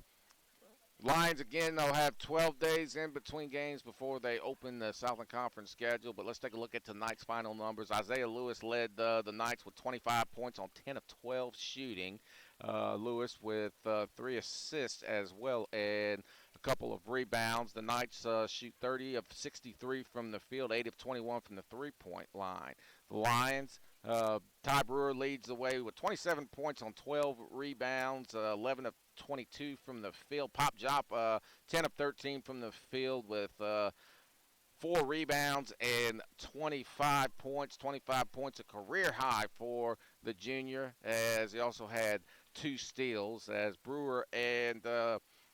Lions, again, they'll have 12 days in between games before they open the Southland Conference schedule. But let's take a look at tonight's final numbers. Isaiah Lewis led the Knights with 25 points on 10 of 12 shooting. Lewis with 3 assists as well and a couple of rebounds. The Knights shoot 30 of 63 from the field, 8 of 21 from the three-point line. The Lions, Ty Brewer leads the way with 27 points on 12 rebounds, 11 of 22 from the field. Pop Jop, 10 of 13 from the field with 4 rebounds and 25 points. 25 points, a career high for the junior, as he also had 2 steals, as Brewer and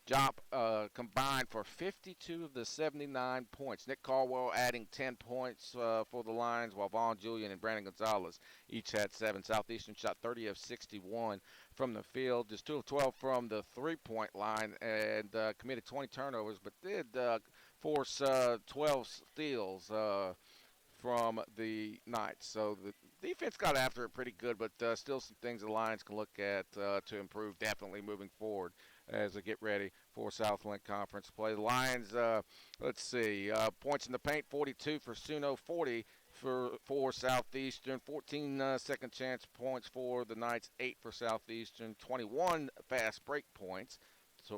Jop combined for 52 of the 79 points. Nick Caldwell adding 10 points for the Lions, while Vaughn Julian and Brandon Gonzalez each had 7. Southeastern shot 30 of 61 from the field, just 2 of 12 from the three-point line, and committed 20 turnovers, but did force 12 steals from the Knights. So the defense got after it pretty good, but still some things the Lions can look at to improve definitely moving forward as they get ready for Southland Conference play. The Lions, let's see, points in the paint, 42 for Suno, 40 for Southeastern, 14 second chance points for the Knights, 8 for Southeastern, 21 fast break points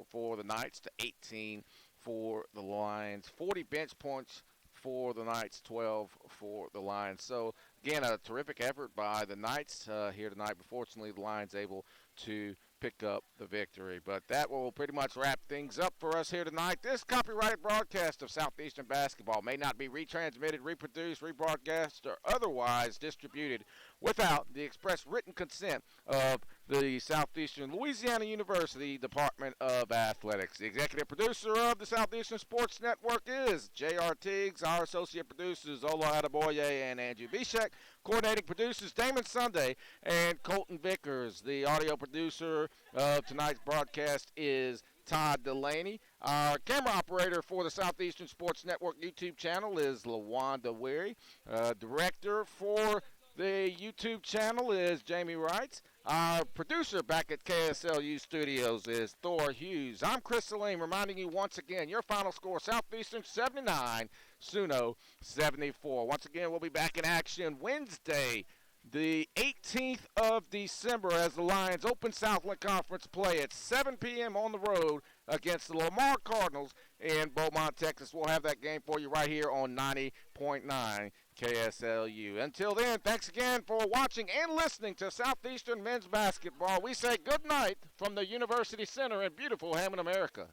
for the Knights to 18 for the Lions, 40 bench points for the Knights, 12 for the Lions. So, again, a terrific effort by the Knights here tonight, but fortunately the Lions able to pick up the victory. But that will pretty much wrap things up for us here tonight. This copyrighted broadcast of Southeastern basketball may not be retransmitted, reproduced, rebroadcast, or otherwise distributed without the express written consent of the Southeastern Louisiana University Department of Athletics. The executive producer of the Southeastern Sports Network is J.R. Teagues. Our associate producers, Ola Adeboye and Andrew Bishek. Coordinating producers, Damon Sunday and Colton Vickers. The audio producer of tonight's broadcast is Todd Delaney. Our camera operator for the Southeastern Sports Network YouTube channel is LaWanda Weary. Director for the YouTube channel is Jamie Wright. Our producer back at KSLU Studios is Thor Hughes. I'm Chris Salim, reminding you once again, your final score, Southeastern 79, Suno 74. Once again, we'll be back in action Wednesday, the 18th of December, as the Lions open Southland Conference play at 7 p.m. on the road against the Lamar Cardinals in Beaumont, Texas. We'll have that game for you right here on 90.9 KSLU. Until then, thanks again for watching and listening to Southeastern men's basketball. We say good night from the University Center in beautiful Hammond, America.